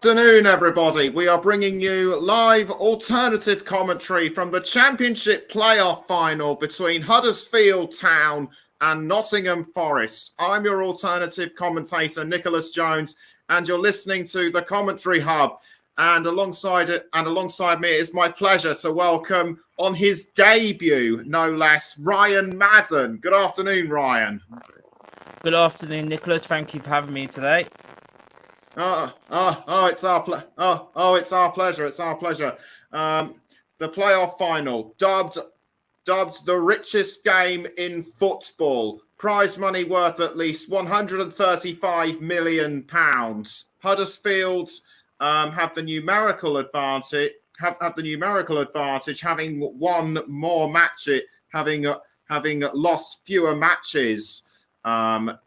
Afternoon, everybody. We are bringing you live alternative commentary from the Championship Play-Off Final between Huddersfield Town and Nottingham Forest. I'm your alternative commentator, Nicholas Jones, and you're listening to the Commentary Hub. And alongside me, it is my pleasure to welcome on his debut, no less, Ryan Madden. Good afternoon, Ryan. Good afternoon, Nicholas. Thank you for having me today. It's our pleasure. It's our pleasure. The playoff final, dubbed the richest game in football. Prize money worth at least £135 million. Huddersfield have the numerical advantage. Have the numerical advantage, having won more matches, having lost fewer matches than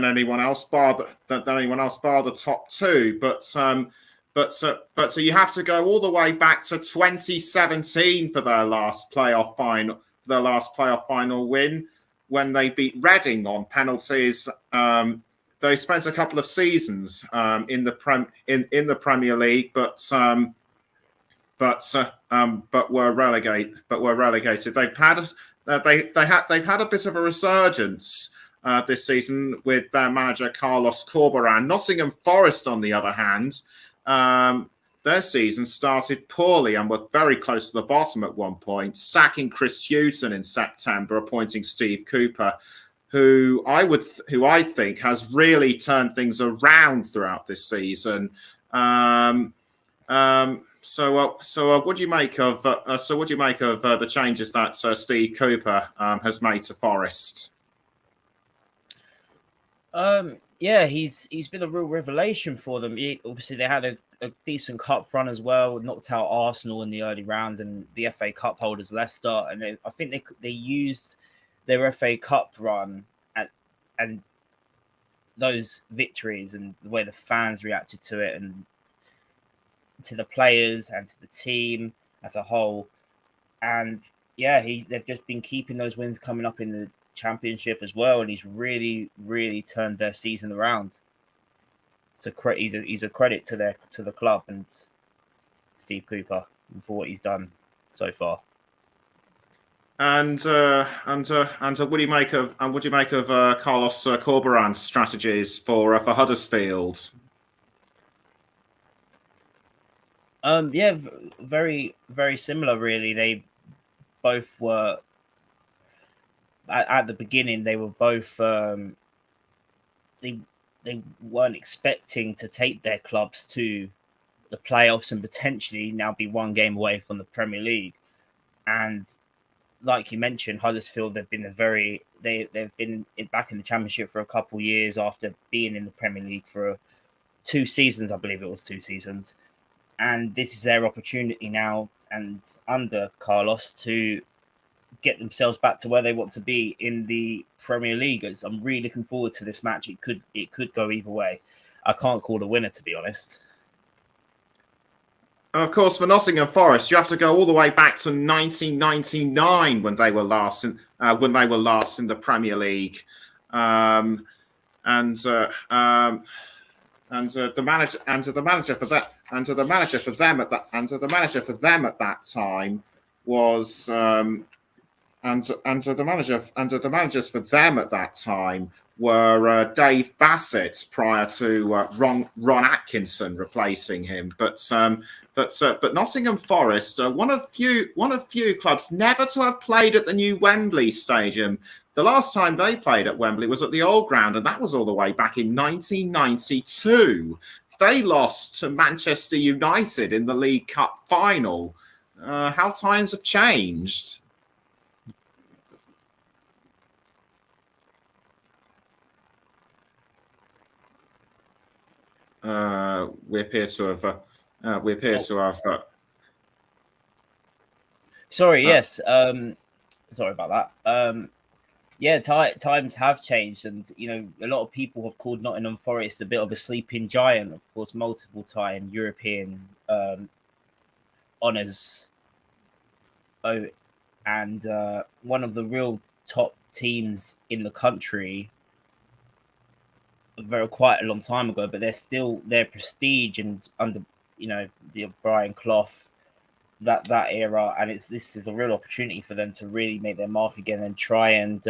anyone else, bar the top two. But so you have to go all the way back to 2017 for their last playoff final win, when they beat Reading on penalties. They spent a couple of seasons in the Premier League, but were relegated. They've had a bit of a resurgence this season with their manager Carlos Corberán. Nottingham Forest, on the other hand, their season started poorly and were very close to the bottom at one point, sacking Chris Hughton in September, appointing Steve Cooper, who I think has really turned things around throughout this season. So what do you make of the changes that Steve Cooper has made to Forest? He's been a real revelation for them. Obviously, they had a decent cup run as well, knocked out Arsenal in the early rounds and the FA Cup holders Leicester, and I think they used their FA Cup run and those victories and the way the fans reacted to it and to the players and to the team as a whole. And they've just been keeping those wins coming up in the Championship as well, and he's really, really turned their season around. So he's a credit to the club and Steve Cooper for what he's done so far. And what do you make of Carlos Corberán's strategies for Huddersfield? Very, very similar, really. They both were at the beginning. They were both they weren't expecting to take their clubs to the playoffs and potentially now be one game away from the Premier League. And like you mentioned, Huddersfield, they've been back in the Championship for a couple of years after being in the Premier League for 2 seasons. I believe it was 2 seasons. And this is their opportunity now, and under Carlos, to get themselves back to where they want to be in the Premier League. I'm really looking forward to this match. It could go either way. I can't call a winner, to be honest. And of course, for Nottingham Forest, you have to go all the way back to 1999 when they were last in the Premier League, and the manager for them at that time was the managers for them at that time were Dave Bassett prior to Ron Atkinson replacing him. But Nottingham Forest, one of few clubs never to have played at the new Wembley Stadium. The last time they played at Wembley was at the Old Ground, and that was all the way back in 1992. They lost to Manchester United in the League Cup final. How times have changed. We appear to have. Sorry. Yes. Sorry about that. Times have changed, and a lot of people have called Nottingham Forest a bit of a sleeping giant. Of course, multiple-time European honours. And one of the real top teams in the country. quite a long time ago, but they're still their prestige and under the Brian Clough that era, and this is a real opportunity for them to really make their mark again and try and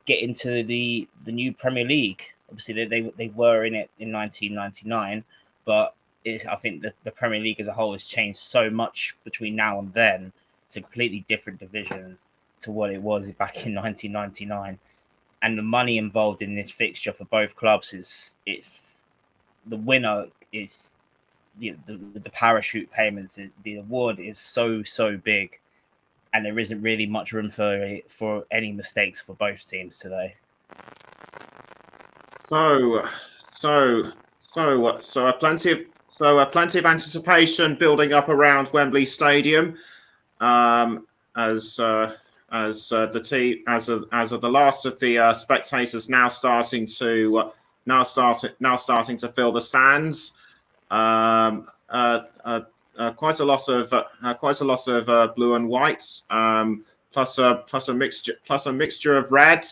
get into the new Premier League. Obviously, they were in it in 1999, but I think the Premier League as a whole has changed so much between now and then. It's a completely different division to what it was back in 1999, and the money involved in this fixture for both clubs it's the winner is the parachute payments. The award is so big, and there isn't really much room for any mistakes for both teams today. So plenty of anticipation building up around Wembley Stadium, as the last of the spectators now starting to fill the stands. Quite a lot of blue and whites, plus a mixture of red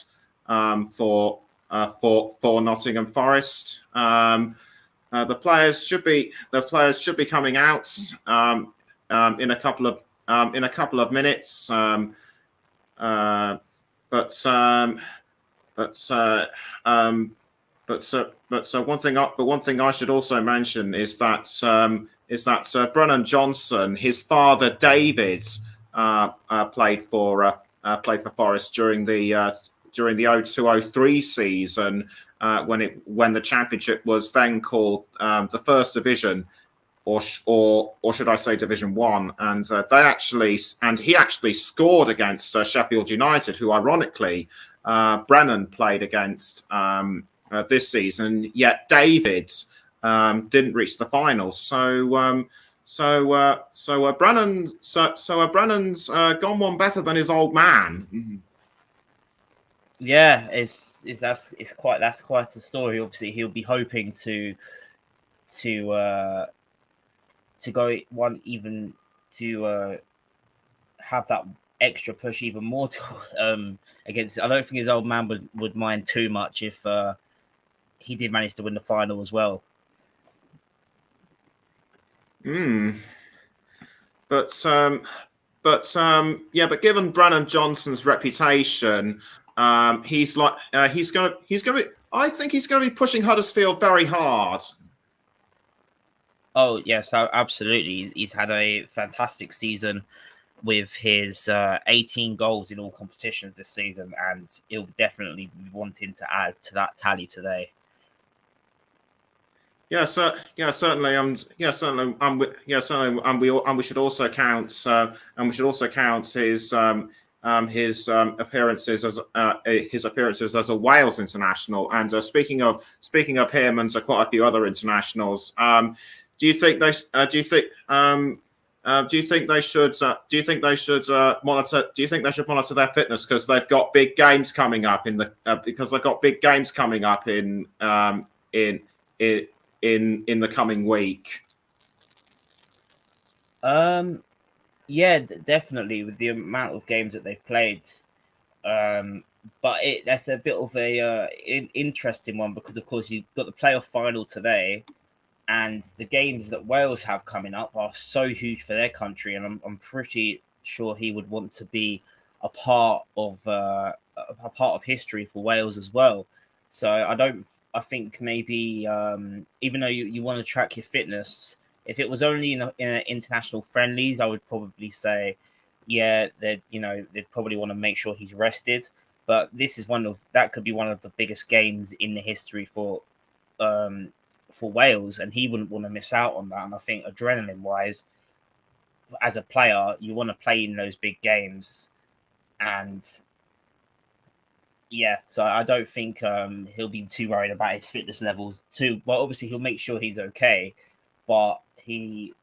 for Nottingham Forest. The players should be coming out in a couple of minutes. But one thing I should also mention is that Brennan Johnson, his father David, played for Forest during the 02-03 season, when the Championship was then called the First Division, or should I say Division 1, and he actually scored against Sheffield United, who ironically Brennan played against this season. Yet David didn't reach the final. Brennan's gone one better than his old man. Yeah, that's quite a story. Obviously, he'll be hoping to go one, even to have that extra push even more to against. I don't think his old man would mind too much if he did manage to win the final as well. But given Brennan Johnson's reputation, he's gonna be. I think he's gonna be pushing Huddersfield very hard. Oh yes, absolutely. He's had a fantastic season with his 18 goals in all competitions this season, and he'll definitely be wanting to add to that tally today. Certainly, and we should also count his appearances as a Wales international. And speaking of him and quite a few other internationals, do you think they should monitor their fitness because they've got big games coming up in the coming week? Yeah, definitely, with the amount of games that they've played. But that's a bit of a interesting one because, of course, you've got the playoff final today, and the games that Wales have coming up are so huge for their country, and I'm pretty sure he would want to be a part of history for Wales as well. So I think maybe even though you want to track your fitness, if it was only in international friendlies, I would probably say, yeah, they'd probably want to make sure he's rested. But this is that could be one of the biggest games in the history for Wales, and he wouldn't want to miss out on that. And I think adrenaline-wise, as a player, you want to play in those big games, and yeah, so I don't think he'll be too worried about his fitness levels too. Well, obviously he'll make sure he's okay, but he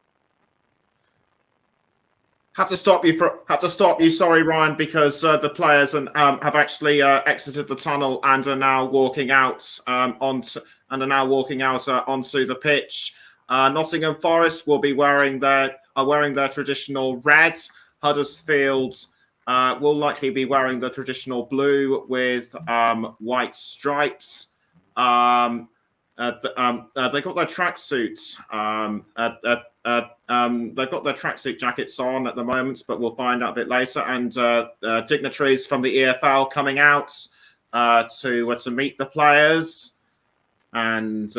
have to stop you. Sorry, Ryan, because the players have actually exited the tunnel and are now walking out onto the pitch. Nottingham Forest will be wearing their traditional red. Huddersfield will likely be wearing the traditional blue with white stripes. They got their tracksuits. They've got their tracksuit jackets on at the moment, but we'll find out a bit later. And dignitaries from the EFL coming out to meet the players, and it's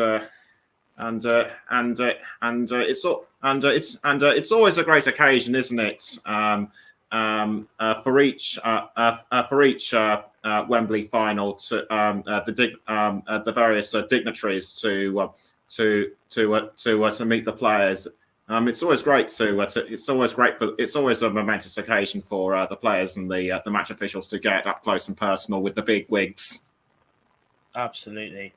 always a great occasion, isn't it? For each Wembley final, to the various dignitaries to meet the players. It's always great it's always a momentous occasion for the players and the match officials to get up close and personal with the big wigs. Absolutely.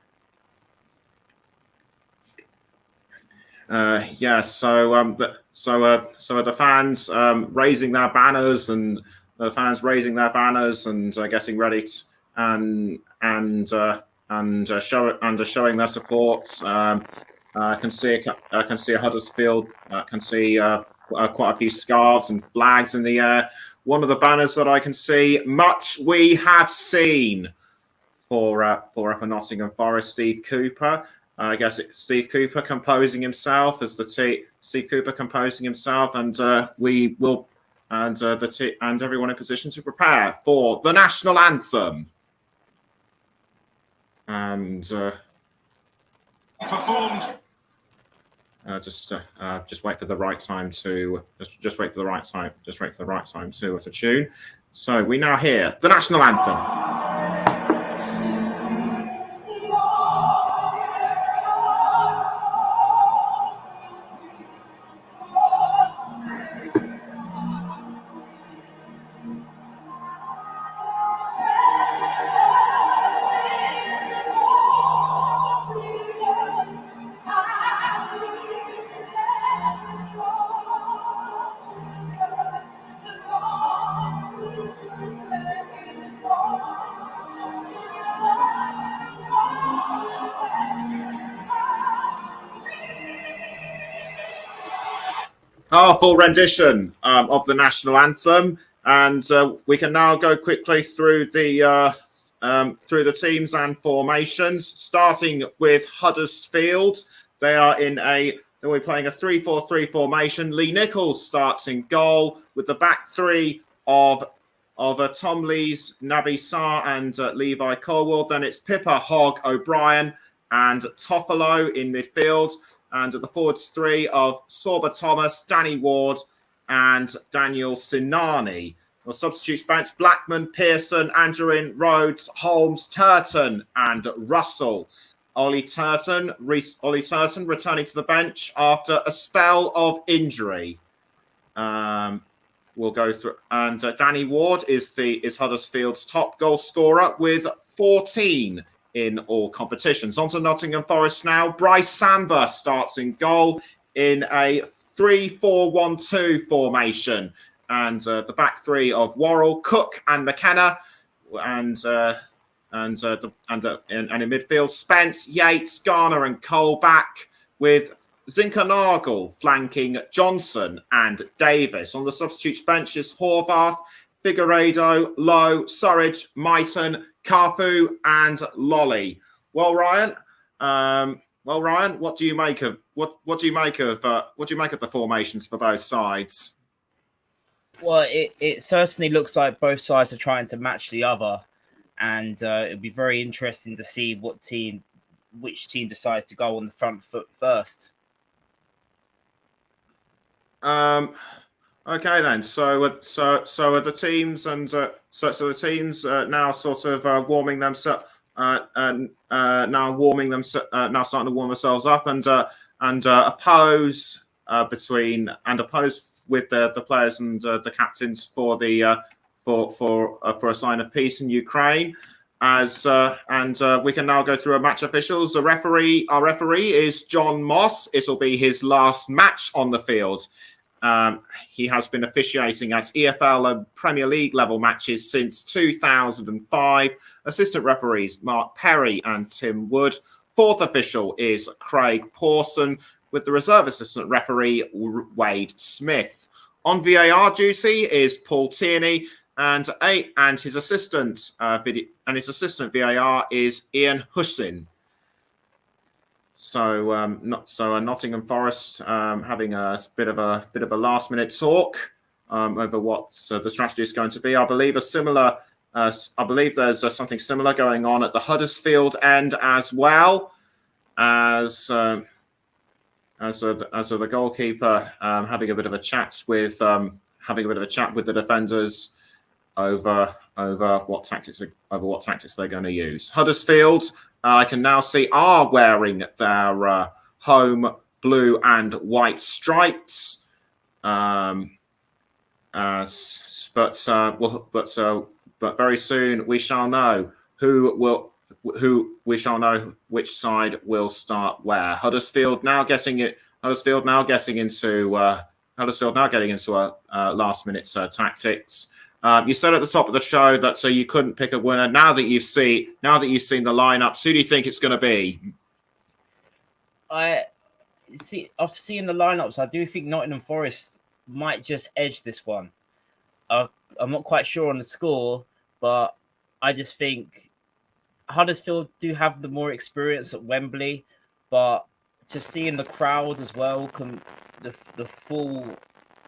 So the fans raising their banners and getting ready showing their support. I can see a Huddersfield. I can see quite a few scarves and flags in the air. One of the banners that I can see, much we have seen for Nottingham Forest, Steve Cooper. I guess Steve Cooper composing himself, and we will, and everyone in position to prepare for the national anthem. And performed. Just wait for the right time to tune. So we now hear the national anthem. Full rendition of the national anthem, and we can now go quickly through the teams and formations, starting with Huddersfield. They'll be playing a 3-4-3 formation. Lee Nichols starts in goal with the back three of Tom Lees, Naby Sarr, and Levi Colwell. Then it's Pippa, Hogg, O'Brien, and Toffolo in midfield. And at the forwards three of Sorba Thomas, Danny Ward, and Daniel Sinani. The substitutes bench: Blackman, Pearson, Angerin, Rhodes, Holmes, Turton, and Russell. Ollie Turton returning to the bench after a spell of injury. We'll go through, and Danny Ward is Huddersfield's top goal scorer with 14 in all competitions. On to Nottingham Forest now. Bryce Samba starts in goal in a 3-4-1-2 formation, and the back three of Worrell, Cook, and McKenna, and in midfield, Spence, Yates, Garner, and Cole back, with Zinkernagel flanking Johnson and Davis. On the substitutes bench is Horvath, Figueiredo, Lowe, Surridge, Mighton, Carfu, and Lolly. Well, Ryan, what do you make of the formations for both sides? Well, it certainly looks like both sides are trying to match the other, and it'll be very interesting to see which team decides to go on the front foot first. Okay then. So are the teams, and so the teams now sort of warming themselves, now starting to warm themselves up, and oppose with the players and the captains for a sign of peace in Ukraine. We can now go through our match officials. Our referee is John Moss. It'll be his last match on the field. He has been officiating at EFL and Premier League level matches since 2005. Assistant referees Mark Perry and Tim Wood. Fourth official is Craig Pawson, with the reserve assistant referee Wade Smith. On VAR duty is Paul Tierney, and his assistant VAR is Ian Hussin. Nottingham Forest having a bit of a last minute talk over what the strategy is going to be. I believe there's something similar going on at the Huddersfield end as well, as the goalkeeper having a bit of a chat with the defenders over what tactics they're going to use. Huddersfield, I can now see, are wearing their home blue and white stripes. But very soon we shall know which side will start where. Huddersfield now getting into last minute tactics. You said at the top of the show that you couldn't pick a winner. Now that you've seen the lineups, who do you think it's going to be? After seeing the lineups, I do think Nottingham Forest might just edge this one. I'm not quite sure on the score, but I just think Huddersfield do have the more experience at Wembley, but just seeing the crowd as well, the full.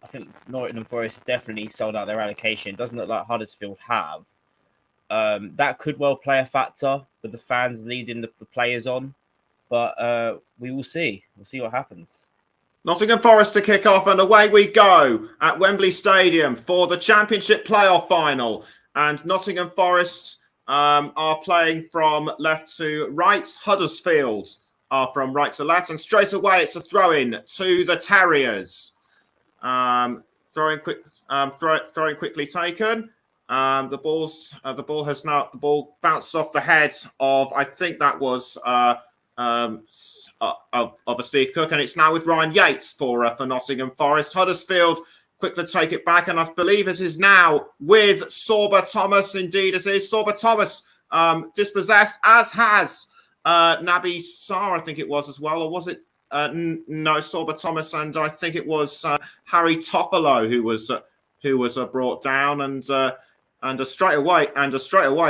I think Nottingham Forest have definitely sold out their allocation. It doesn't look like Huddersfield have. That could well play a factor with the fans leading the players on, but we will see. We'll see what happens. Nottingham Forest to kick off, and away we go at Wembley Stadium for the Championship Play-Off Final. And Nottingham Forest are playing from left to right. Huddersfield are from right to left, and straight away it's a throw-in to the Terriers. Throwing quickly taken. The ball bounced off the head of, I think that was of a Steve Cook, and it's now with Ryan Yates for Nottingham Forest. Huddersfield quickly take it back, and I believe it is now with Sorba Thomas. Indeed, it is Sorba Thomas dispossessed, as has Naby Sarr, I think it was as well, or was it? No, Sorba Thomas, and I think it was Harry Toffolo who was brought down, and straight away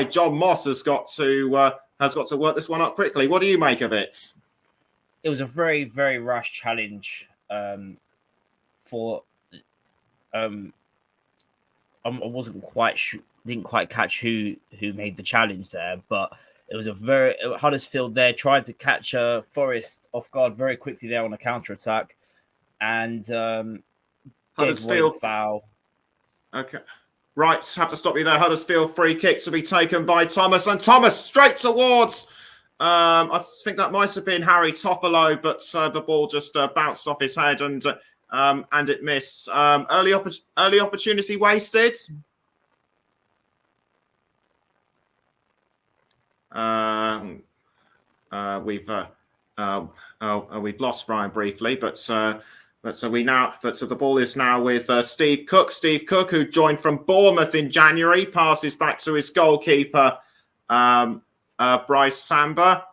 John Moss has got to work this one up quickly. What do you make of it? It was a very, very rushed challenge for. I wasn't quite sure, didn't quite catch who made the challenge there, but it was Huddersfield there tried to catch Forest off guard very quickly there on a counter attack, and Huddersfield foul. Okay, right, have to stop you there. Huddersfield free kick to be taken by Thomas, and Thomas straight towards. I think that might have been Harry Toffolo, but the ball just bounced off his head and it missed. Early opportunity wasted. We've lost Brian briefly, but the ball is now with Steve Cook. Steve Cook, who joined from Bournemouth in January, passes back to his goalkeeper, Bryce Samba,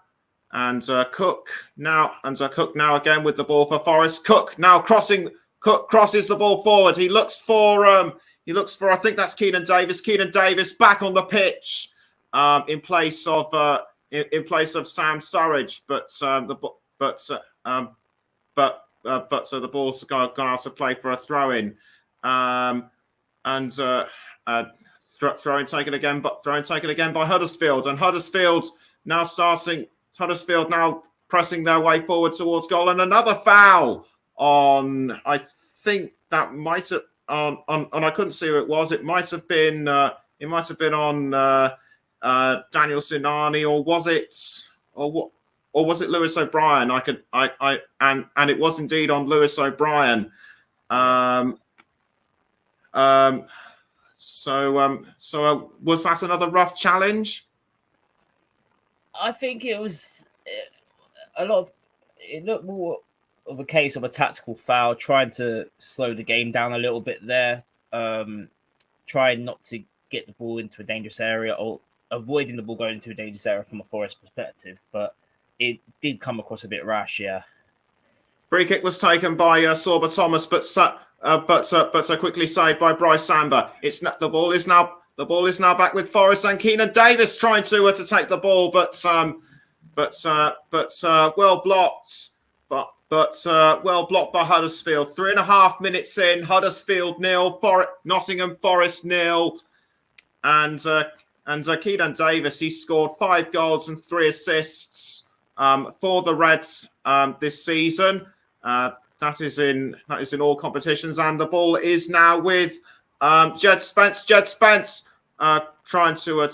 and Cook now again with the ball for Forest. Cook now crosses the ball forward. He looks for I think that's Keenan Davis. Keenan Davis back on the pitch. In place of Sam Surridge, but the ball's gone out to play for a throw-in, throw-in taken again by Huddersfield, and Huddersfield now pressing their way forward towards goal, and another foul on. I think that might have on I couldn't see who it was. It might have been on. Daniel Sinani, or was it Lewis O'Brien? And it was indeed on Lewis O'Brien. So was that another rough challenge? I think it was it looked more of a case of a tactical foul, trying to slow the game down a little bit there, trying not to get the ball into a dangerous area, or avoiding the ball going into a dangerous area from a Forest perspective, but it did come across a bit rash. Yeah. Free kick was taken by Sorba Thomas, but quickly saved by Bryce Samba. The ball is now back with Forest, and Keenan Davis trying to take the ball, but well blocked. But well blocked by Huddersfield. 3.5 minutes in, Huddersfield 0, Nottingham Forest 0, and Keelan Davis, he scored 5 goals and 3 assists for the Reds this season. That is in all competitions, and the ball is now with Jed Spence. Jed Spence trying to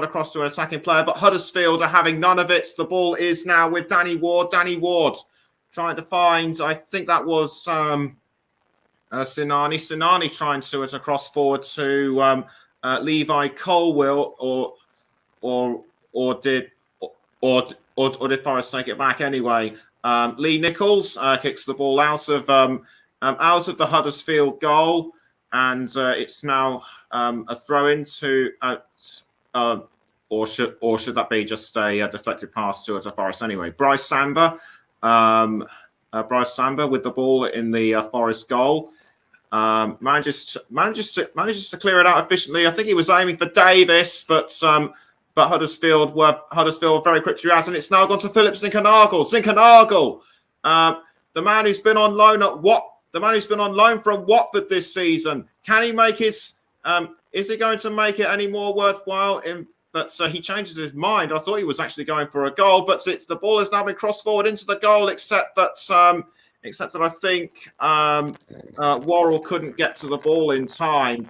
cross to an attacking player, but Huddersfield are having none of it. The ball is now with Danny Ward. Danny Ward trying to find, I think that was Sinani. Sinani trying to cross forward to Levi Colwill, or did Forest take it back anyway? Lee Nichols kicks the ball out of the Huddersfield goal, and it's now a throw into, or should that be just a deflected pass to Forest anyway? Bryce Samba with the ball in the Forest goal. Manages to clear it out efficiently. I think he was aiming for Davis, but Huddersfield were very quick to react, and it's now gone to Philip Zinkernagel. Zinkernagel, the man who's been on loan from Watford this season. Can he make his? Is he going to make it any more worthwhile? But he changes his mind. I thought he was actually going for a goal, but the ball has now been crossed forward into the goal, except that I think Worrell couldn't get to the ball in time.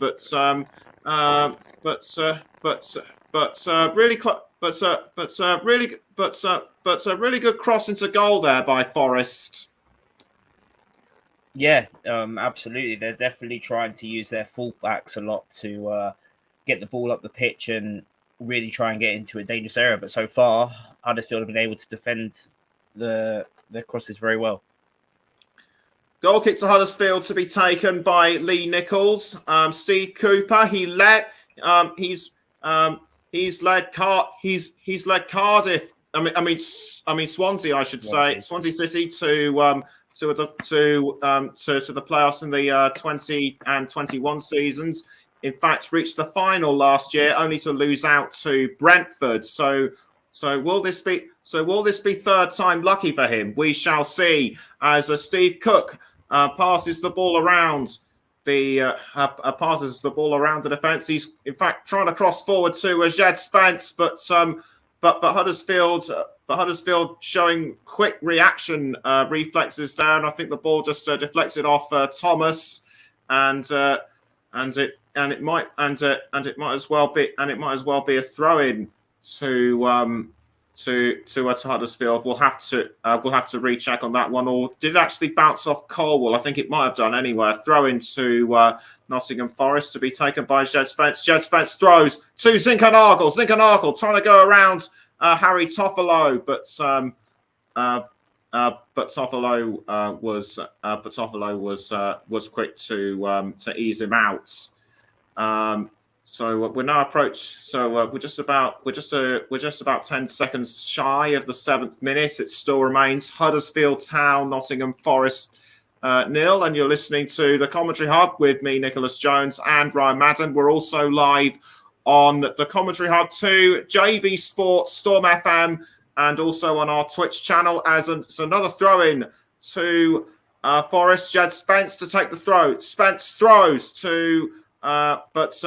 Really good cross into goal there by Forest. Yeah, absolutely. They're definitely trying to use their fullbacks a lot to get the ball up the pitch and really try and get into a dangerous area. But so far, Huddersfield have been able to defend the crosses very well. Goal kick to Huddersfield to be taken by Lee Nichols. Steve Cooper, he's led Cardiff. I mean Swansea, I should say, Swansea City to the playoffs in the 20 and 21 seasons. In fact, reached the final last year, only to lose out to Brentford. So will this be third time lucky for him? We shall see. As Steve Cook passes the ball around the defence. He's in fact trying to cross forward to Jed Spence, but Huddersfield showing quick reaction reflexes there, and I think the ball just deflected off Thomas, and it might as well be a throw in to Huddersfield. We'll have to recheck on that one, or did it actually bounce off Colwell? I think it might have done anyway. A throw into Nottingham Forest to be taken by Jed Spence. Jed Spence throws to Zinkernagel. Zinkernagel trying to go around Harry Toffolo, but Toffolo was quick to ease him out. So we're now we're just about 10 seconds shy of the 7th minute. It still remains Huddersfield Town, Nottingham Forest 0, and you're listening to the Commentary Hub with me, Nicholas Jones, and Ryan Madden. We're also live on the Commentary Hub 2, JB Sports, Storm FM, and also on our Twitch channel. It's another throw-in to Forest. Jed Spence to take the throw. Spence throws to, but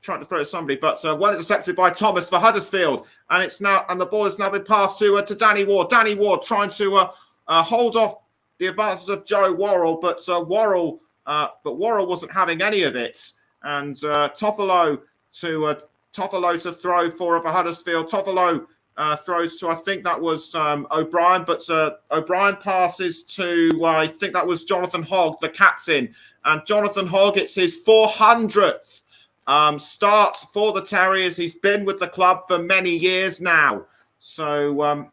trying to throw to somebody, but well intercepted by Thomas for Huddersfield, and the ball has now been passed to Danny Ward. Danny Ward trying to hold off the advances of Joe Worrell, but Worrell wasn't having any of it, and Toffolo to throw for Huddersfield. Toffolo throws to, I think that was O'Brien, but O'Brien passes to, I think that was Jonathan Hogg, the captain, and Jonathan Hogg, it's his 400th start for the Terriers. He's been with the club for many years now, so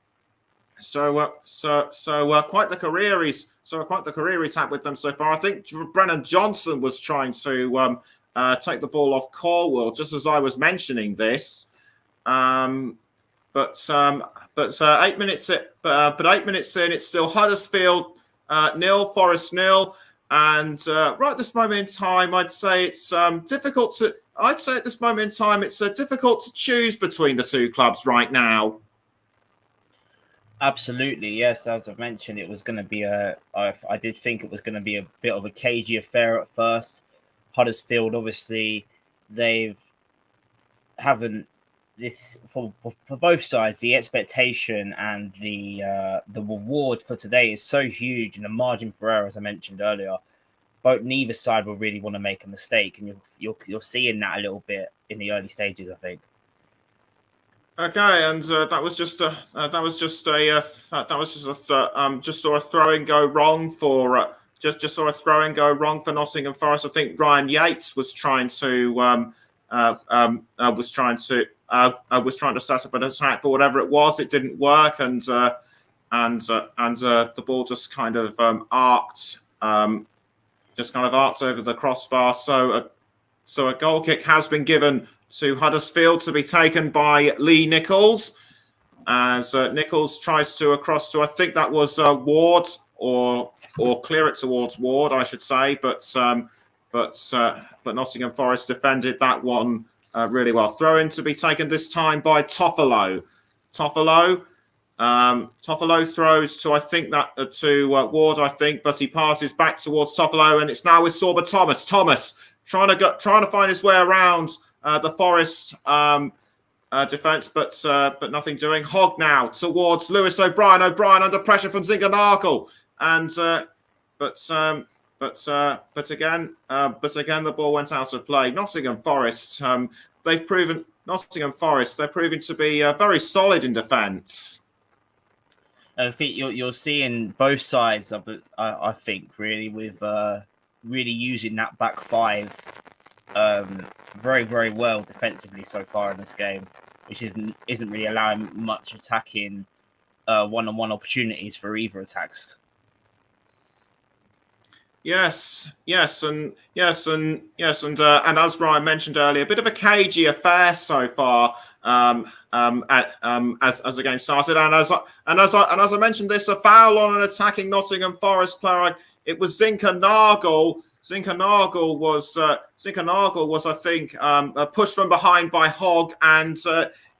quite the career he's had with them so far. I think Brennan Johnson was trying to take the ball off Cornwall just as I was mentioning this, but 8 minutes in, it's still Huddersfield 0, Forest 0. And right at this moment in time, I'd say it's difficult to choose between the two clubs right now. Absolutely, yes. As I mentioned, it was going to be I did think it was going to be a bit of a cagey affair at first. Huddersfield, obviously, they've haven't this for both sides. The expectation and the reward for today is so huge, and the margin for error, as I mentioned earlier, neither side will really want to make a mistake, and you're seeing that a little bit in the early stages, I think. Okay, and that was just a just sort of throw and go wrong for just sort of throw and go wrong for Nottingham Forest. I think Ryan Yates was trying to was trying to set up an attack, but whatever it was, it didn't work, and the ball just kind of arced over the crossbar. So a goal kick has been given to Huddersfield to be taken by Lee Nichols, as Nichols tries to across to, I think that was Ward, or clear it towards Ward, I should say, but Nottingham Forest defended that one really well. Throw in to be taken this time by Toffolo. Toffolo throws to, I think that to Ward, I think, but he passes back towards Toffolo, and it's now with Sorba Thomas. Thomas trying to find his way around the Forest defence, but nothing doing. Hogg now towards Lewis O'Brien. O'Brien under pressure from Zinkernagel, and but again the ball went out of play. Nottingham Forest, they're proving to be very solid in defence. I think you're seeing both sides of it. I think really with really using that back five very, very well defensively so far in this game, which isn't really allowing much attacking one-on-one opportunities for either attacks. Yes, and as Ryan mentioned earlier, a bit of a cagey affair so far as the game started, and as I mentioned, this a foul on an attacking Nottingham Forest player. It was Zinkernagel. Zinkernagel was, I think, pushed from behind by Hogg, and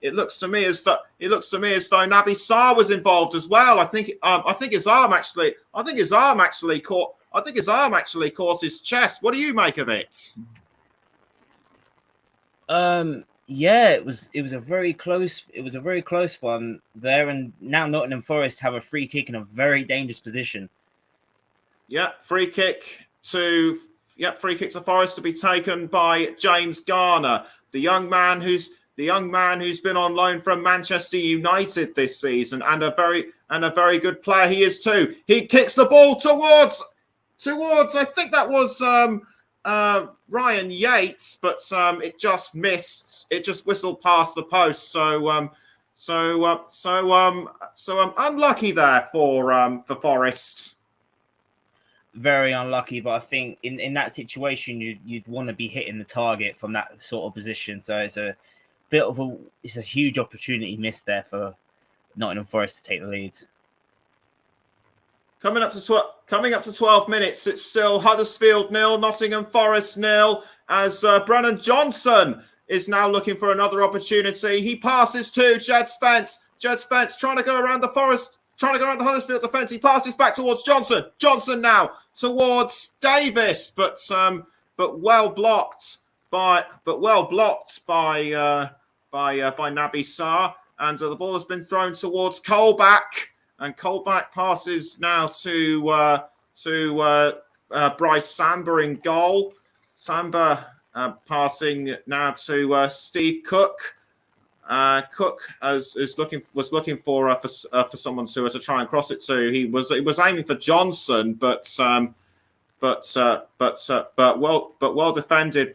it looks to me as though Naby Sarr was involved as well. I think his arm actually caught his chest. What do you make of it? Yeah, it was a very close one there, and now Nottingham Forest have a free kick in a very dangerous position. Yeah, free kick to Forest to be taken by James Garner, the young man who's been on loan from Manchester United this season, and a very good player he is too. He kicks the ball towards I think that was Ryan Yates, but it just missed. It just whistled past the post. So unlucky there for Forest. Very unlucky, but I think in that situation you'd want to be hitting the target from that sort of position. So it's a huge opportunity missed there for Nottingham Forest to take the lead. Coming up to 12 minutes, it's still Huddersfield 0, Nottingham Forest 0, as Brennan Johnson is now looking for another opportunity. He passes to Jed Spence. Jed Spence trying to go around the Huddersfield defence. He passes back towards Johnson. Johnson now towards Davis, but well blocked by Naby Sarr, and the ball has been thrown towards Colback. And Colback passes now to Bryce Samba in goal. Samba passing now to Steve Cook. Cook was looking for someone to try and cross it to. He was aiming for Johnson, but well defended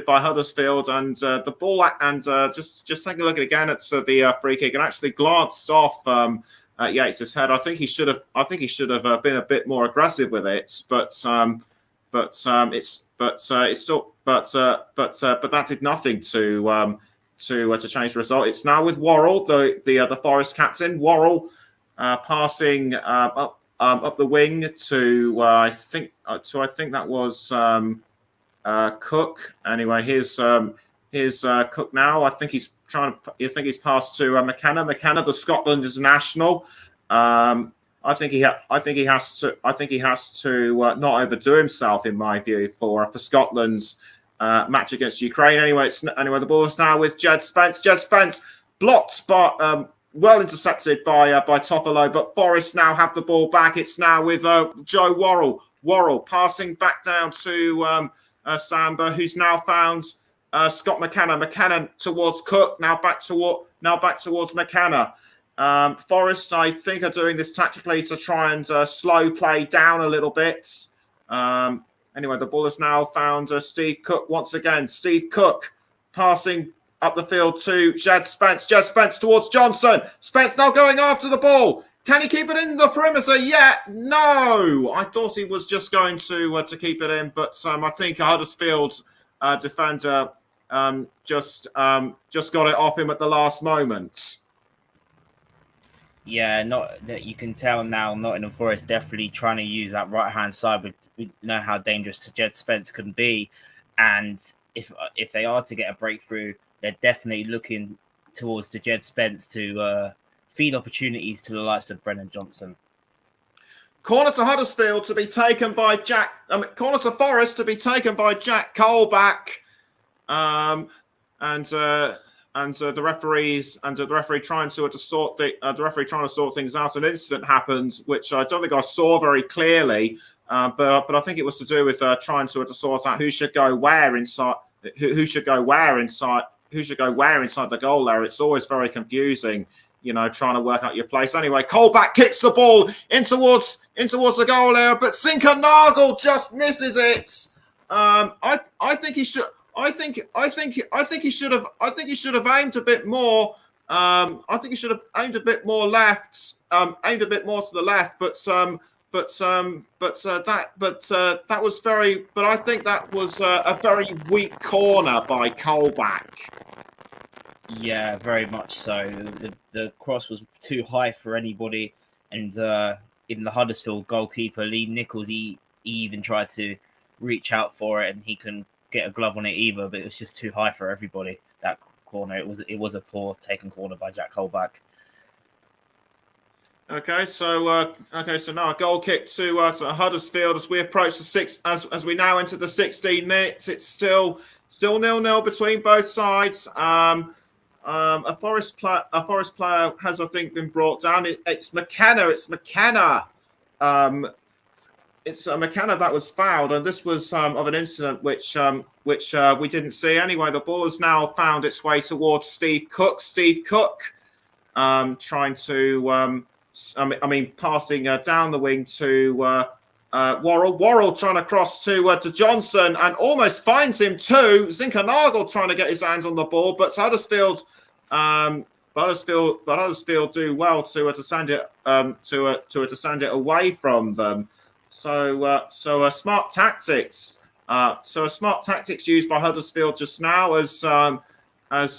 by Huddersfield, and the ball, and just taking a look again at the free kick, and actually glanced off at Yates' head. I think he should have been a bit more aggressive with it, but that did nothing to change the result. It's now with Worrell, the Forest captain. Worrell passing up the wing to I think that was Cook. Anyway, here's Here's Cook now. I think he's passed to McKenna. McKenna, the Scotland international. I think he has to not overdo himself, in my view, for Scotland's match against Ukraine. Anyway, the ball is now with Jed Spence. Jed Spence blocked, but well intercepted by Toffolo. But Forest now have the ball back. It's now with Joe Worrell. Worrell passing back down to Samba, who's now found Scott McKenna. McKenna towards Cook. Now back towards McKenna. Forest, I think, are doing this tactically to try and slow play down a little bit. Anyway, the ball has now found Steve Cook once again. Steve Cook passing up the field to Jed Spence. Jed Spence towards Johnson. Spence now going after the ball. Can he keep it in the perimeter yet? No. I thought he was just going to keep it in, but I think Huddersfield defender just got it off him at the last moment. Yeah, you can tell now. Nottingham Forest definitely trying to use that right hand side. We know how dangerous Jed Spence can be, and if they are to get a breakthrough, they're definitely looking towards the Jed Spence to feed opportunities to the likes of Brennan Johnson. Corner to Huddersfield to be taken by corner to Forest to be taken by Jack Colback, and the referee trying to sort things out. An incident happened, which I don't think I saw very clearly, but I think it was to do with trying to sort out who should go where inside the goal area. It's always very confusing, trying to work out your place. Anyway, Colback kicks the ball in towards the goal area, but Zinkernagel just misses it. I think he should. I think he should have aimed a bit more. I think he should have aimed a bit more left. Aimed a bit more to the left, that was very. But I think that was a very weak corner by Colback. Yeah, very much so. The cross was too high for anybody, and in the Huddersfield goalkeeper Lee Nichols, he even tried to reach out for it, and he couldn't get a glove on it either. But it was just too high for everybody. That corner, it was a poor taken corner by Jack Colback. Okay, so now a goal kick to Huddersfield as we approach as we now enter the 16 minutes. It's still 0-0 between both sides. A Forest player has, I think, been brought down. It's McKenna. It's McKenna that was fouled, and this was of an incident which we didn't see. Anyway, the ball has now found its way towards Steve Cook. Steve Cook trying to, passing down the wing to Worrell. Worrell trying to cross to Johnson and almost finds him too. Zinkernagel trying to get his hands on the ball, but Huddersfield do well to send it to send it away from them. So smart tactics. So a smart tactics used by Huddersfield just now as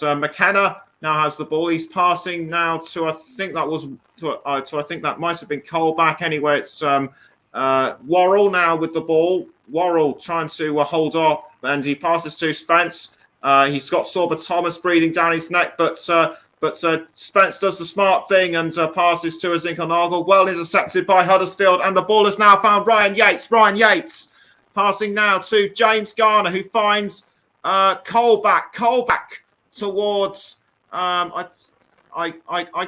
McKenna now has the ball. He's passing now to I think that might have been Colback. Anyway, it's Worrell now with the ball. Worrell trying to hold up, and he passes to Spence. He's got Sorba Thomas breathing down his neck, but Spence does the smart thing and passes to Zinkernagel. Well intercepted by Huddersfield, and the ball has now found Ryan Yates. Ryan Yates passing now to James Garner, who finds Colback. Colback towards I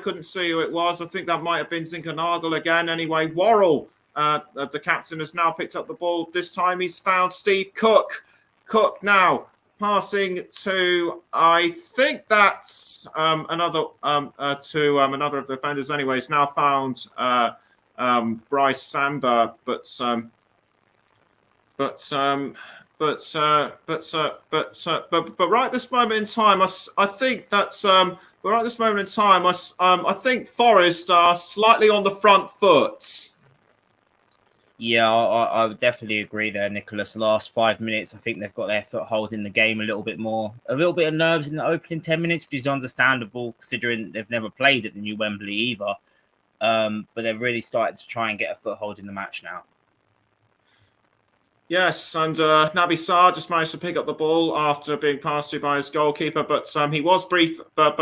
couldn't see who it was. I think that might have been Zinkernagel again. Anyway, Worrell, the captain, has now picked up the ball. This time he's found Steve Cook. Cook now passing to, I think that's another of the defenders. Anyways, now found Bryce Samba, but right this moment in time, I think that's right this moment in time, I think Forest are slightly on the front foot. Yeah, I would definitely agree there, Nicholas. The last 5 minutes, I think they've got their foothold in the game a little bit more. A little bit of nerves in the opening 10 minutes, which is understandable considering they've never played at the new Wembley either. But they've really started to try and get a foothold in the match now. Yes, and Naby Sarr just managed to pick up the ball after being passed to by his goalkeeper, but he was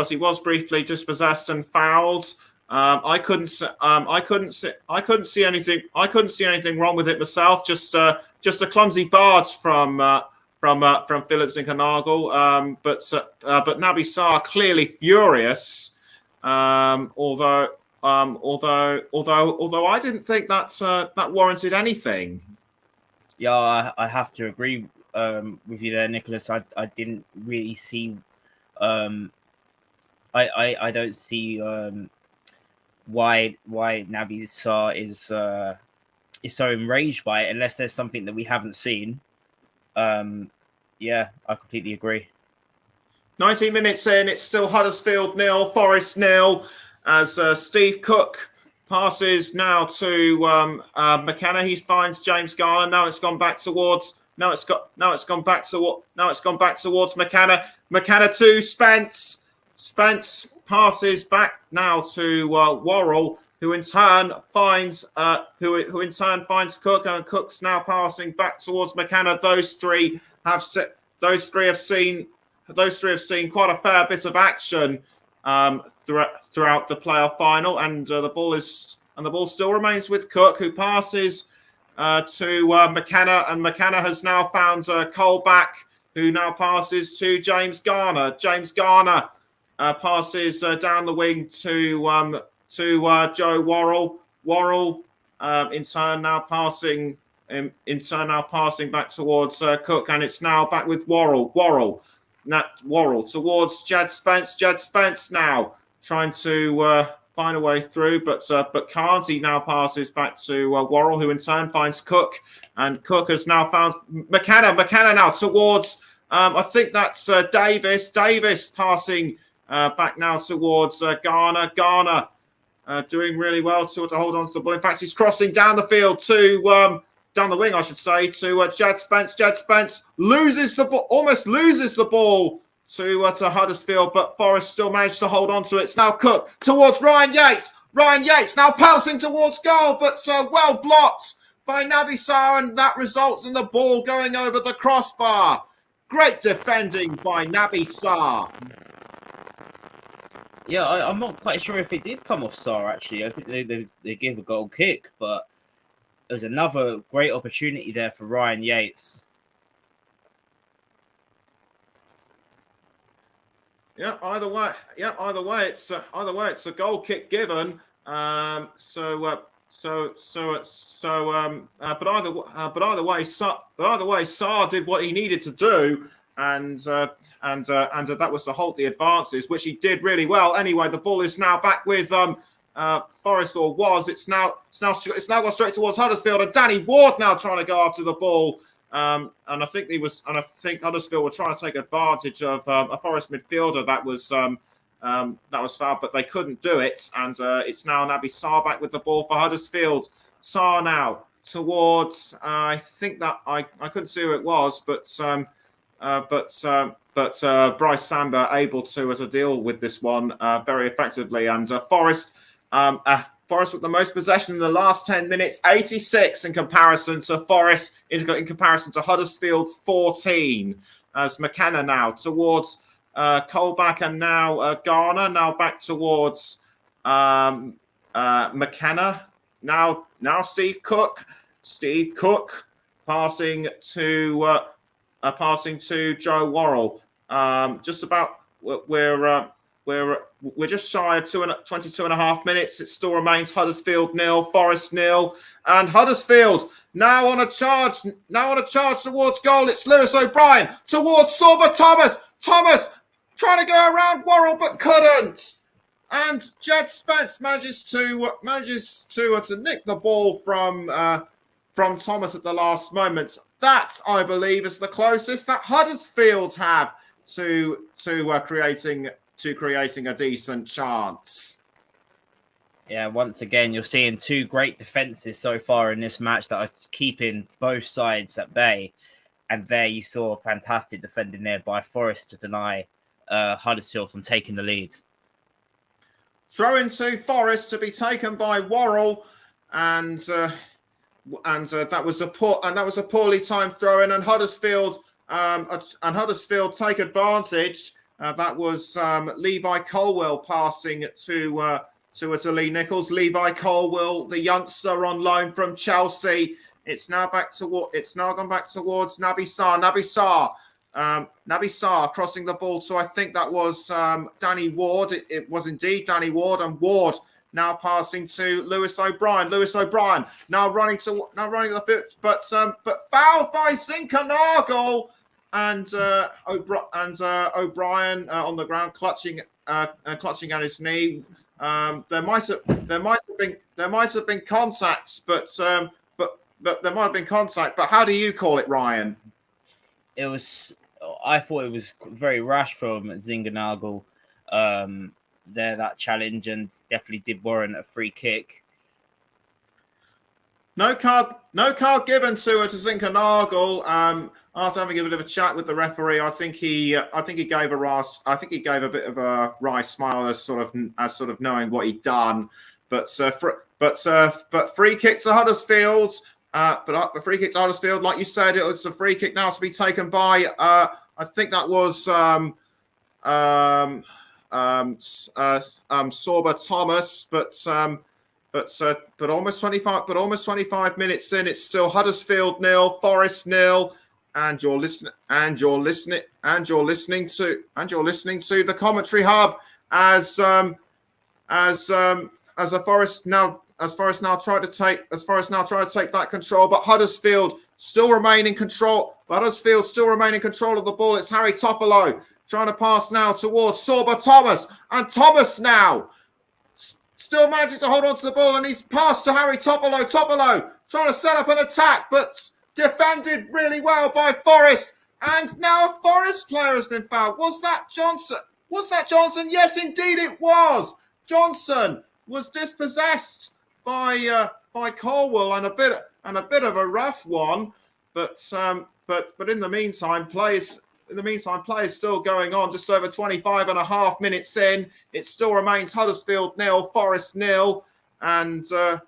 he was briefly dispossessed and fouled. I couldn't see anything. I couldn't see anything wrong with it myself. Just a clumsy barge from Phillips and Canagel. But Naby Sarr clearly furious. Although I didn't think that warranted anything. Yeah, I have to agree with you there, Nicholas. I didn't really see. I don't see why Naby Sarr is so enraged by it unless there's something that we haven't seen. Yeah, I completely agree. 19 minutes in, it's still Huddersfield 0, Forest 0, as Steve Cook passes now to McKenna. He finds James Garner. Now it's gone back towards. Now it's gone back towards McKenna. McKenna to Spence. Spence passes back now to Worrell, who in turn finds Cook, and Cook's now passing back towards McKenna. Those three have seen quite a fair bit of action throughout the playoff final, and the ball still remains with Cook, who passes to McKenna, and McKenna has now found Colback, who now passes to James Garner. James Garner passes down the wing to Joe Worrell. Worrell in turn now passing back towards Cook, and it's now back with Worrell towards Jed Spence. Jed Spence now trying to find a way through, but can't. He now passes back to Worrell, who in turn finds Cook, and Cook has now found McKenna. McKenna now towards I think that's Davis. Davis passing back now towards Garner. Garner doing really well to hold on to the ball. In fact, he's crossing down the field to down the wing, I should say, to Jed Spence. Jed Spence almost loses the ball to Huddersfield, but Forest still managed to hold on to it. It's now Cook towards Ryan Yates. Ryan Yates now pouncing towards goal, but well blocked by Naby Sarr, and that results in the ball going over the crossbar. Great defending by Naby Sarr. Yeah, I'm not quite sure if it did come off Sarr, actually. I think they gave a goal kick, but there's another great opportunity there for Ryan Yates. Yeah, either way, it's a goal kick given. But either way, Sarr did what he needed to do, and that was to halt the advances, which he did really well. Anyway, the ball is now back with Forest, or was. It's now gone straight towards Huddersfield, and Danny Ward now trying to go after the ball. And I think Huddersfield were trying to take advantage of a Forest midfielder that was fouled, but they couldn't do it. And it's now Naby Sarr back with the ball for Huddersfield. Sarr now towards I think that I couldn't see who it was, but Bryce Samba able to deal with this one very effectively, and Forest with the most possession in the last 10 minutes, 86 in comparison to Huddersfield's 14. As McKenna now towards Colback, and now Garner now back towards McKenna. Now Steve Cook passing to Joe Worrell. We're just shy of 22 and a half minutes. It still remains Huddersfield 0, Forest 0, and Huddersfield now on a charge towards goal. It's Lewis O'Brien towards Sorba Thomas. Thomas trying to go around Worrell but couldn't. And Jed Spence manages to nick the ball from Thomas at the last moment. That, I believe, is the closest that Huddersfield have to creating a decent chance. Yeah, once again, you're seeing two great defenses so far in this match that are keeping both sides at bay. And there you saw fantastic defending there by Forest to deny Huddersfield from taking the lead. Throw into Forest to be taken by Worrell, and that was a poorly timed throw in, and Huddersfield take advantage. That was Levi Colwell passing to Lee Nichols. Levi Colwell, the youngster on loan from Chelsea. It's now gone back towards Naby Sarr. Naby Sarr crossing the ball to, I think that was Danny Ward. It was indeed Danny Ward, and Ward now passing to Lewis O'Brien. Lewis O'Brien now running the field, but fouled by Zinkernagel, and O'Brien on the ground clutching at his knee. There might have been contacts, but there might have been contact. But how do you call it, Ryan? I thought it was very rash from Zinkernagel. That challenge, and definitely did warrant a free kick. No card given to Zinkernagel. After having a bit of a chat with the referee, I think he gave a bit of a wry smile as sort of knowing what he'd done. But free kick to Huddersfield. But free kick to Huddersfield, like you said, it's a free kick now to be taken by I think that was Sorba Thomas, but almost 25 minutes in, it's still Huddersfield 0, Forest 0, and you're listening to the commentary hub as Forest now try to take back control, but Huddersfield still remain in control. of the ball. It's Harry Toffolo trying to pass now towards Sorba Thomas, and Thomas now still managing to hold on to the ball, and he's passed to Harry Toffolo. Toffolo trying to set up an attack, but defended really well by Forest. And now a Forest player has been fouled. Was that Johnson? Yes, indeed it was. Johnson was dispossessed by Colwell, and a bit of a rough one. But in the meantime, play is still going on. Just over 25 and a half minutes in, it still remains Huddersfield 0, Forest 0, and the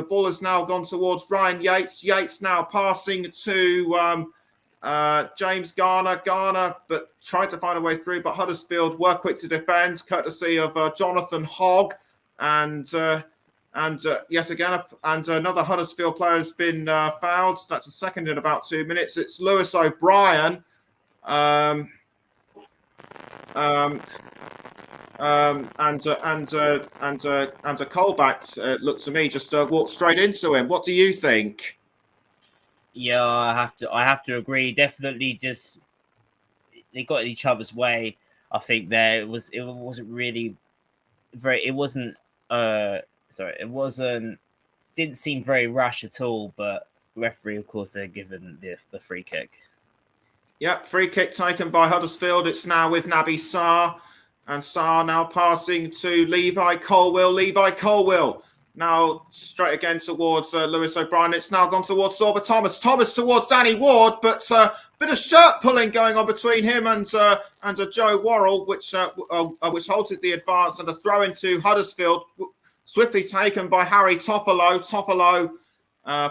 ball has now gone towards Ryan Yates. Yates now passing to James Garner. Garner, but tried to find a way through, but Huddersfield were quick to defend, courtesy of Jonathan Hogg, and yes, again, and another Huddersfield player has been fouled. That's the second in about 2 minutes. It's Lewis O'Brien. And a Colback looked to me just walked straight into him. What do you think? Yeah, I have to agree. Definitely, just they got in each other's way. I think there it wasn't really very. It wasn't. It wasn't. Didn't seem very rash at all. But referee, of course, they're given the free kick. Yep, free kick taken by Huddersfield. It's now with Naby Sarr. And Sarr now passing to Levi Colwell. Levi Colwell now straight again towards Lewis O'Brien. It's now gone towards Sorba Thomas. Thomas towards Danny Ward, but a bit of shirt pulling going on between him and Joe Worrell, which halted the advance, and a throw into Huddersfield, swiftly taken by Harry Toffolo. Toffolo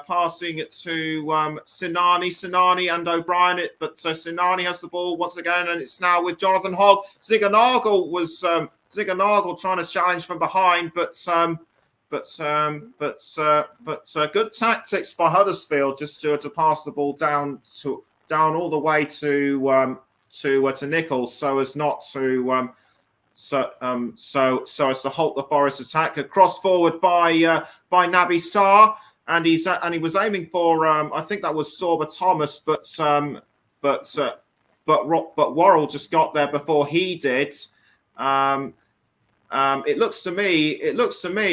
passing it to Sinani and O'Brien, but Sinani has the ball once again, and it's now with Jonathan Hogg. Zinkernagel trying to challenge from behind, but good tactics by Huddersfield just to pass the ball down all the way to Nichols, so as not to so as to halt the Forest attack. A cross forward by Naby Sarr. And he was aiming for I think that was Sorba Thomas, but Worrell just got there before he did. It looks to me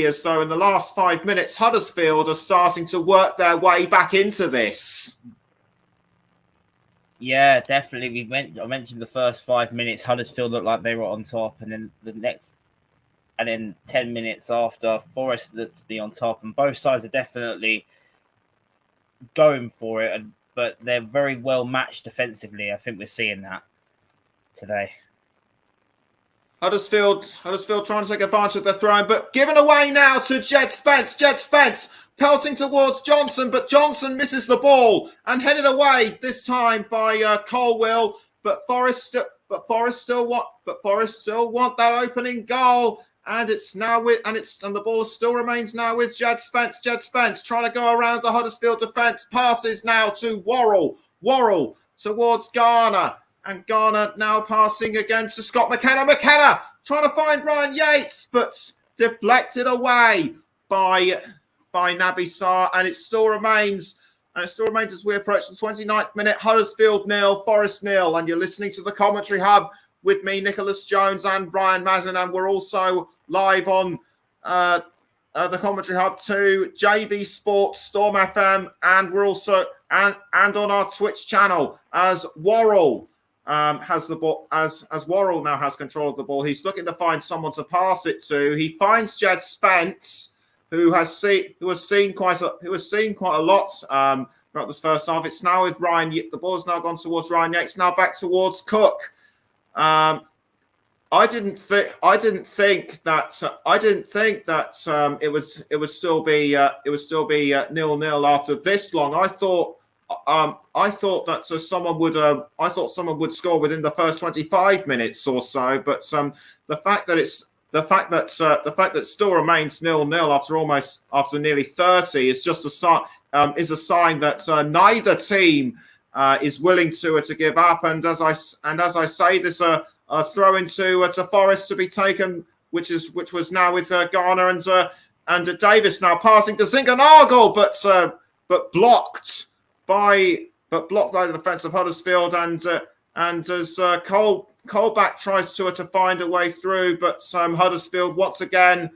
as though in the last 5 minutes Huddersfield are starting to work their way back into this. Yeah, definitely. I mentioned the first 5 minutes Huddersfield looked like they were on top, and then 10 minutes after, Forest looked to be on top, and both sides are definitely going for it, but they're very well matched defensively. I think we're seeing that today. Huddersfield trying to take advantage of their throwing, but given away now to Jed Spence. Jed Spence pelting towards Johnson, but Johnson misses the ball and headed away this time by Colwill. But Forest still want that opening goal. And it's now and the ball still remains now with Jed Spence. Jed Spence trying to go around the Huddersfield defence. Passes now to Worrell. Worrell towards Garner. And Garner now passing again to Scott McKenna. McKenna trying to find Ryan Yates, but deflected away by Naby Sarr. And it still remains as we approach the 29th minute. Huddersfield 0, Forest 0. And you're listening to the Commentary Hub with me, Nicholas Jones, and Brian Mazin. And we're also live on the Commentary Hub too, JB Sports, Storm FM, and we're also and on our Twitch channel as Worrell has the ball, as Worrell now has control of the ball. He's looking to find someone to pass it to. He finds Jed Spence, who has seen quite a lot throughout this first half. It's now with Ryan. The ball's now gone towards Ryan Yates. Now back towards Cook. I didn't think that it would still be 0-0 after this long. I thought that someone would score within the first 25 minutes or so. But the fact that it still remains 0-0 after nearly 30 is just a sign that neither team is willing to give up. And as I say, this a throw into to Forest to be taken, which was now with Garner and Davis now passing to Zingarnagel, but blocked by the defence of Huddersfield, and as Colback tries to find a way through, but Huddersfield once again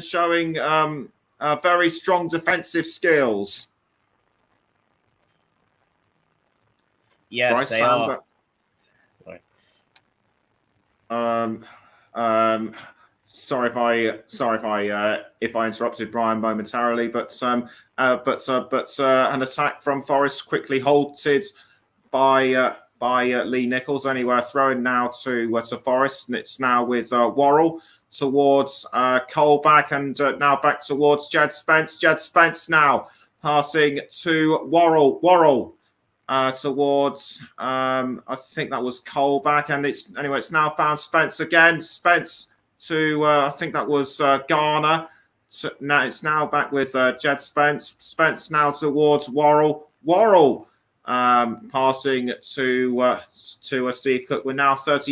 showing very strong defensive skills. Yes, Bryce they Samba. are. Sorry if I interrupted Brian momentarily, but an attack from Forest quickly halted by Lee Nichols. Anyway, throwing now to Forest, and it's now with Worrell towards Colback, and now back towards Jed Spence. Jed Spence now passing to Worrell. Worrell towards I think that was Colback, and it's now found Spence again. Spence to I think that was Garner. So now it's now back with Jed Spence. Spence now towards Worrell. Worrell passing to Steve Cook. We're now just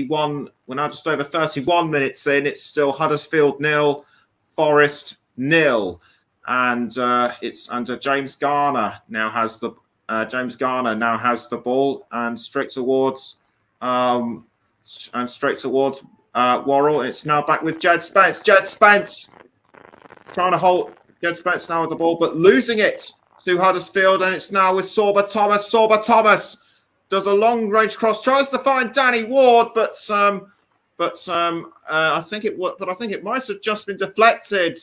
over 31 minutes in. It's still Huddersfield 0, Forest 0, and it's under James Garner now has the. James Garner now has the ball and straight towards Worrell. It's now back with Jed Spence. Jed Spence trying to hold Jed Spence now with the ball, but losing it to Huddersfield, and it's now with Sorba Thomas. Sorba Thomas does a long range cross, tries to find Danny Ward, but I think it might have just been deflected.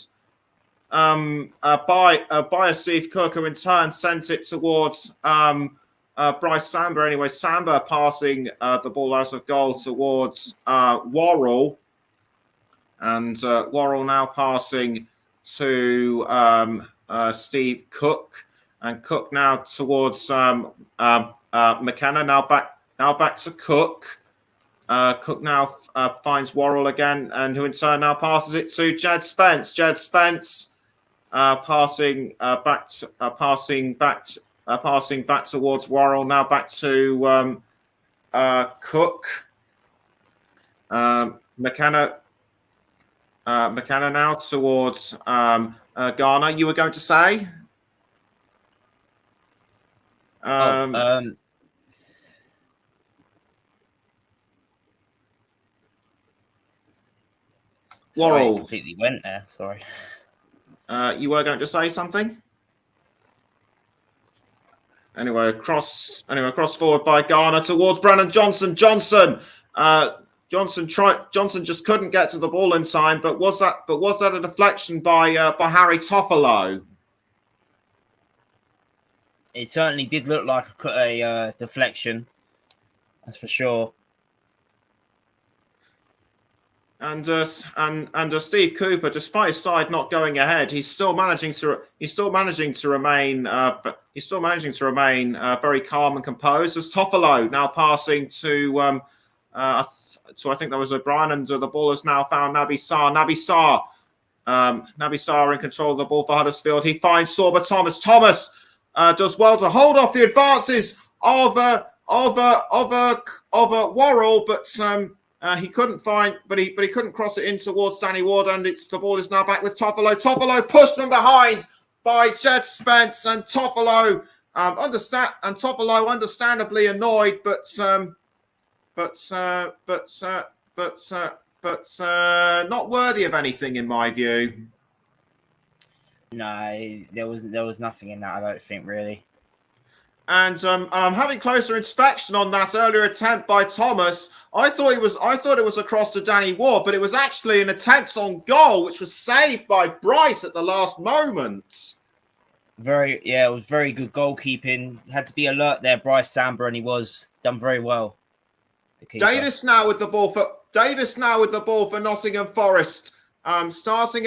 By a Steve Cook, who in turn sent it towards Bryce Samba. Anyway, Samba passing the ball out of goal towards Worrell, and Worrell now passing to Steve Cook, and Cook now towards McKenna. Now back to Cook. Cook now finds Worrell again, and who in turn now passes it to Jed Spence. Jed Spence. Passing back towards Worrell. Now back to Cook. McKenna now towards Garner. You were going to say? Worrell Completely went there. Sorry. You were going to say something? Anyway, cross forward by Garner towards Brennan Johnson. Johnson just couldn't get to the ball in time. But was that a deflection by Harry Toffolo? It certainly did look like a deflection. That's for sure. Steve Cooper, despite his side not going ahead, he's still managing to remain very calm and composed. As Toffolo now passing to so I think that was O'Brien, and the ball has now found Naby Sarr. Naby Sarr in control of the ball for Huddersfield. He finds Sorba Thomas. Thomas does well to hold off the advances of Worrell, but he couldn't find, but he couldn't cross it in towards Danny Ward, and the ball is now back with Toffolo. Toffolo pushed from behind by Jed Spence, and Toffolo understandably annoyed, but not worthy of anything in my view. No, there was nothing in that, I don't think, really. And I'm having closer inspection on that earlier attempt by Thomas. I thought it was across to Danny Ward, but it was actually an attempt on goal, which was saved by Bryce at the last moment. It was very good goalkeeping. Had to be alert there, Bryce Samba, and he was done very well. Davis now with the ball for Nottingham Forest. Starting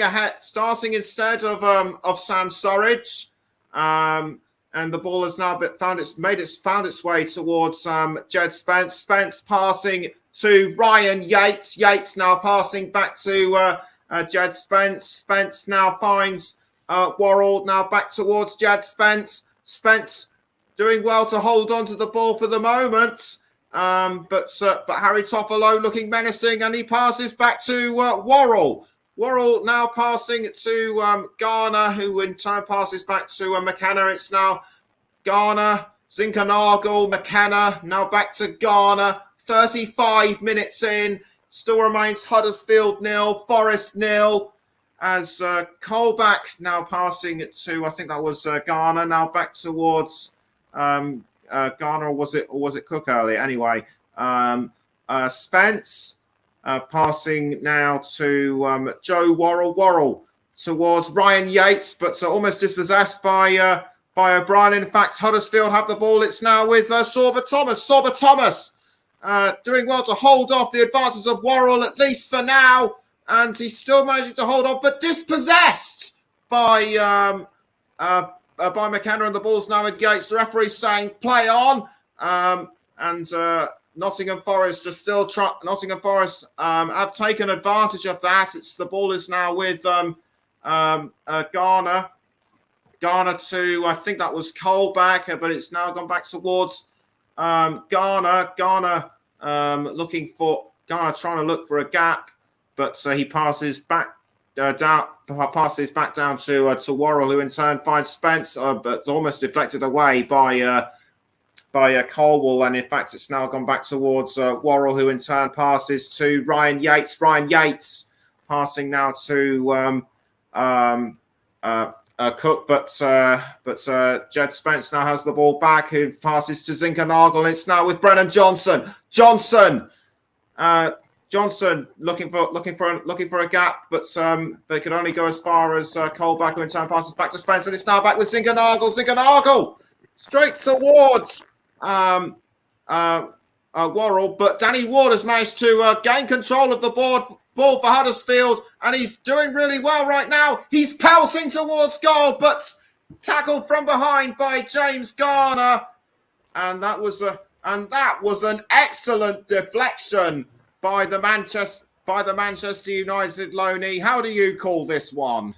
instead of Sam Surridge. And the ball has now found its way towards Jed Spence. Spence passing to Ryan Yates. Yates now passing back to Jed Spence. Spence now finds Worrell. Now back towards Jed Spence. Spence doing well to hold on to the ball for the moment. But Harry Toffolo looking menacing, and he passes back to Worrell. Worrell now passing to Garner, who in time passes back to McKenna. It's now Garner, Zinkernagel, McKenna, now back to Garner. 35 minutes in, still remains Huddersfield 0, Forest 0. As Colback now passing it to, I think that was Garner, now back towards Garner, or was it Cook earlier? Anyway, Spence. Passing now to Joe Worrell. Worrell towards Ryan Yates, but almost dispossessed by O'Brien. In fact, Huddersfield have the ball. It's now with Sorba Thomas. Sorba Thomas doing well to hold off the advances of Worrell, at least for now. And he's still managing to hold on, but dispossessed by McKenna, and the ball's now with Yates. The referee's saying play on. Nottingham Forest are still Nottingham Forest have taken advantage of that. The ball is now with Garner. Garner to, I think that was Colback, but it's now gone back towards Garner. Garner trying to look for a gap, but he passes back down to Worrell, who in turn finds Spence, but almost deflected away by Colwell, and in fact it's now gone back towards Worrell, who in turn passes to Ryan Yates. Ryan Yates passing now to Cook, but Jed Spence now has the ball back, who passes to Zinkernagel, and it's now with Brennan Johnson. Johnson looking for a gap, but they could only go as far as Colback, who in turn passes back to Spence, and it's now back with Zinkernagel. Zinkernagel straight towards Worrell, but Danny Ward has managed to gain control of the ball for Huddersfield, and he's doing really well right now. He's pelting towards goal, but tackled from behind by James Garner, and that was an excellent deflection by the Manchester United loanee. How do you call this one?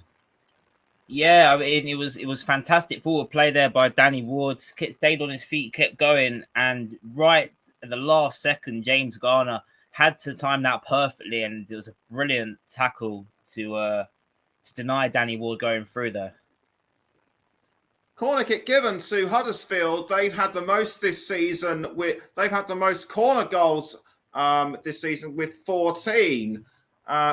Yeah, I mean, it was fantastic forward play there by Danny Ward. Stayed on his feet, kept going, and right at the last second, James Garner had to time that perfectly, and it was a brilliant tackle to deny Danny Ward going through there. Corner kick given to Huddersfield. They've had the most this season. They've had the most corner goals this season with 14.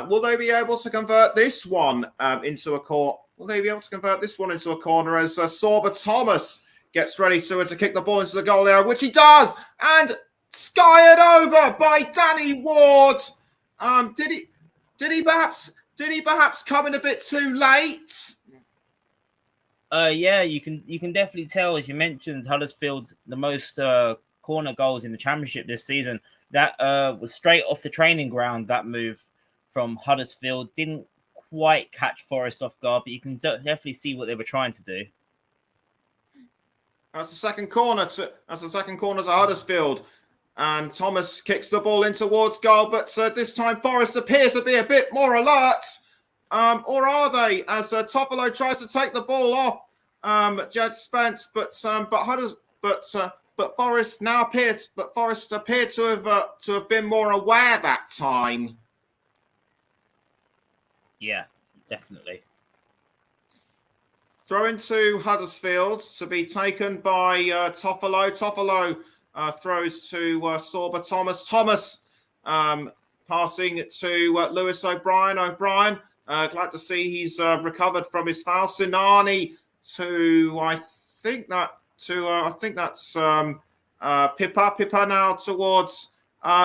Will they be able to convert this one into a corner? Will they be able to convert this one into a corner as Sorba Thomas gets ready to kick the ball into the goal area, which he does, and skied over by Danny Ward. Did he perhaps come in a bit too late? Yeah, you can definitely tell, as you mentioned, Huddersfield the most corner goals in the Championship this season. That was straight off the training ground, that move from Huddersfield. Didn't quite catch Forest off guard, but you can definitely see what they were trying to do. That's the second corner to Huddersfield. And Thomas kicks the ball in towards goal, but this time Forest appears to be a bit more alert. Or are they? As Toffolo tries to take the ball off Jed Spence, but Forest appear to have been more aware that time. Yeah, definitely. Throw into Huddersfield to be taken by Toffolo. Toffolo throws to Sorba Thomas. Thomas passing to Lewis O'Brien. O'Brien, glad to see he's recovered from his foul. Sinani to I think that's Pippa. Pippa now towards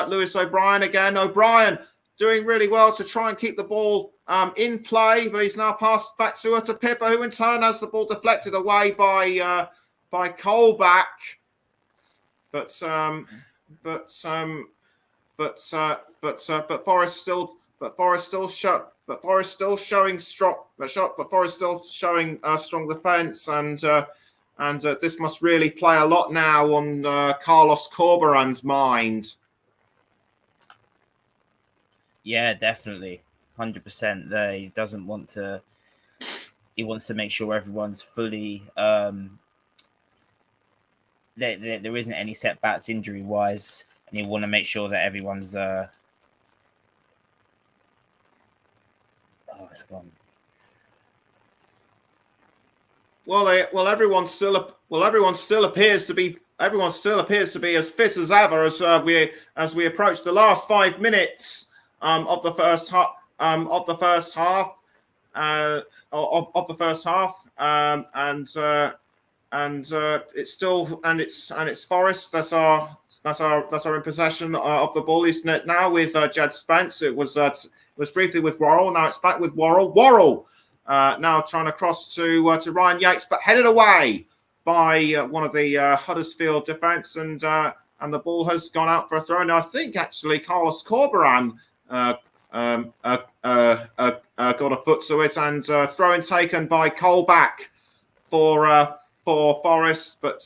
Lewis O'Brien again. O'Brien doing really well to try and keep the ball in play, but he's now passed back to Pippa, who in turn has the ball deflected away by Colback. But Forest still showing strong defence, and this must really play a lot now on Carlos Corberan's mind. Yeah, definitely. 100% there. He doesn't want to. He wants to make sure everyone's fully. There isn't any setbacks injury wise, and you want to make sure that everyone's. Oh, it's gone. Everyone still appears to be as fit as ever as we approach the last 5 minutes of the first half. It's Forest that's are in possession of the ball, isn't it? Now with Jed Spence, it was briefly with Worrell. Now it's back with Worrell. Worrell now trying to cross to Ryan Yates, but headed away by one of the Huddersfield defence, and the ball has gone out for a throw. Now I think actually Carlos Corberan got a foot to it, and throw-in taken by Colback for Forest, but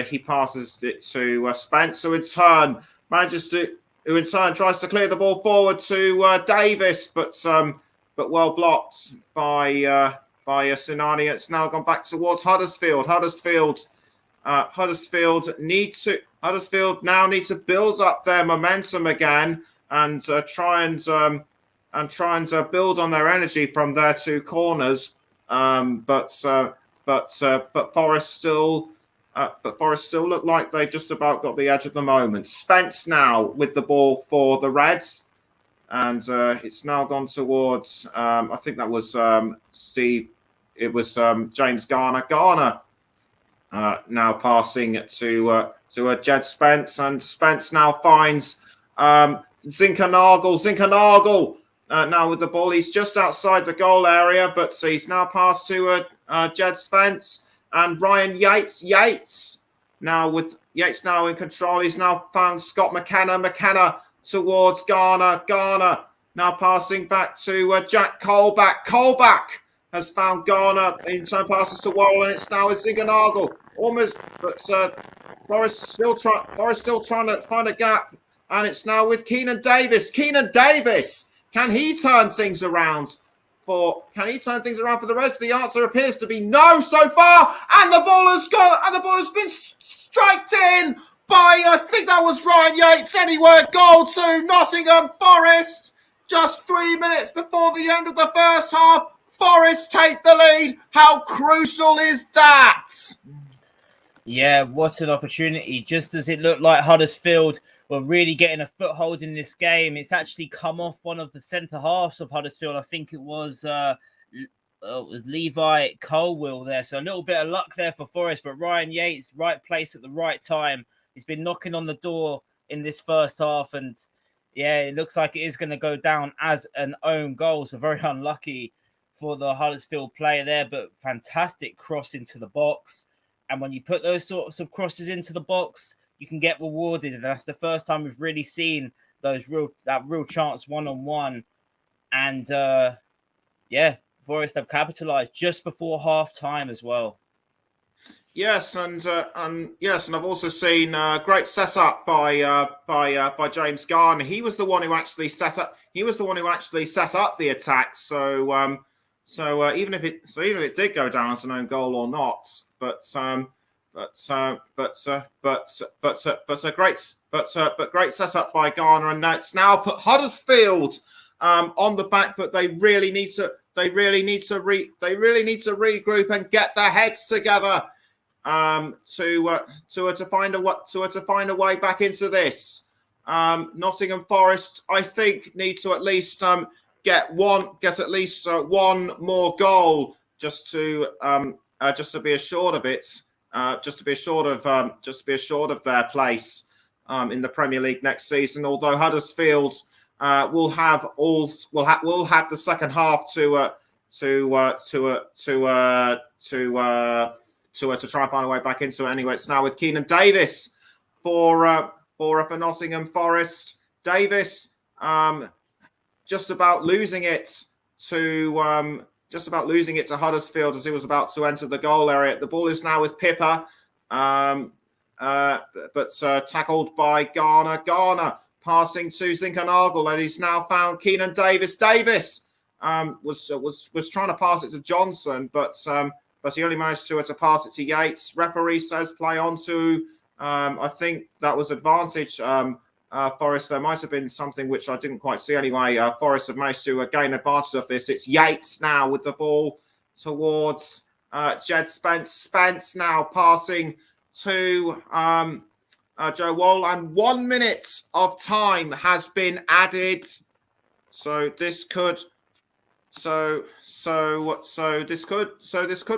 he passes it to Spence, who in turn tries to clear the ball forward to Davis, but well blocked by Sinani. It's now gone back towards Huddersfield. Huddersfield now need to build up their momentum again and try and build on their energy from their two corners. But Forest still look like they've just about got the edge at the moment. Spence now with the ball for the Reds, and it's now gone towards. I think that was Steve. It was James Garner. Garner now passing to Jed Spence, and Spence now finds Zinkernagel. Zinkernagel now with the ball. He's just outside the goal area, but he's now passed to Jed Spence and Ryan Yates. Yates now in control. He's now found Scott McKenna. McKenna towards Garner. Garner now passing back to Jack Colback. Colback has found Garner. In turn passes to Worrell, and it's now with Zinkernagel. Almost, but Forest still trying to find a gap, and it's now with Keenan Davis. Keenan Davis, can he turn things around for the Reds? The answer appears to be no so far, and the ball has been striked in by, I think that was Ryan Yates. Anyway, goal to Nottingham Forest just 3 minutes before the end of the first half. Forest take the lead. How crucial is that? Yeah, what an opportunity. Just as it looked like Huddersfield were really getting a foothold in this game, it's actually come off one of the centre halves of Huddersfield. I think it was Levi Colwill there. So a little bit of luck there for Forest, but Ryan Yates, right place at the right time. He's been knocking on the door in this first half, and yeah, it looks like it is going to go down as an own goal. So very unlucky for the Huddersfield player there, but fantastic cross into the box. And when you put those sorts of crosses into the box, you can get rewarded. And that's the first time we've really seen that real chance 1-on-1, and Forest have capitalised just before half time as well. Yes, and I've also seen great setup by James Garner. He was the one who actually set up. He was the one who actually set up the attack. So even if it did go down as an own goal or not, but great setup by Garner, and that's now put Huddersfield on the back foot. They really need to regroup and get their heads together. To find a way back into this. Nottingham Forest, I think, need to at least get at least one more goal just to be assured of it, just to be assured of their place in the Premier League next season. Although Huddersfield will have the second half to try and find a way back into it. Anyway, it's now with Keenan Davis for Nottingham Forest. Davis just about losing it to Huddersfield as he was about to enter the goal area. The ball is now with Pippa, but tackled by Garner. Garner passing to Zinkernagel, and he's now found Keenan Davis. Davis was trying to pass it to Johnson, but he only managed to pass it to Yates. Referee says play on to, I think that was advantage. Forest, there might have been something which I didn't quite see anyway. Forest have managed to gain advantage of this. It's Yates now with the ball towards Jed Spence. Spence now passing to Joe Wall, and 1 minute of time has been added. So this could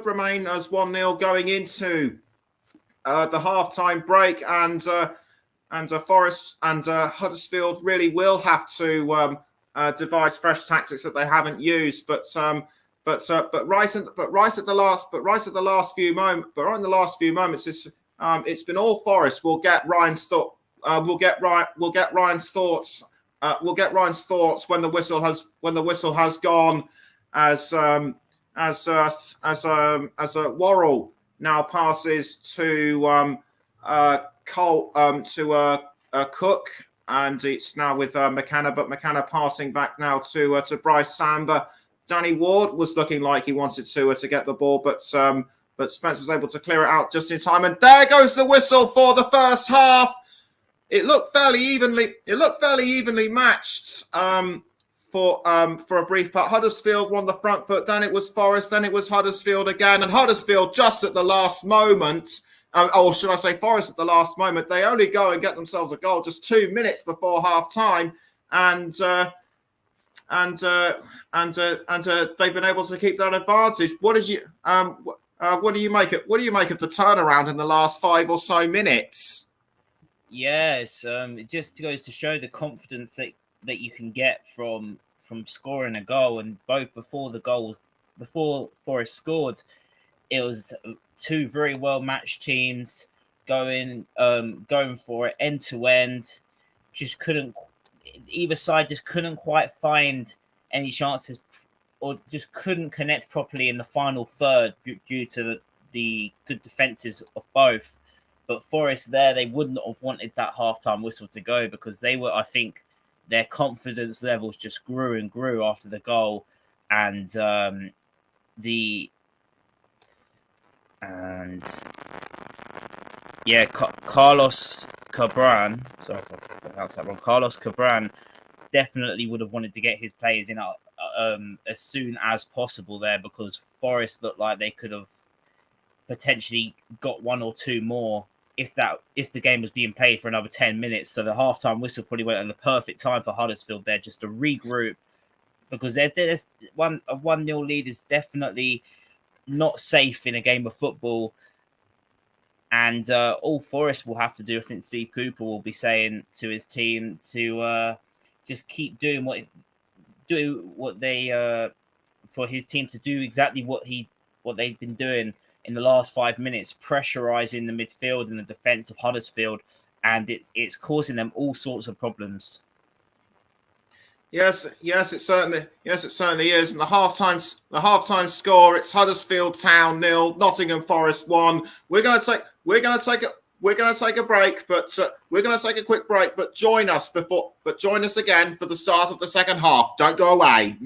remain as 1-0 going into the half-time break, and Forest and Huddersfield really will have to devise fresh tactics that they haven't used. But right in the last few moments, it's been all Forest. We'll get Ryan's thoughts. We'll get Ryan's thoughts when the whistle has gone. As Worrell now passes to Cook, and it's now with McKenna, but McKenna passing back now to Bryce Samba. Danny Ward was looking like he wanted to get the ball, but Spence was able to clear it out just in time, and there goes the whistle for the first half. It looked fairly evenly matched for a brief part. Huddersfield won the front foot, then it was Forest, then it was Huddersfield again, and Huddersfield just at the last moment, or should I say Forest at the last moment, they only go and get themselves a goal just 2 minutes before half time, and they've been able to keep that advantage. What do you make of the turnaround in the last 5 or so minutes? Yes, it just goes to show the confidence that you can get from scoring a goal. And both before Forest scored, it was two very well matched teams going for it end to end. Either side just couldn't quite find any chances, or just couldn't connect properly in the final third due to the good defenses of both. But Forest they wouldn't have wanted that halftime whistle to go, because I think their confidence levels just grew and grew after the goal, and Carlos Cabran. Sorry if I pronounced that wrong. Carlos Cabran definitely would have wanted to get his players in as soon as possible there, because Forest looked like they could have potentially got one or two more if the game was being played for another 10 minutes. So the halftime whistle probably went at the perfect time for Huddersfield there, just to regroup, because there's a 1-0 lead is definitely not safe in a game of football. And all Forest will have to do, I think Steve Cooper will be saying to his team to just keep doing what they for his team to do exactly what they've been doing in the last 5 minutes, pressurising the midfield and the defence of Huddersfield, and it's causing them all sorts of problems. Yes, it certainly is. And the halftime score, it's Huddersfield Town 0, Nottingham Forest 1. We're going to take a break, but we're going to take a quick break. But join us again for the start of the second half. Don't go away.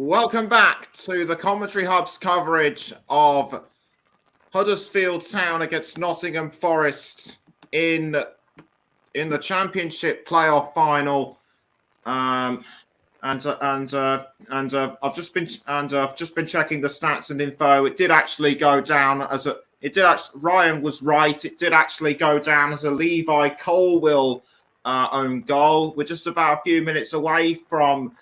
Welcome back to the Commentary Hub's coverage of Huddersfield Town against Nottingham Forest in the Championship Play-Off Final. I've just been checking the stats and info. It did actually go down as a. It did actually. Ryan was right. It did actually go down as a Levi Colwill own goal. We're just about a few minutes away from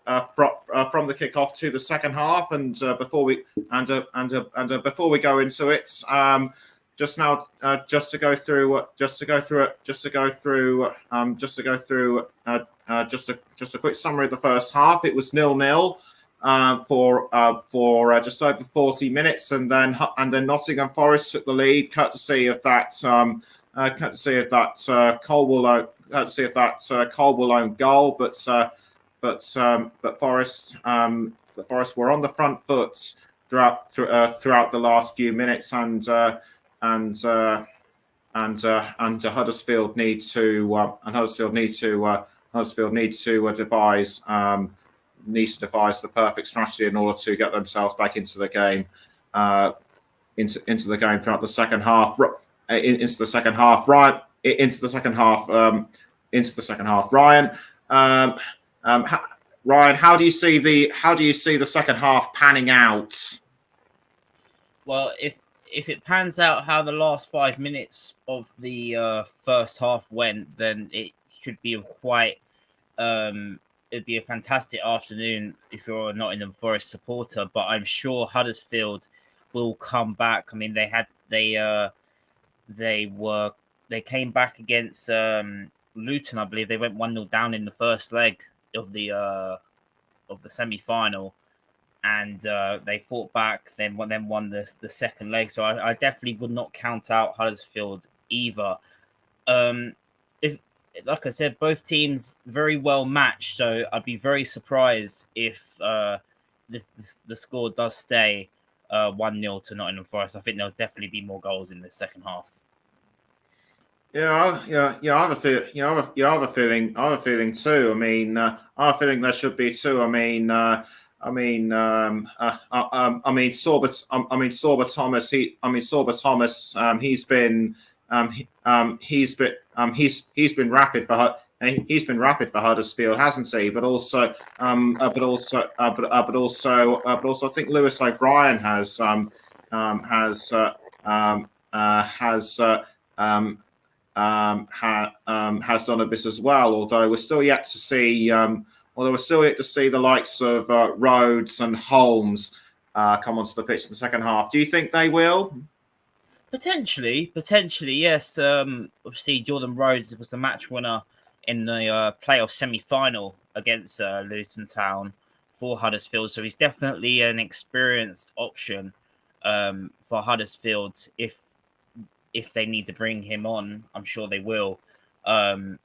the kickoff to the second half, and before we go into it, just to go through a quick summary of the first half. It was 0-0 for just over 40 minutes, and then Nottingham Forest took the lead, courtesy of that Colwill own goal, but Forest were on the front foot throughout the last few minutes, and Huddersfield need to devise the perfect strategy in order to get themselves back into the game, into the game throughout the second half. Into the second half, Ryan. Ryan, how do you see the second half panning out? Well, if it pans out how the last 5 minutes of the first half went, then it should be it'd be a fantastic afternoon if you're a Nottingham Forest supporter. But I'm sure Huddersfield will come back. I mean, they came back against Luton, I believe. They went 1-0 down in the first leg of the semi-final, and they fought back, then won the second leg. So I definitely would not count out Huddersfield either. If, like I said, both teams very well matched, so I'd be very surprised if the score does stay 1-0 to Nottingham Forest. I think there'll definitely be more goals in the second half. I have a feeling too. I mean, I have a feeling there should be too. Sorba Thomas. He's been rapid for Huddersfield, hasn't he? But also, I think Lewis O'Brien has done a bit as well. Although we're still yet to see the likes of Rhodes and Holmes come onto the pitch in the second half. Do you think they will? Potentially, yes. Obviously, Jordan Rhodes was the match winner in the playoff semi-final against Luton Town for Huddersfield, so he's definitely an experienced option for Huddersfield if they need to bring him on. I'm sure they will. I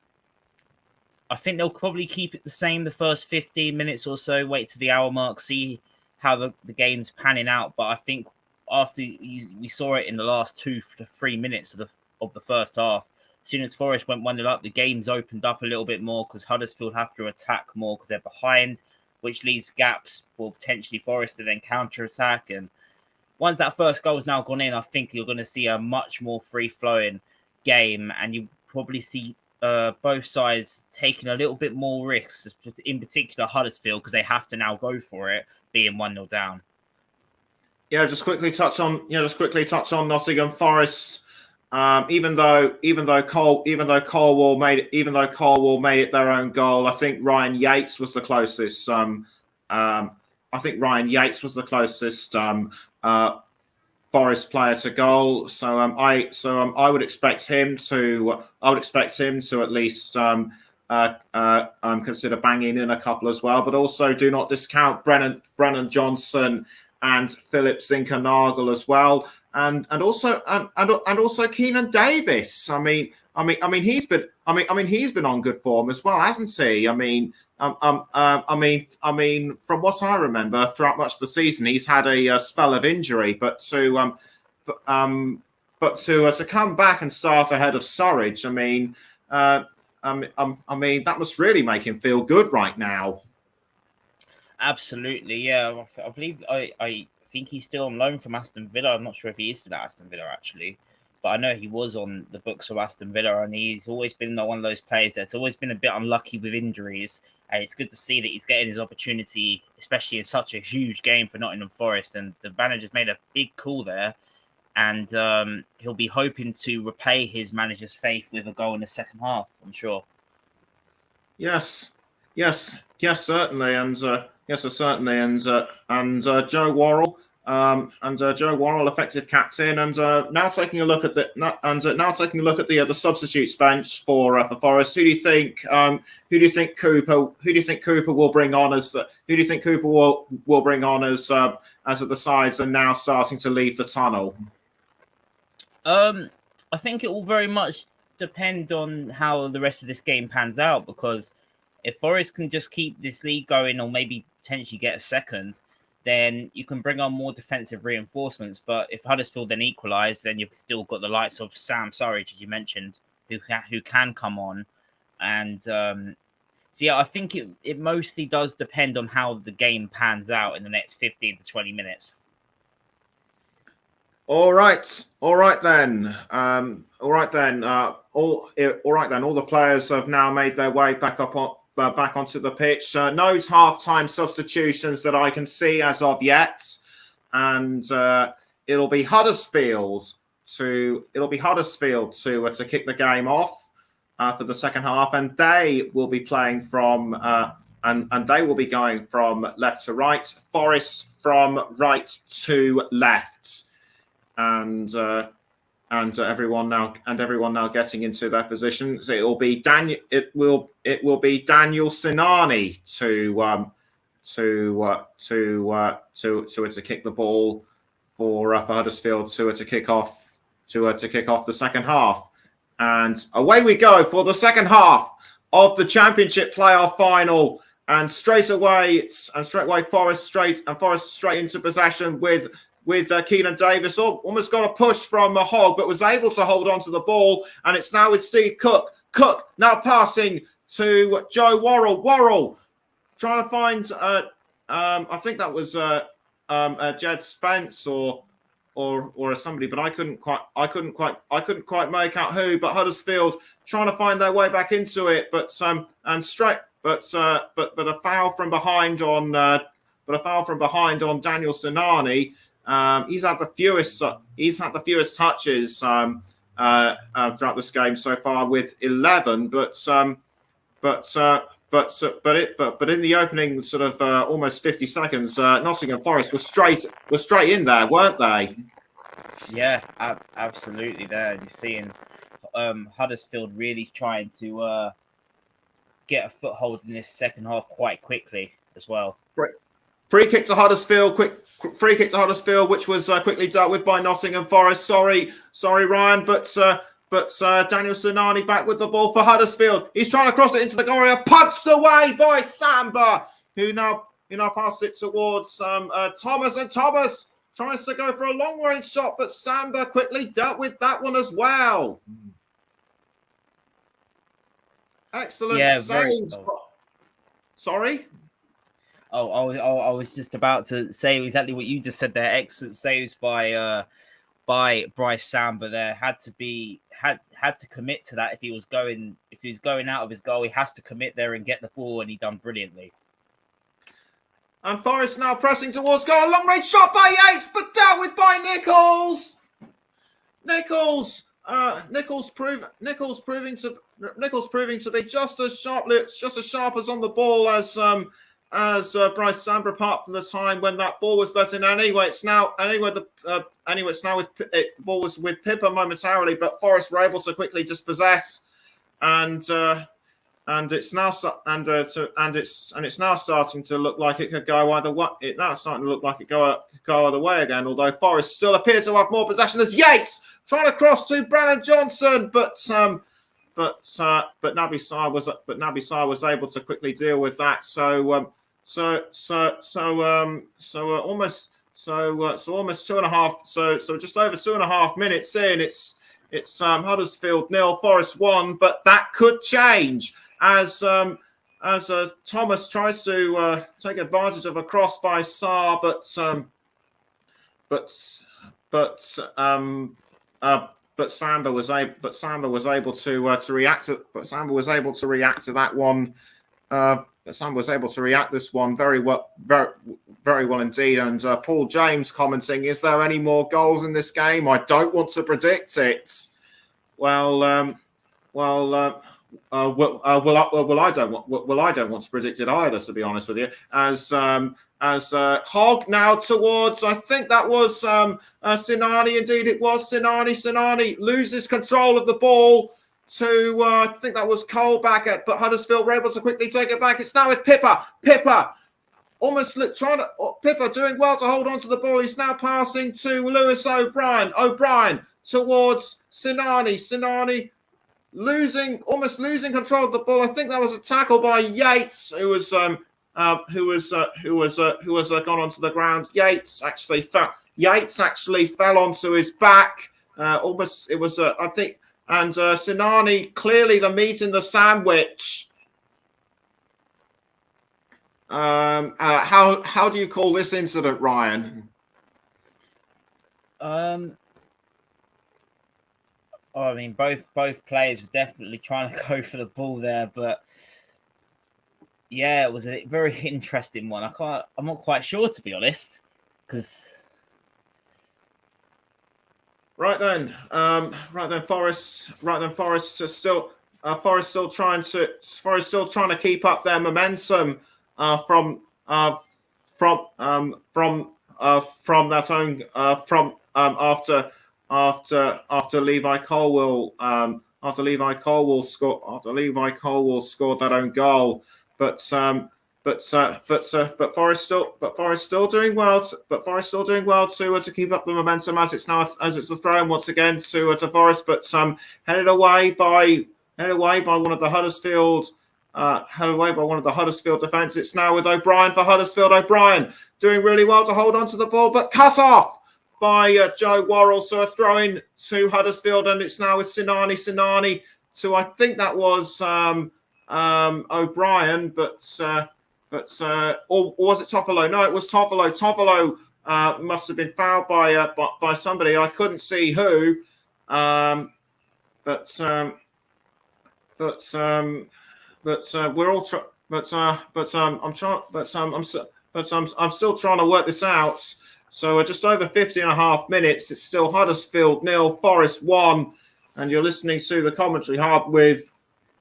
think they'll probably keep it the same the first 15 minutes or so, wait to the hour mark, see how the game's panning out. But I think after we saw it in the last 2 to 3 minutes of the first half, as soon as Forest went 1-0 up, the game's opened up a little bit more because Huddersfield have to attack more because they're behind, which leaves gaps for potentially Forest to then counter-attack. And once that first goal is now gone in, I think you're going to see a much more free-flowing game, and you probably see both sides taking a little bit more risks, in particular Huddersfield, because they have to now go for it, being 1-0 down. Just quickly touch on Nottingham Forest. Even though Colwill made it their own goal, I think Ryan Yates was the closest. Forest player to goal. So I would expect him to at least consider banging in a couple as well. But also do not discount Brennan Johnson and Philip Zinkernagel as well, and also Keenan Davis. I mean he's been on good form as well, hasn't he? From what I remember, throughout much of the season, he's had a spell of injury, but to come back and start ahead of Surridge, that must really make him feel good right now. Absolutely, yeah. I believe I think he's still on loan from Aston Villa. I'm not sure if he is still at Aston Villa actually, but I know he was on the books of Aston Villa, and he's always been one of those players that's always been a bit unlucky with injuries. And it's good to see that he's getting his opportunity, especially in such a huge game for Nottingham Forest. And the manager's made a big call there, and he'll be hoping to repay his manager's faith with a goal in the second half, I'm sure. Yes, certainly, and certainly, and Joe Worrell, effective captain, and now taking a look at the substitutes bench for Forest. Who do you think? Who do you think Cooper will bring on as the? Who do you think Cooper will bring on as the sides are now starting to leave the tunnel? I think it will very much depend on how the rest of this game pans out, because if Forest can just keep this league going or maybe potentially get a second, then you can bring on more defensive reinforcements. But if Huddersfield then equalise, then you've still got the likes of Sam Surridge, as you mentioned, who can come on. And so, yeah, I think it mostly does depend on how the game pans out in the next 15 to 20 minutes. All right then. All right then. All the players have now made their way back onto the pitch. No half-time substitutions that I can see as of yet, and it'll be Huddersfield to kick the game off for the second half, and they will be playing from and they will be going from left to right. Forest from right to left. And everyone now getting into their positions. It will be Daniel Sinani to kick the ball for Huddersfield to kick off the second half, and away we go for the second half of the Championship Play-Off Final. And straight away Forest straight into possession with Keenan Davis. Almost got a push from Hogg, but was able to hold on to the ball. And it's now with Steve Cook. Cook now passing to Joe Worrell. Worrell trying to find, I think that was Jed Spence or somebody, but I couldn't quite make out who. But Huddersfield trying to find their way back into it, but a foul from behind on Daniel Sinani. He's had the fewest touches throughout this game so far with 11. But in the opening sort of almost 50 seconds, Nottingham Forest was straight in there, weren't they? Yeah, absolutely. There you're seeing Huddersfield really trying to get a foothold in this second half quite quickly as well. Right. Free kick to Huddersfield, which was quickly dealt with by Nottingham Forest. Sorry, Ryan, but Daniel Sinani back with the ball for Huddersfield. He's trying to cross it into the goal area, punched away by Samba, who now passes it towards Thomas, and Thomas tries to go for a long range shot, but Samba quickly dealt with that one as well. Excellent saves. Sorry. Oh, I was just about to say exactly what you just said there. Excellent saves by Bryce Samba there. Had to commit to that if he was going out of his goal. He has to commit there and get the ball, and he done brilliantly. And Forest now pressing towards goal. A long range shot by Yates, but dealt with by Nichols. Nichols proving to be just as sharp as on the ball as Bryce Samba, apart from the time when that ball was let in. Anyway, it's now with the ball was with Pippa momentarily, but Forest were able to quickly dispossess, and it's now starting to look like it could go either way. It's now starting to look like it go either way again. Although Forest still appears to have more possession as Yates trying to cross to Brennan Johnson, but Naby Sarr was able to quickly deal with that. Almost 2.5. So just over 2.5 minutes in, it's Huddersfield 0, Forest 1, but that could change as Thomas tries to take advantage of a cross by Sarr, but Samba was able to react to that one. Samba was able to react this one very well, very well indeed. And Paul James commenting, "Is there any more goals in this game? I don't want to predict it." Well, I don't want to predict it either, to be honest with you. As Hogg now towards, I think that was Sinani. Indeed, it was Sinani. Sinani loses control of the ball to I think that was Colback, but Huddersfield were able to quickly take it back. It's now with Pippa. Pippa doing well to hold on to the ball. He's now passing to Lewis O'Brien. O'Brien towards Sinani. Sinani almost losing control of the ball. I think that was a tackle by Yates, who was gone onto the ground. Yates actually fell onto his back. And Sinani clearly the meat in the sandwich. How do you call this incident, Ryan? I mean, both players were definitely trying to go for the ball there, but yeah, it was a very interesting one. I'm not quite sure, to be honest, because. Forest still trying to keep up their momentum from after Levi Colwill scored that own goal, but Forest still doing well. To keep up the momentum as it's the throw in once again to Forest, but headed away by one of the Huddersfield defence. It's now with O'Brien for Huddersfield. O'Brien doing really well to hold on to the ball, but cut off by Joe Worrell. So a throw in to Huddersfield, and it's now with Sinani. Sinani to, I think that was O'Brien, or was it Toffolo? No, it was Toffolo. Toffolo must have been fouled by somebody. I couldn't see who. I'm still trying to work this out. So just over 50 and a half minutes. It's still Huddersfield 0, Forest 1, and you're listening to the commentary hub with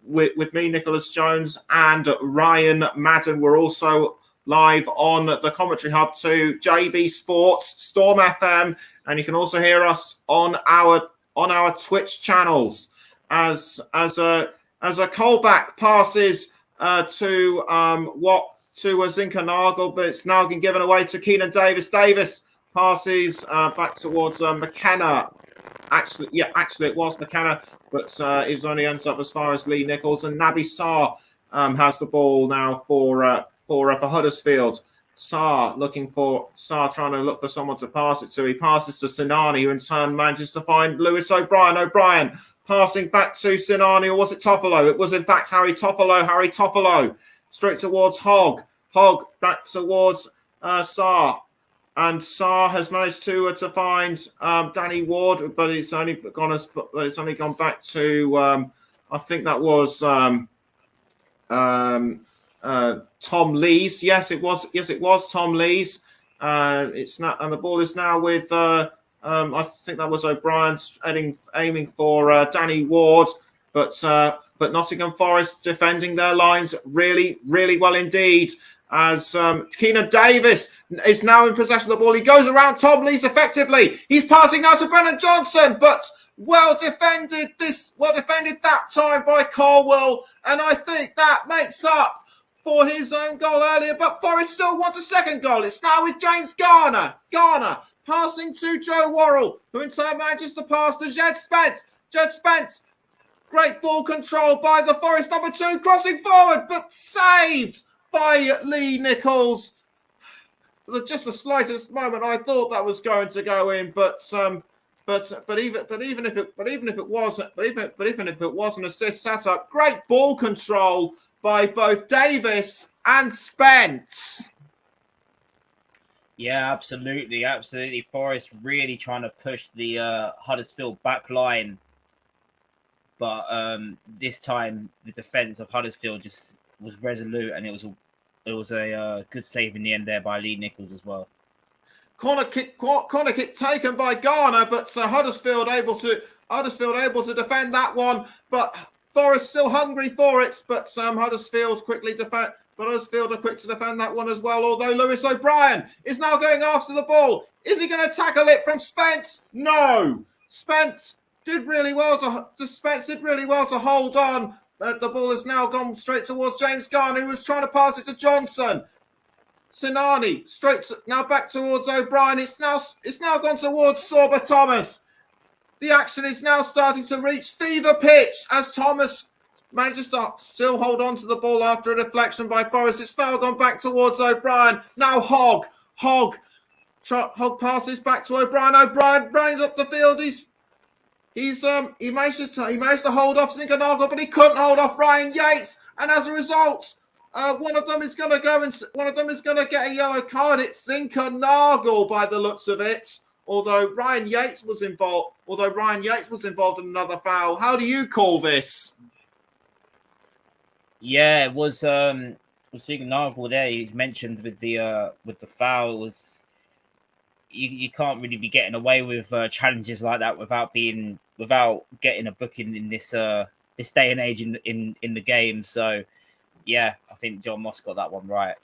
me, Nicholas Jones, and Ryan Madden. We're also live on the commentary hub to JB Sports, Storm FM, and you can also hear us on our Twitch channels. As a Colback passes to Zinka Nagel, but it's now been given away to Keenan Davis. Davis passes back towards McKenna. Actually, it was McKenna, but it only ends up as far as Lee Nichols, and Naby Sarr has the ball now for Huddersfield. Sarr trying to look for someone to pass it to. He passes to Sinani, who in turn manages to find Lewis O'Brien. O'Brien passing back to Sinani, or was it Toffolo? It was in fact Harry Toffolo. Straight towards Hogg. Hogg back towards Sarr. And Sarr has managed to find Danny Ward, but it's only gone back to I think that was Tom Lees. Yes, it was Tom Lees. It's not, and the ball is now with I think that was O'Brien aiming for Danny Ward, but Nottingham Forest defending their lines really, really well indeed. As Keenan Davis is now in possession of the ball. He goes around Tom Lees effectively. He's passing now to Brennan Johnson, but well defended that time by Colwill, and I think that makes up for his own goal earlier. But Forest still want a second goal. It's now with James Garner. Garner passing to Joe Worrell, who in turn manages to pass to Jed Spence. Jed Spence, great ball control by the Forest number 2, crossing forward, but saved by Lee Nichols. Just the slightest moment, I thought that was going to go in, but even if it was an assist setup, great ball control by both Davis and Spence. Yeah, absolutely. Forest really trying to push the Huddersfield back line, but this time the defense of Huddersfield just was resolute, and it was a good save in the end there by Lee Nichols as well. Corner kick taken by Garner, but Huddersfield able to defend that one. But Forest still hungry for it, but Huddersfield quickly defend. But Huddersfield are quick to defend that one as well. Although Lewis O'Brien is now going after the ball. Is he going to tackle it from Spence? No. Spence did really well to hold on. But the ball has now gone straight towards James Garner, who was trying to pass it to Johnson. Sinani now back towards O'Brien. It's now gone towards Sorba Thomas. The action is now starting to reach fever pitch as Thomas manages to still hold on to the ball after a deflection by Forest. It's now gone back towards O'Brien. Now Hogg passes back to O'Brien. O'Brien running up the field. He managed to hold off Zinkernagel, but he couldn't hold off Ryan Yates. And as a result, one of them is going to get a yellow card. It's Zinkernagel by the looks of it. Although Ryan Yates was involved in another foul. How do you call this? Yeah, it was Zinkernagel there. You mentioned with the foul, it was you can't really be getting away with challenges like that without getting a booking in this day and age in the game. So yeah, I think John Moss got that one right.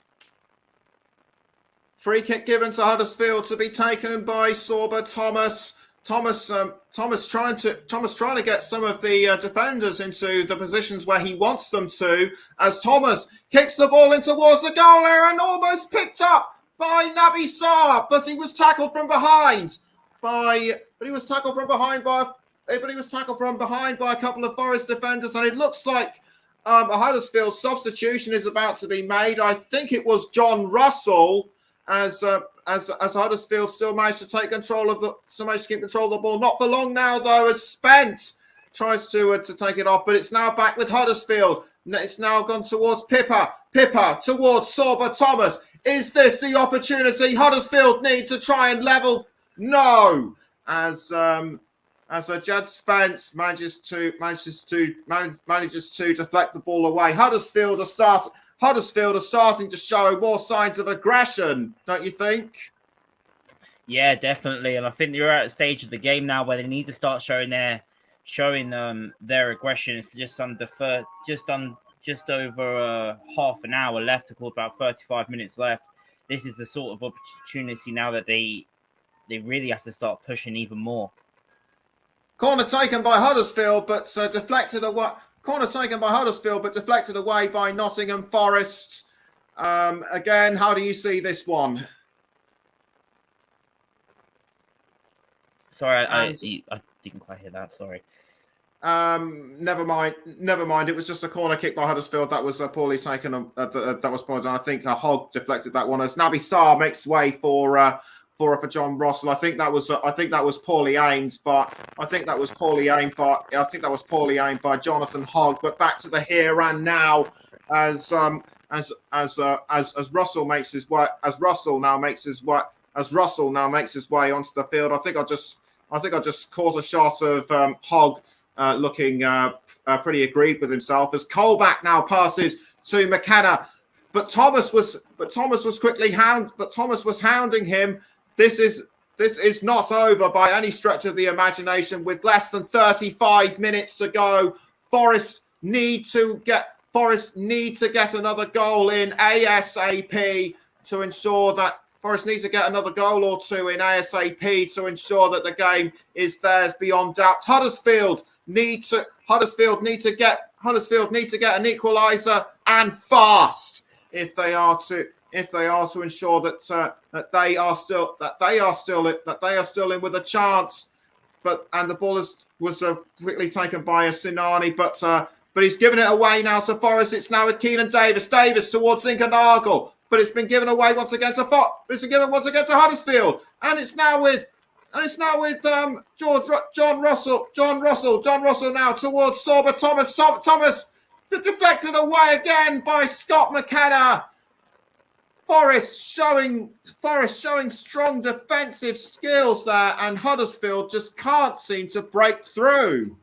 Free kick given to Huddersfield to be taken by Sorba Thomas. Thomas trying to get some of the defenders into the positions where he wants them to, as Thomas kicks the ball in towards the goal area and almost picked up by Naby Sarr, but he was tackled from behind by a couple of Forest defenders, and it looks like a Huddersfield substitution is about to be made. I think it was John Russell, as Huddersfield still managed to keep control of the ball. Not for long now, though, as Spence tries to take it off, but it's now back with Huddersfield. It's now gone towards Pippa towards Sorba Thomas. Is this the opportunity Huddersfield need to try and level? No, as Jed Spence manages to deflect the ball away. Huddersfield are starting to show more signs of aggression, don't you think? Yeah, definitely. And I think they're at a stage of the game now where they need to start showing their aggression. It's just over half an hour left, to call about 35 minutes left. This is the sort of opportunity now that they really have to start pushing even more. Corner taken by Huddersfield, but deflected away. Corner taken by Huddersfield, but deflected away by Nottingham Forest. Again, how do you see this one? Sorry, I didn't quite hear that. Sorry. Never mind. It was just a corner kick by Huddersfield that was poorly taken. That was pointed. I think Hogg deflected that one as Naby Sarr makes way for John Russell. I think that was poorly aimed, but I think that was poorly aimed by Jonathan Hogg. But back to the here and now, as Russell makes his way, as Russell now makes his way onto the field. I think I'll just cause a shot of Hogg looking pretty aggrieved with himself as Colback now passes to McKenna, but Thomas was hounding him. This is not over by any stretch of the imagination. With less than 35 minutes to go, Forest need to get another goal in ASAP to ensure that Forest needs to get another goal or two in ASAP to ensure that the game is theirs beyond doubt. Huddersfield need to get an equaliser, and fast, if they are to ensure that they are still in with a chance. And the ball was quickly taken by a Sinani, but he's given it away now to Forest. It's now with Keenan Davis towards Zinkernagel, but it's been given away once again to Huddersfield, and it's now with John Russell now towards Sorba Thomas. Thomas deflected away again by Scott McKenna. Forest showing strong defensive skills there, and Huddersfield just can't seem to break through.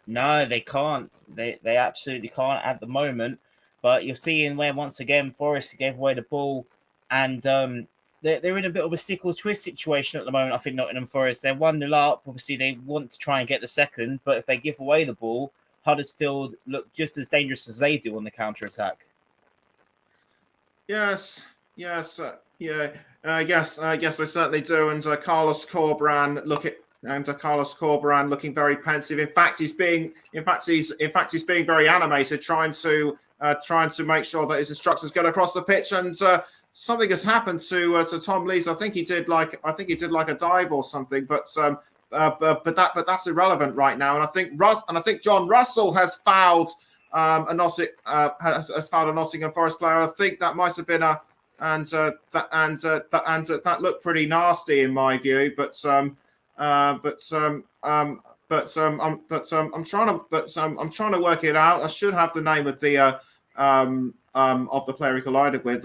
No, they can't. They absolutely can't at the moment. But you're seeing where once again Forest gave away the ball, and they're in a bit of a stick or twist situation at the moment. I think Nottingham Forest, they're 1-0 up. Obviously, they want to try and get the second, but if they give away the ball, Huddersfield look just as dangerous as they do on the counter attack. Yes, yeah. Yes, they certainly do. And Carlos Corberán looking very pensive. In fact, he's being very animated, trying to make sure that his instructions get across the pitch. And something has happened to Tom Lees. I think he did like a dive or something, but that's irrelevant right now. And I think John Russell has fouled a Nottingham Forest player. I think that might have been that looked pretty nasty in my view. But I'm trying to work it out. I should have the name of the player he collided with,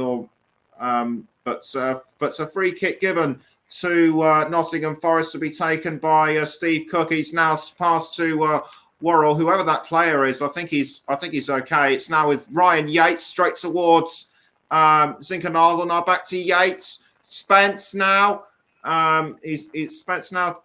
but a free kick given to Nottingham Forest to be taken by Steve Cook. He's now passed to Worrell, whoever that player is. I think he's okay. It's now with Ryan Yates straight towards Zinkernagel. Now back to Yates. Spence now. Spence now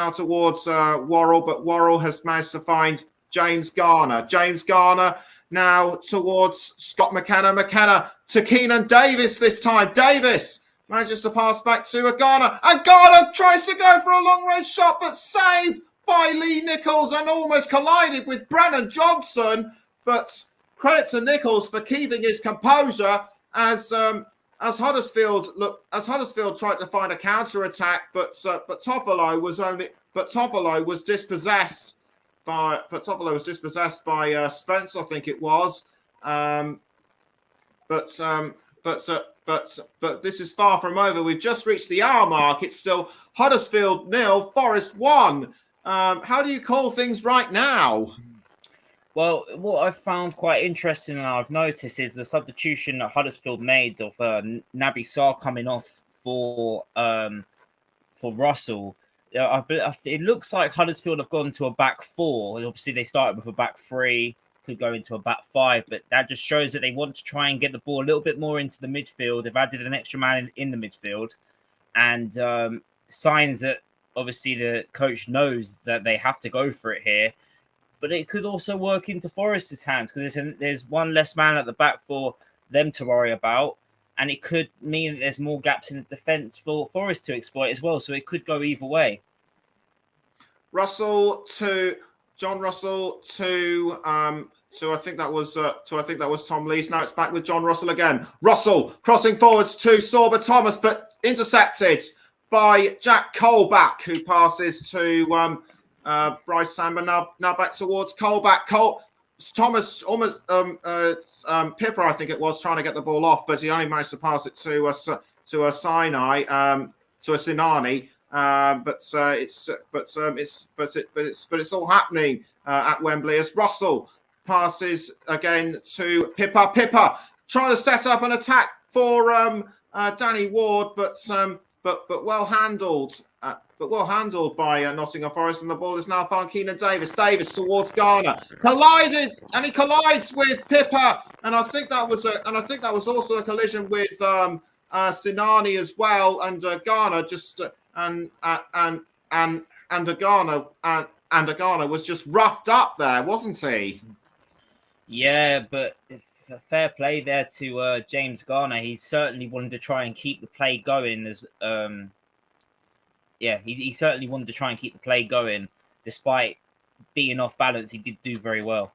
towards Worrell, but Worrell has managed to find James Garner. James Garner now towards Scott McKenna. McKenna to Keenan Davis this time. Davis manages to pass back to Garner. And Garner tries to go for a long-range shot, but saved by Lee Nichols and almost collided with Brennan Johnson. But credit to Nichols for keeping his composure as Huddersfield tried to find a counter attack, but Toffolo was dispossessed by Spence, I think it was. But this is far from over. We've just reached the hour mark. It's still Huddersfield 0, Forest 1. How do you call things right now? Well, what I've found quite interesting and I've noticed is the substitution that Huddersfield made of Naby Sarr coming off for Russell. It looks like Huddersfield have gone to a back four. Obviously, they started with a back three, could go into a back five, but that just shows that they want to try and get the ball a little bit more into the midfield. They've added an extra man in the midfield, and signs that obviously the coach knows that they have to go for it here. But it could also work into Forest's hands because there's one less man at the back for them to worry about. And it could mean that there's more gaps in the defence for Forest to exploit as well. So it could go either way. John Russell to I think that was Tom Lees. Now it's back with John Russell again. Russell crossing forwards to Sorba Thomas, but intercepted by Jack Colback, who passes to Bryce Samba. Now back towards Colback. Thomas almost Pippa, I think it was, trying to get the ball off, but he only managed to pass it to a Sinani. But it's all happening at Wembley as Russell passes again to Pippa. Pippa trying to set up an attack for Danny Ward, but well handled. But well handled by Nottingham Forest, and the ball is now found Keenan Davis. Davis towards Garner, he collides with Pippa, and I think that was also a collision with Sinani as well, and Garner just Garner was just roughed up there, wasn't he? Yeah, but fair play there to James Garner. He certainly wanted to try and keep the play going he certainly wanted to try and keep the play going, despite being off balance. He did do very well.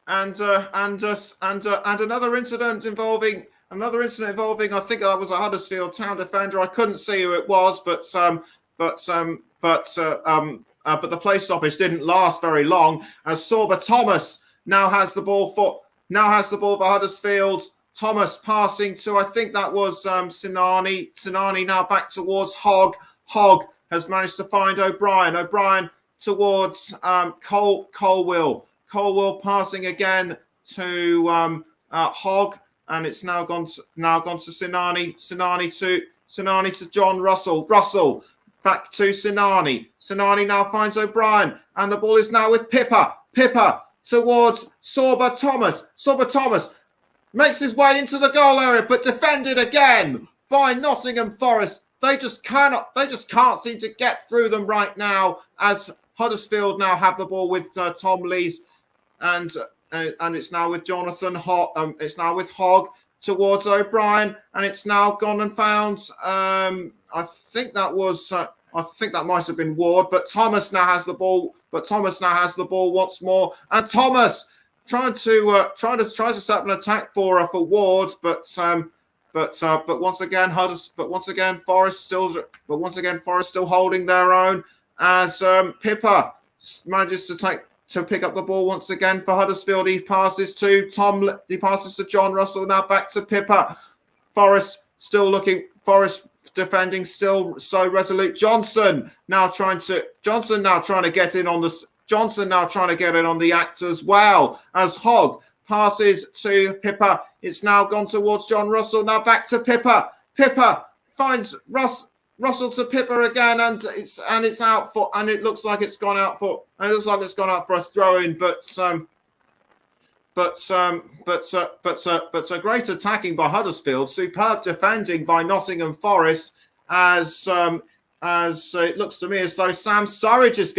And another incident involving I think that was a Huddersfield Town defender. I couldn't see who it was, but the play stoppage didn't last very long as Sorba Thomas now has the ball for Huddersfield. Thomas passing to, I think that was Sinani. Sinani now back towards Hogg. Hogg has managed to find O'Brien. O'Brien towards Colwill. Colwell passing again to Hogg, and it's now gone to Sinani. Sinani to John Russell. Russell back to Sinani. Sinani now finds O'Brien, and the ball is now with Pippa. Pippa towards Sorba Thomas. Sorba Thomas makes his way into the goal area, but defended again by Nottingham Forest. They just can't seem to get through them right now, as Huddersfield now have the ball with Tom Lees, and it's now with Jonathan Hogg. It's now with Hogg towards O'Brien, and it's now gone and found. I think that might have been Ward, but Thomas now has the ball. Once more, and Thomas trying to set up an attack for Ward, but once again Forest still holding their own, as Pippa manages to pick up the ball once again for Huddersfield. He passes to John Russell. Now back to Pippa. Forest defending still so resolute. Johnson now trying to get in on the act as well, as Hogg passes to Pippa. It's now gone towards John Russell. Now back to Pippa. Pippa finds Russell to Pippa again, and it's out for, and it looks like it's gone out for a throw-in, but great attacking by Huddersfield, superb defending by Nottingham Forest, as it looks to me as though Sam Surridge is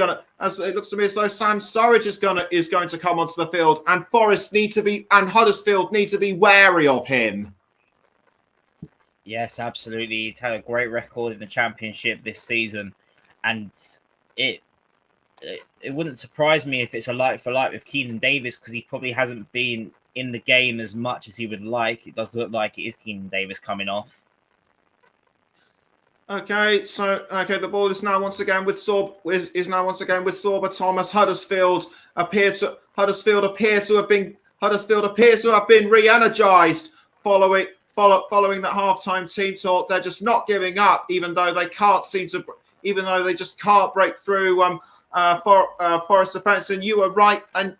going to come onto the field, and Huddersfield need to be wary of him. Yes, absolutely. He's had a great record in the Championship this season, and it wouldn't surprise me if it's a like for like with Keenan Davis, because he probably hasn't been in the game as much as he would like. It does look like it is Keenan Davis coming off. Okay, the ball is now once again with Sorba Thomas. Huddersfield appear to have been re-energized following that halftime team talk. They're just not giving up, even though they just can't break through Forest defence. And you were right, and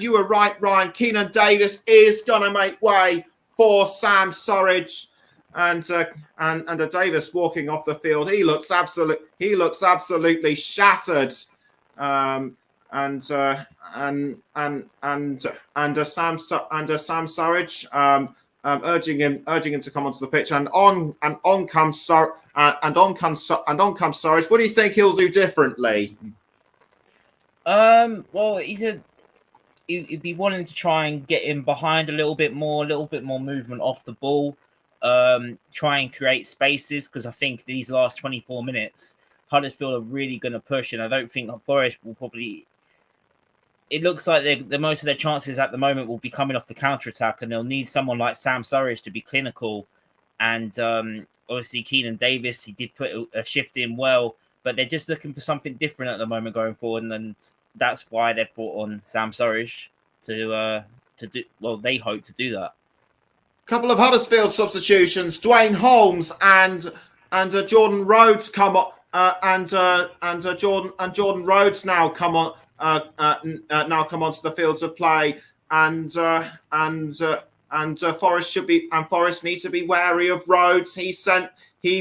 you were right, Ryan. Keenan Davis is gonna make way for Sam Surridge, and Davis walking off the field. He looks absolutely shattered. Sam Surridge urging him to come onto the pitch, and on comes Surridge. What do you think he'll do differently? Well, he'd be wanting to try and get in behind a little bit more movement off the ball, try and create spaces, because I think these last 24 minutes Huddersfield are really going to push, and I don't think Forest will probably. It looks like the most of their chances at the moment will be coming off the counter-attack, and they'll need someone like Sam Surridge to be clinical. And obviously Keenan Davis, he did put a shift in well, but they're just looking for something different at the moment going forward, and that's why they've brought on Sam Surridge to do. Well, they hope to do that. Couple of Huddersfield substitutions: Dwayne Holmes and Jordan Rhodes come on, and Jordan Rhodes now come on. Now come onto the fields of play, and Forest need to be wary of Rhodes. He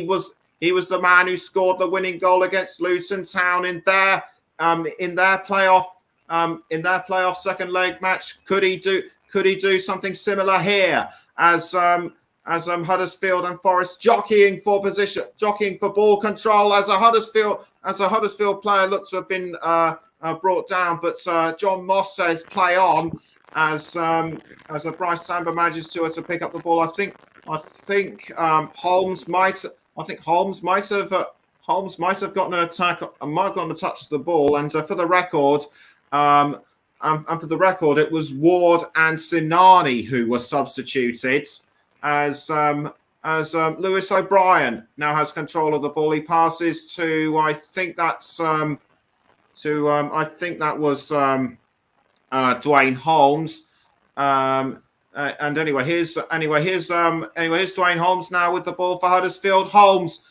was the man who scored the winning goal against Luton Town in their playoff second leg match. Could he do something similar here, as Huddersfield and Forest jockeying for ball control, as a Huddersfield player looks to have been brought down, but John Moss says play on, as a Bryce Samba manages to pick up the ball. I think Holmes might have gotten an attack, might have gotten a touch to the ball, and for the record, it was Ward and Sinani who were substituted, as Lewis O'Brien now has control of the ball. He passes to, I think that was Dwayne Holmes. And anyway, here's Dwayne Holmes now with the ball for Huddersfield. Holmes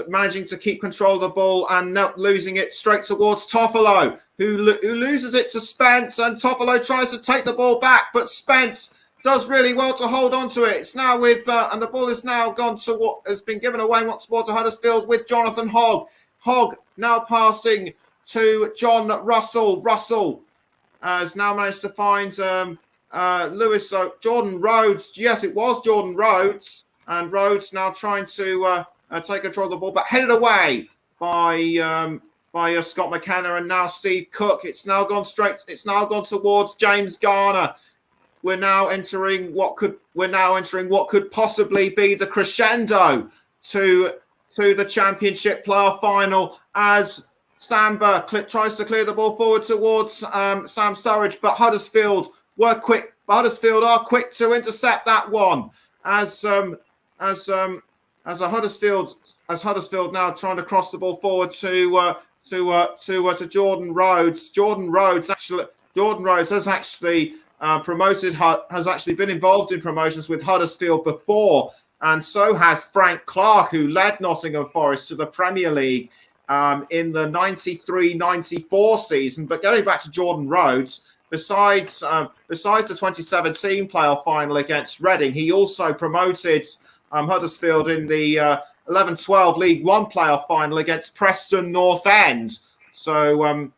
managing to keep control of the ball and not losing it straight towards Toffolo. who loses it to Spence, and Toffolo tries to take the ball back, but Spence does really well to hold on to it. It's now with, and the ball is now gone to what has been given away once more to Huddersfield with Jonathan Hogg. Hogg now passing to John Russell. Russell has now managed to find Jordan Rhodes. Yes, it was Jordan Rhodes. And Rhodes now trying to take control of the ball, but headed away by Scott McKenna and now Steve Cook. It's now gone towards James Garner. We're now entering what could possibly be the crescendo to the Championship Play-Off Final as Samba tries to clear the ball forward towards Sam Surridge, but Huddersfield are quick to intercept that one as Huddersfield now trying to cross the ball forward to Jordan Rhodes. Jordan Rhodes has actually been involved in promotions with Huddersfield before, and so has Frank Clark, who led Nottingham Forest to the Premier League in the 93-94 season. But going back to Jordan Rhodes, besides the 2017 playoff final against Reading, he also promoted Huddersfield in the 11-12 League One playoff final against Preston North End. So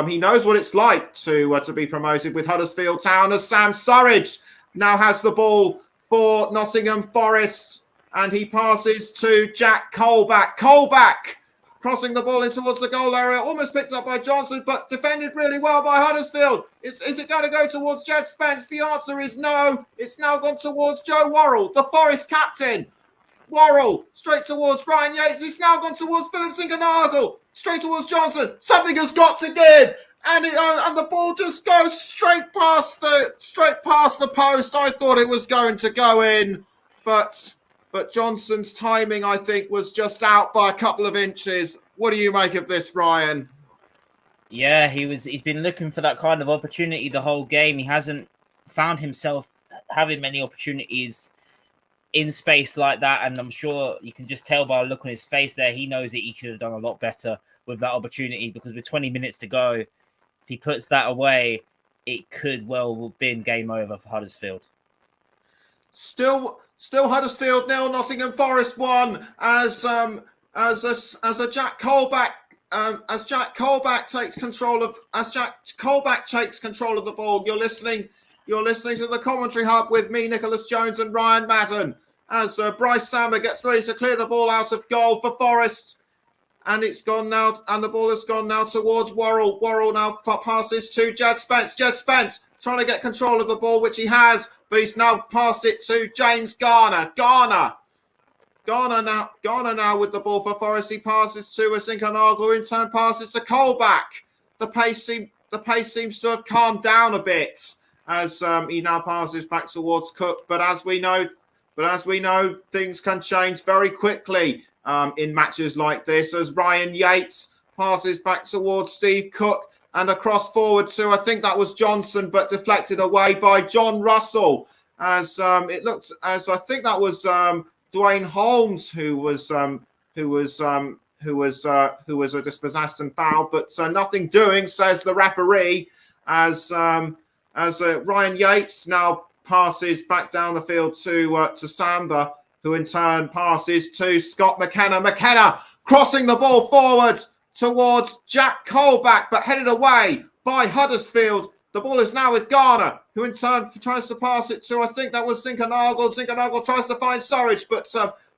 he knows what it's like to be promoted with Huddersfield Town, as Sam Surridge now has the ball for Nottingham Forest, and he passes to Jack Colback. Colback crossing the ball in towards the goal area, almost picked up by Johnson, but defended really well by Huddersfield. Is it going to go towards Jed Spence? The answer is no. It's now gone towards Joe Worrell, the Forest captain. Worrell straight towards Brian Yates. It's now gone towards Philip Zinkenagel. Straight towards Johnson. Something has got to give, and the ball just goes straight past the post. I thought it was going to go in, but Johnson's timing, I think, was just out by a couple of inches. What do you make of this, Ryan? Yeah, he's been looking for that kind of opportunity the whole game. He hasn't found himself having many opportunities in space like that, and I'm sure you can just tell by the look on his face there, he knows that he should have done a lot better with that opportunity, because with 20 minutes to go, if he puts that away, it could well have been game over for Huddersfield. Still Huddersfield 0, Nottingham Forest 1, as Jack Colback takes control of the ball. You're listening to the commentary hub with me, Nicholas Jones, and Ryan Madden, as Bryce Sammer gets ready to clear the ball out of goal for Forest. And it's gone now, and the ball has gone now towards Worrell. Worrell now passes to Jed Spence. Jed Spence trying to get control of the ball, which he has, but he's now passed it to James Garner. Garner now with the ball for Forest. He passes to Zinkenagel, who in turn passes to Colback. The pace seems to have calmed down a bit as he now passes back towards Cook. But as we know, things can change very quickly in matches like this, as Ryan Yates passes back towards Steve Cook and across forward to, I think that was Johnson, but deflected away by John Russell, as I think that was Dwayne Holmes who was a dispossessed and foul, but nothing doing, says the referee, as Ryan Yates now passes back down the field to Samba, who in turn passes to Scott McKenna. McKenna crossing the ball forward towards Jack Colback, but headed away by Huddersfield. The ball is now with Garner, who in turn tries to pass it to, I think that was Zinkenagel. Zinkenagel tries to find Surridge, but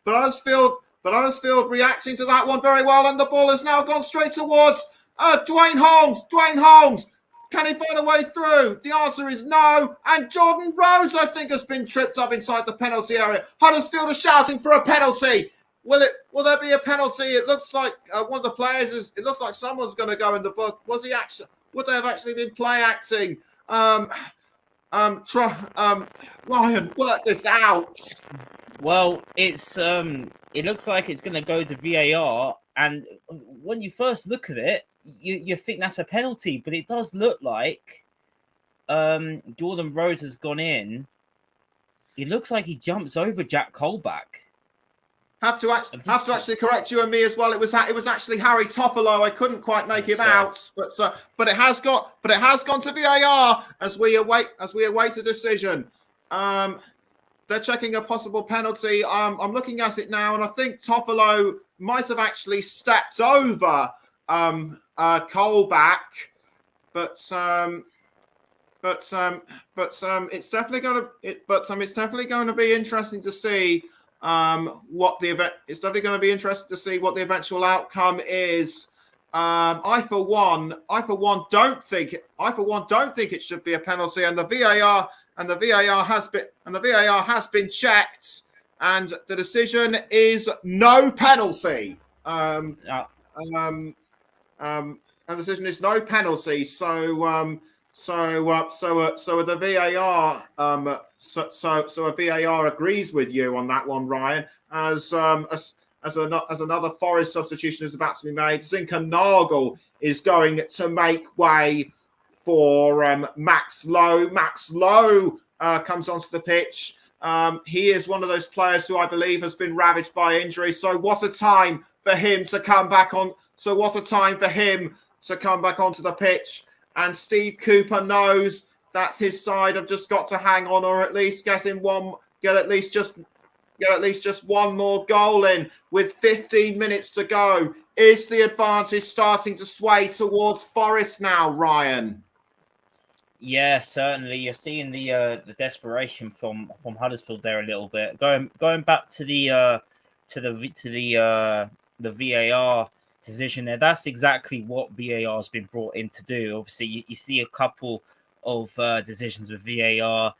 Huddersfield reacting to that one very well, and the ball has now gone straight towards Dwayne Holmes. Dwayne Holmes, can he find a way through? The answer is no. And Jordan Rhodes, I think, has been tripped up inside the penalty area. Huddersfield are shouting for a penalty. Will there be a penalty? It looks like one of the players it looks like someone's going to go in the book. Would they have actually been play acting? Ryan, work this out. Well, it looks like it's going to go to VAR, and when you first look at it, you think that's a penalty, but it does look like Jordan Rhodes has gone in. It looks like he jumps over Jack Colback. Have to actually correct you and me as well. It was actually Harry Toffolo. I couldn't quite make him out, but it has gone to VAR as we await a decision. They're checking a possible penalty. I'm looking at it now, and I think Toffolo might have actually stepped over Colback, but it's definitely going to be interesting to see what the event. It's definitely going to be interesting to see what the eventual outcome is. I for one don't think it should be a penalty, and the VAR has been checked, and the decision is no penalty. And the decision is no penalty. So the VAR a VAR agrees with you on that one, Ryan. As another Forest substitution is about to be made, Zinkernagel is going to make way for Max Lowe. Max Lowe comes onto the pitch. He is one of those players who I believe has been ravaged by injury. So what a time for him to come back on. So what a time for him to come back onto the pitch. And Steve Cooper knows that's his side have just got to hang on, or at least get at least just one more goal in with 15 minutes to go. Is the advantage starting to sway towards Forest now, Ryan? Yeah, certainly. You're seeing the desperation from Huddersfield there a little bit. Going back to the VAR decision there. That's exactly what VAR has been brought in to do. Obviously, you see a couple of decisions with VAR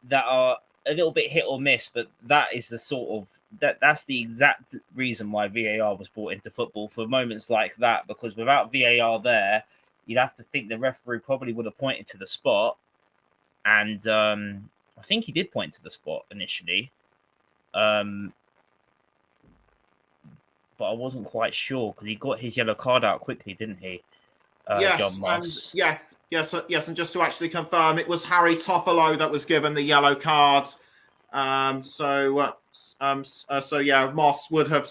that are a little bit hit or miss, but that is the sort of that's the exact reason why VAR was brought into football, for moments like that, because without VAR there, you'd have to think the referee probably would have pointed to the spot, and I think he did point to the spot initially, but I wasn't quite sure because he got his yellow card out quickly, didn't he? Yes, John Moss. Yes. And just to actually confirm, it was Harry Toffolo that was given the yellow card. So Moss would have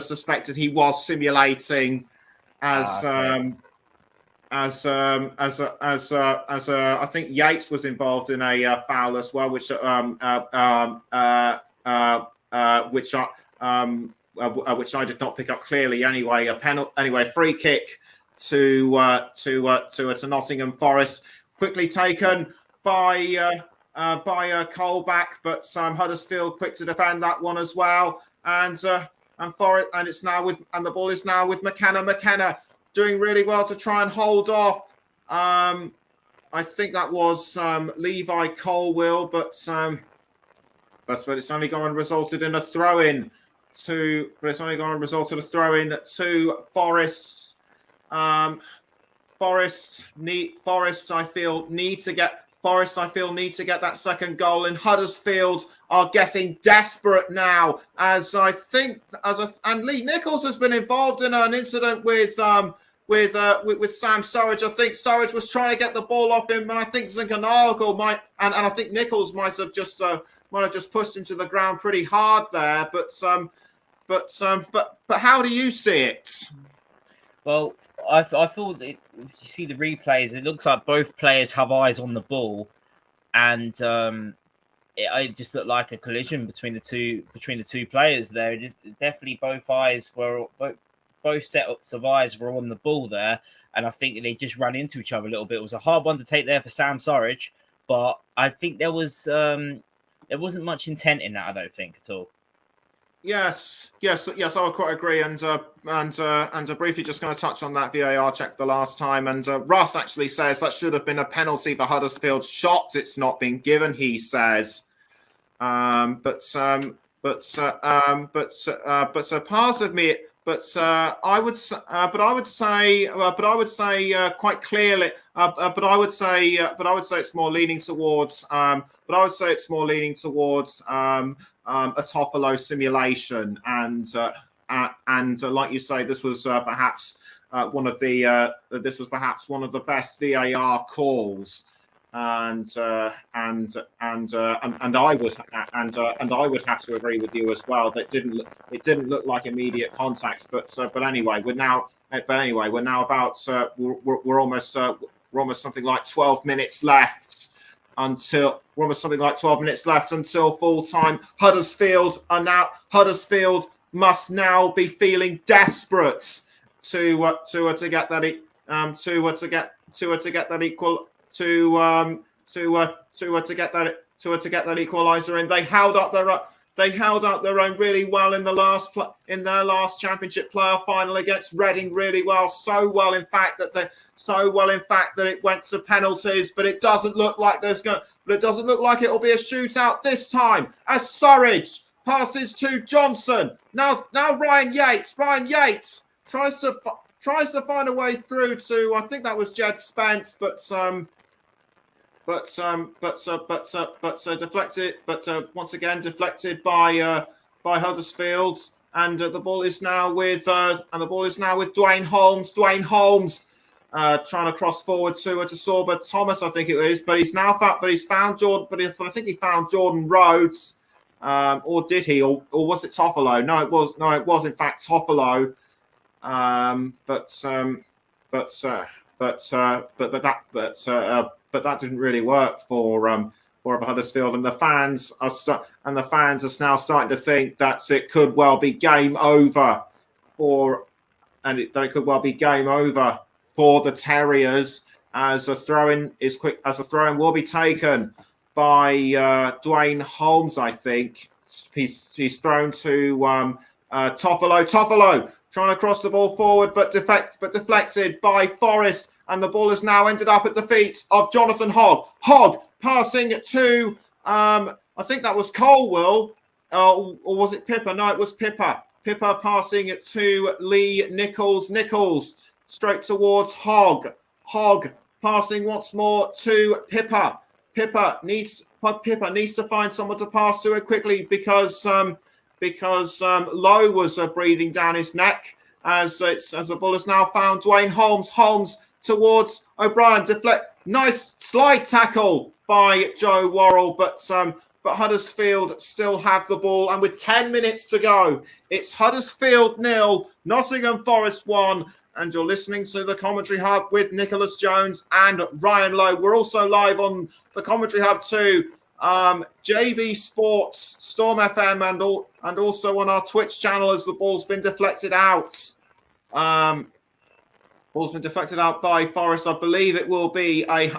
suspected he was simulating as I think Yates was involved in a foul as well, which I did not pick up clearly. Anyway, free kick to Nottingham Forest, quickly taken by Colback, but Huddersfield quick to defend that one as well, and Forest, and the ball is now with McKenna. McKenna doing really well to try and hold off. I think that was Levi Colwill, but it's only gone and resulted in a throw-in to Forest. Forest I feel need to get that second goal, and Huddersfield are getting desperate now, and Lee Nichols has been involved in an incident with Sam Surridge. I think Surridge was trying to get the ball off him, and I think Zinkernagel and I think Nichols might have just pushed him to the ground pretty hard there. But how do you see it? Well, I thought that you see the replays, it looks like both players have eyes on the ball, and it just looked like a collision between the two players there. Definitely both sets of eyes were on the ball there, and I think they just ran into each other a little bit. It was a hard one to take there for Sam Surridge, but I think there wasn't much intent in that. I don't think at all. Yes, I would quite agree. And briefly just going to touch on that VAR check the last time. And Russ actually says that should have been a penalty for Huddersfield's shot. It's not been given, he says. But part of me. I would say quite clearly. But I would say it's more leaning towards. A Toffolo simulation, and like you say, this was perhaps one of the best VAR calls and I would have to agree with you as well. That it didn't look like immediate contact, but anyway, we're now about we're almost something like 12 minutes left until full time. Huddersfield must now be feeling desperate to get that equal to get that equaliser in. They held up their own really well in their last Championship Play-Off Final against Reading. Really well, so well in fact that it went to penalties. But it doesn't look like it'll be a shootout this time. As Surridge passes to Johnson. Now Ryan Yates tries to find a way through to, I think that was Jed Spence, deflected. Once again deflected by Huddersfield, and the ball is now with Dwayne Holmes. Dwayne Holmes trying to cross forward to Sorba Thomas, I think it is, but he's found Jordan. But I think he found Jordan Rhodes, or did he? Or was it Toffolo? No, it was in fact Toffolo. But that didn't really work for Huddersfield, and the fans are now starting to think that it could well be game over for the Terriers, as a throw-in will be taken by Dwayne Holmes. I think he's thrown to Toffolo trying to cross the ball forward, but deflected by Forest, and the ball has now ended up at the feet of Jonathan Hogg. Hogg passing to I think that was Colwell, or was it Pippa? No, it was Pippa. Pippa passing it to Lee Nichols. Nichols straight towards Hogg. Hogg passing once more to Pippa. Pippa needs to find someone to pass to it quickly, because Lowe was breathing down his neck as the ball has now found Dwayne Holmes. Holmes towards O'Brien. Nice slide tackle by Joe Worrell, but Huddersfield still have the ball, and with 10 minutes to go, it's Huddersfield 0, Nottingham Forest 1, and you're listening to the Commentary Hub with Nicholas Jones and Ryan Lowe. We're also live on the Commentary Hub too, JB Sports, Storm FM, and also on our Twitch channel, as the ball's been deflected out. Ball's been deflected out by Forest. I believe it will be a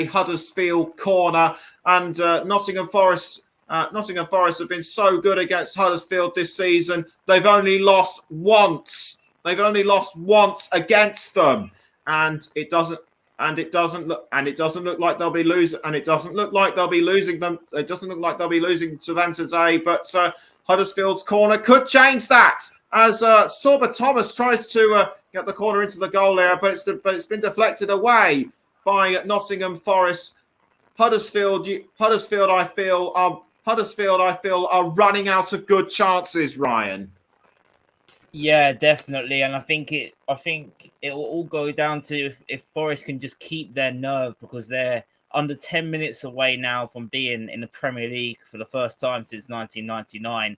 Huddersfield corner, and Nottingham Forest have been so good against Huddersfield this season. They've only lost once. Against them, and it doesn't look like they'll be losing. And it doesn't look like they'll be losing them. It doesn't look like they'll be losing to them today. But Huddersfield's corner could change that, as Sorba Thomas tries to get the corner into the goal area, but it's been deflected away by Nottingham Forest. Huddersfield, I feel are running out of good chances, Ryan. Yeah, definitely, and I think it will all go down to if Forest can just keep their nerve, because they're under 10 minutes away now from being in the Premier League for the first time since 1999,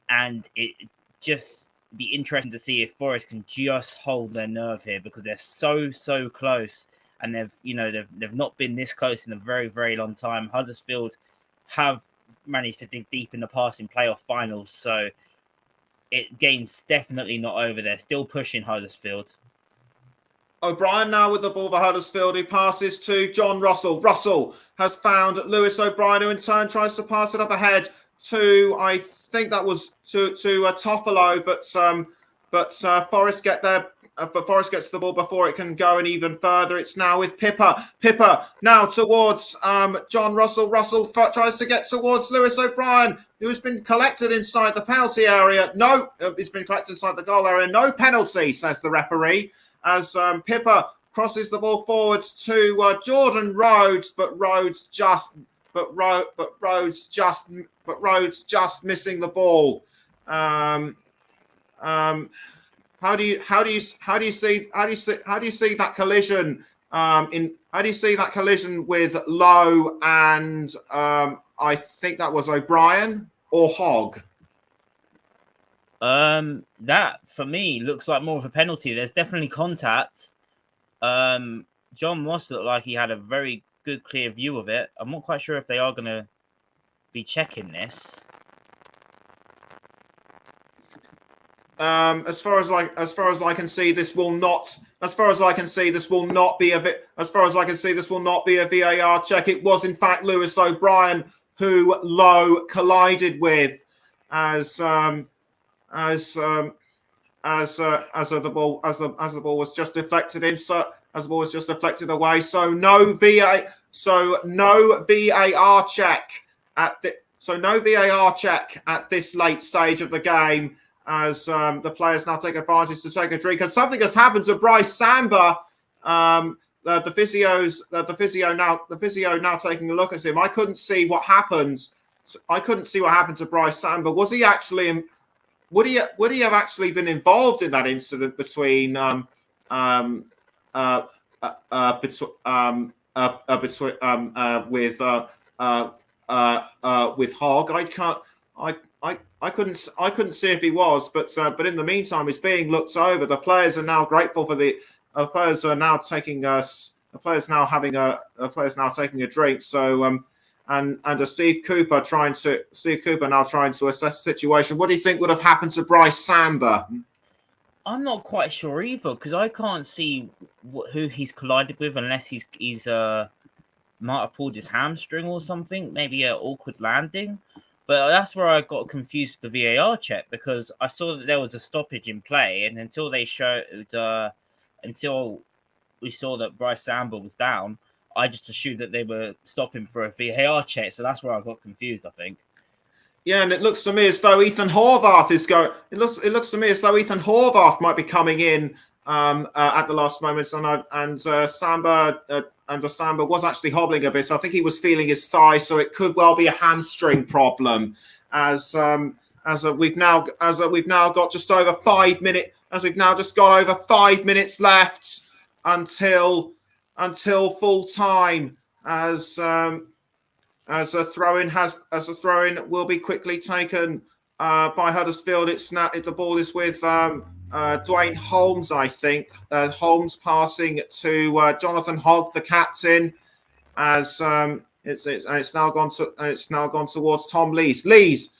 and it just be interesting to see if Forest can just hold their nerve here, because they're so close, and they've not been this close in a very, very long time. Huddersfield have managed to dig deep in the past in playoff finals, so game's definitely not over. They're still pushing Huddersfield. O'Brien now with the ball for Huddersfield. He passes to John Russell. Russell has found Lewis O'Brien, who in turn tries to pass it up ahead to, I think that was to Toffolo, but Forest get there. But Forest gets the ball before it can go, and even further, it's now with Pippa. Pippa now towards John Russell. Russell tries to get towards Lewis O'Brien, who's been collected inside the penalty area. No, it's been collected inside the goal area. No penalty, says the referee, as Pippa crosses the ball forwards to Jordan Rhodes, but Rhodes just missing the ball. How do you see that collision, How do you see that collision with Lowe and I think that was O'Brien or Hogg? That for me looks like more of a penalty. There's definitely contact. John Moss looked like he had a very good, clear view of it. I'm not quite sure if they are going to be checking this. As far as I can see, this will not. As far as I can see, this will not be a. As far as I can see, this will not be a VAR check. It was in fact Lewis O'Brien who Lowe collided with, as the ball was just deflected in. So as the ball was just deflected away. So no VAR check at this late stage of the game. As the players now take advantage to take a drink, and something has happened to Bryce Samba. The physio now taking a look at him. I couldn't see what happened. I couldn't see what happened to Bryce Samba. Was he actually? Would he have actually been involved in that incident between with Hogg? I couldn't see if he was, but in the meantime, he's being looked over. The players are now grateful for the players are now taking the players now taking a drink. So and Steve Cooper now trying to assess the situation. What do you think would have happened to Bryce Samba? I'm not quite sure either, because I can't see who he's collided with unless he's might have pulled his hamstring or something, maybe an awkward landing. But that's where I got confused with the VAR check, because I saw that there was a stoppage in play, and until we saw that Bryce Samba was down, I just assumed that they were stopping for a VAR check. So that's where I got confused, I think. Yeah, and it looks to me as though Ethan Horvath is going. It looks to me as though Ethan Horvath might be coming in at the last moment, and Samba was actually hobbling a bit. So I think he was feeling his thigh, so it could well be a hamstring problem. As we've now got just over 5 minutes. As we've now just got over 5 minutes left until full time. As a throw-in will be quickly taken by Huddersfield. The ball is with Dwayne Holmes, I think. Holmes passing to Jonathan Hogg, the captain, as it's now gone towards Tom Lees. Lees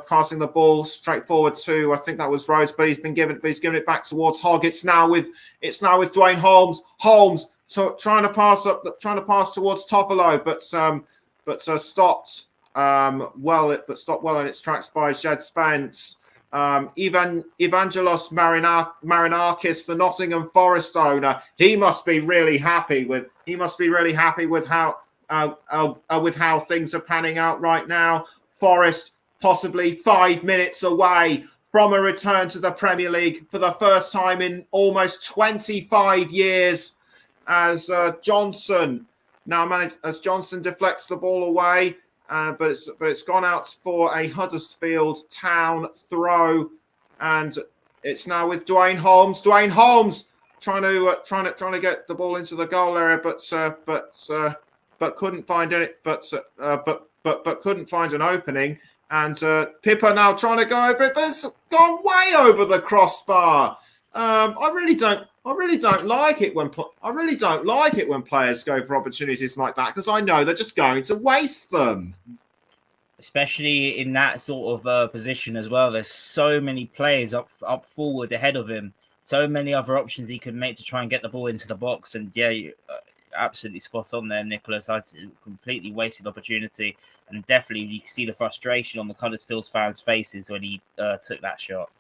passing the ball straight forward to, I think that was Rhodes, but he's given it back towards Hogg. It's now with Dwayne Holmes. Holmes trying to pass towards Toffolo, but stopped well in its tracks by Jed Spence. Evangelos Marinakis, the Nottingham Forest owner, he must be really happy with how things are panning out right now. Forest possibly 5 minutes away from a return to the Premier League for the first time in almost 25 years, as Johnson deflects the ball away, but it's gone out for a Huddersfield Town throw, and it's now with Dwayne Holmes. Dwayne Holmes trying to get the ball into the goal area, but couldn't find it. But couldn't find an opening, and Pippa now trying to go over it, but it's gone way over the crossbar. I really don't like it when players go for opportunities like that, because I know they're just going to waste them. Especially in that sort of position as well. There's so many players up forward ahead of him. So many other options he could make to try and get the ball into the box. And yeah, absolutely spot on there, Nicholas. I completely wasted opportunity, and definitely you can see the frustration on the Huddersfield fans' faces when he took that shot.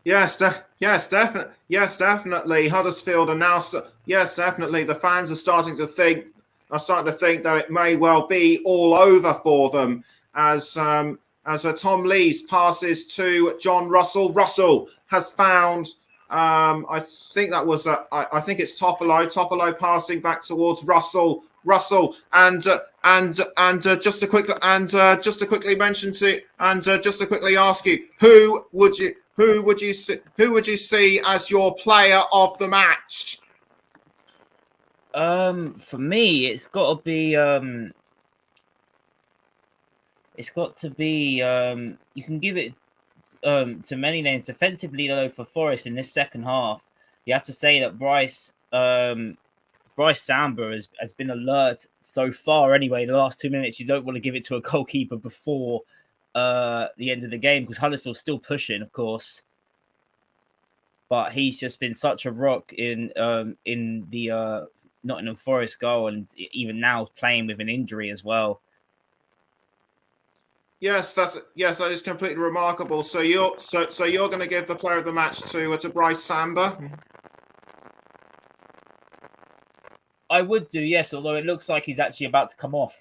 Yes, definitely. Huddersfield are now. Definitely. The fans are starting to think that it may well be all over for them, as Tom Lees passes to John Russell. Russell has found. I think that was. I think it's Toffolo. Toffolo passing back towards Russell. Russell and just to quickly ask you, who would you see as your player of the match? For me, it's got to be. It's got to be. You can give it to many names. Defensively, though, for Forest in this second half, you have to say that Bryce Samba has been alert so far. Anyway, the last 2 minutes, you don't want to give it to a goalkeeper before the end of the game because Huddersfield's still pushing, of course. But he's just been such a rock in the Nottingham Forest goal, and even now playing with an injury as well. Yes, that is completely remarkable. So you're going to give the player of the match to Bryce Samba? I would do, yes, although it looks like he's actually about to come off.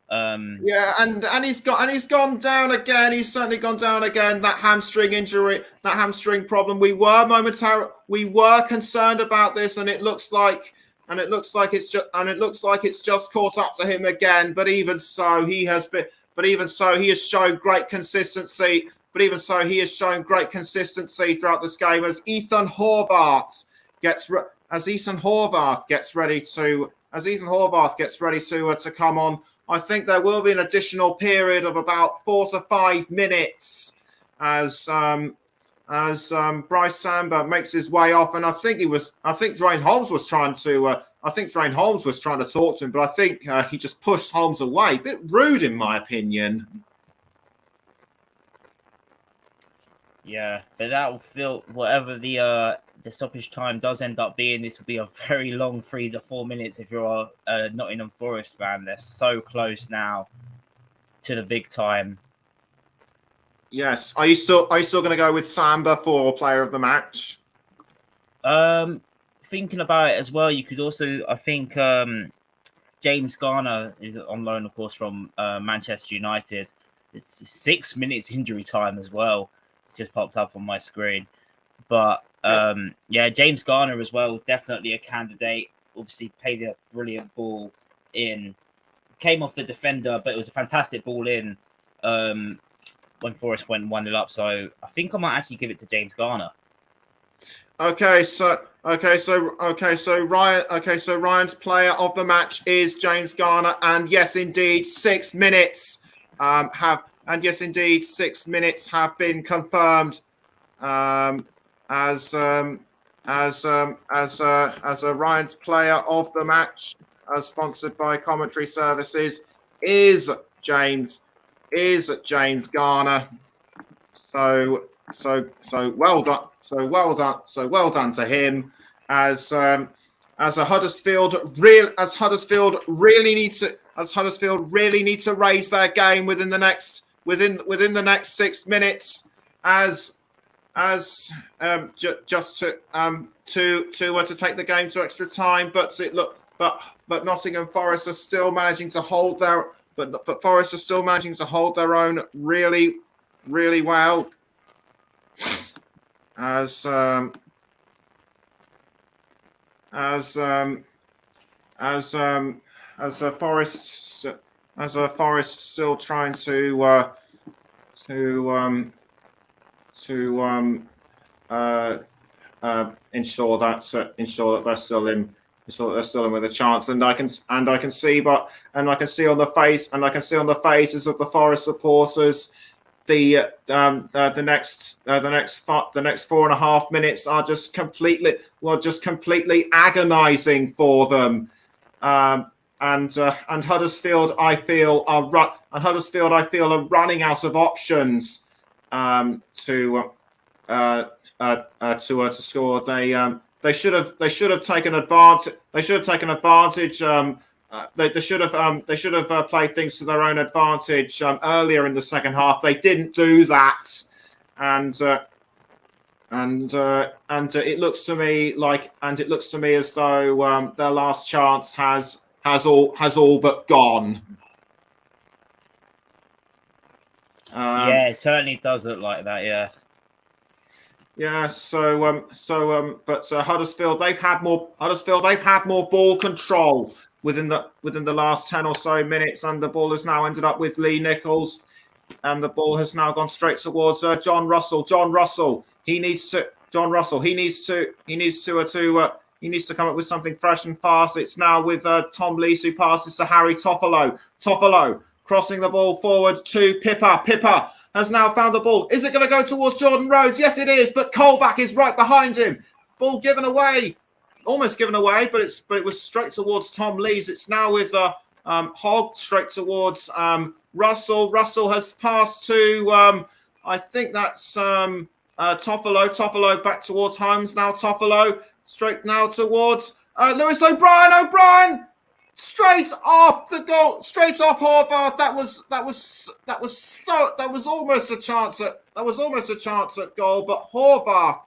Yeah, and he's gone down again. He's certainly gone down again. That hamstring injury, that hamstring problem. We were concerned about this, and it looks like it's just caught up to him again. But even so, he has shown great consistency. Throughout this game as Ethan Horvath gets ready to come on. I think there will be an additional period of about 4 to 5 minutes as Bryce Samba makes his way off, and I think Drain Holmes was trying to talk to him, but I think he just pushed Holmes away. A bit rude, in my opinion. Yeah, but that will feel whatever the stoppage time does end up being. This will be a very long 3 to 4 minutes if you're a Nottingham Forest fan. They're so close now to the big time. Yes. Are you still going to go with Samba for player of the match? Thinking about it as well, you could also, I think, James Garner is on loan, of course, from Manchester United. It's 6 minutes injury time as well. It's just popped up on my screen. But James Garner as well was definitely a candidate. Obviously played a brilliant ball in. Came off the defender, but it was a fantastic ball in when Forest went 1-0 up. So I think I might actually give it to James Garner. Ryan's player of the match is James Garner, and yes, indeed, 6 minutes 6 minutes have been confirmed as a Ryan's player of the match, as sponsored by Commentary Services, is James Garner. So well done. So well done to him. As Huddersfield really need to raise their game within the next 6 minutes. Just to take the game to extra time, but Nottingham Forest are still managing to hold their own really, really well. As a Forest still trying to ensure that they're still in with a chance, and I can see on the faces of the Forest supporters, the next 4.5 minutes are just completely agonizing for them. And Huddersfield, I feel, are running out of options to score. They should have taken advantage. They should have played things to their own advantage earlier in the second half. They didn't do that, and it looks to me as though their last chance has all but gone. Yeah, it certainly does look like that. Yeah. Yeah. But Huddersfield, they've had more ball control within the last 10 or so minutes, and the ball has now ended up with Lee Nichols, and the ball has now gone straight towards John Russell. He needs to He needs to come up with something fresh and fast. It's now with Tom Lees, who passes to Harry Toffolo. Toffolo crossing the ball forward to Pippa. Pippa has now found the ball. Is it going to go towards Jordan Rhodes? Yes, it is. But Colback is right behind him. Ball given away, almost given away, but it was straight towards Tom Lees. It's now with Hogg straight towards Russell. Russell has passed to I think that's Toffolo. Toffolo back towards Holmes now. Toffolo straight now towards Lewis O'Brien. O'Brien straight off the goal, straight off Horvath. That was almost a chance at goal, but Horvath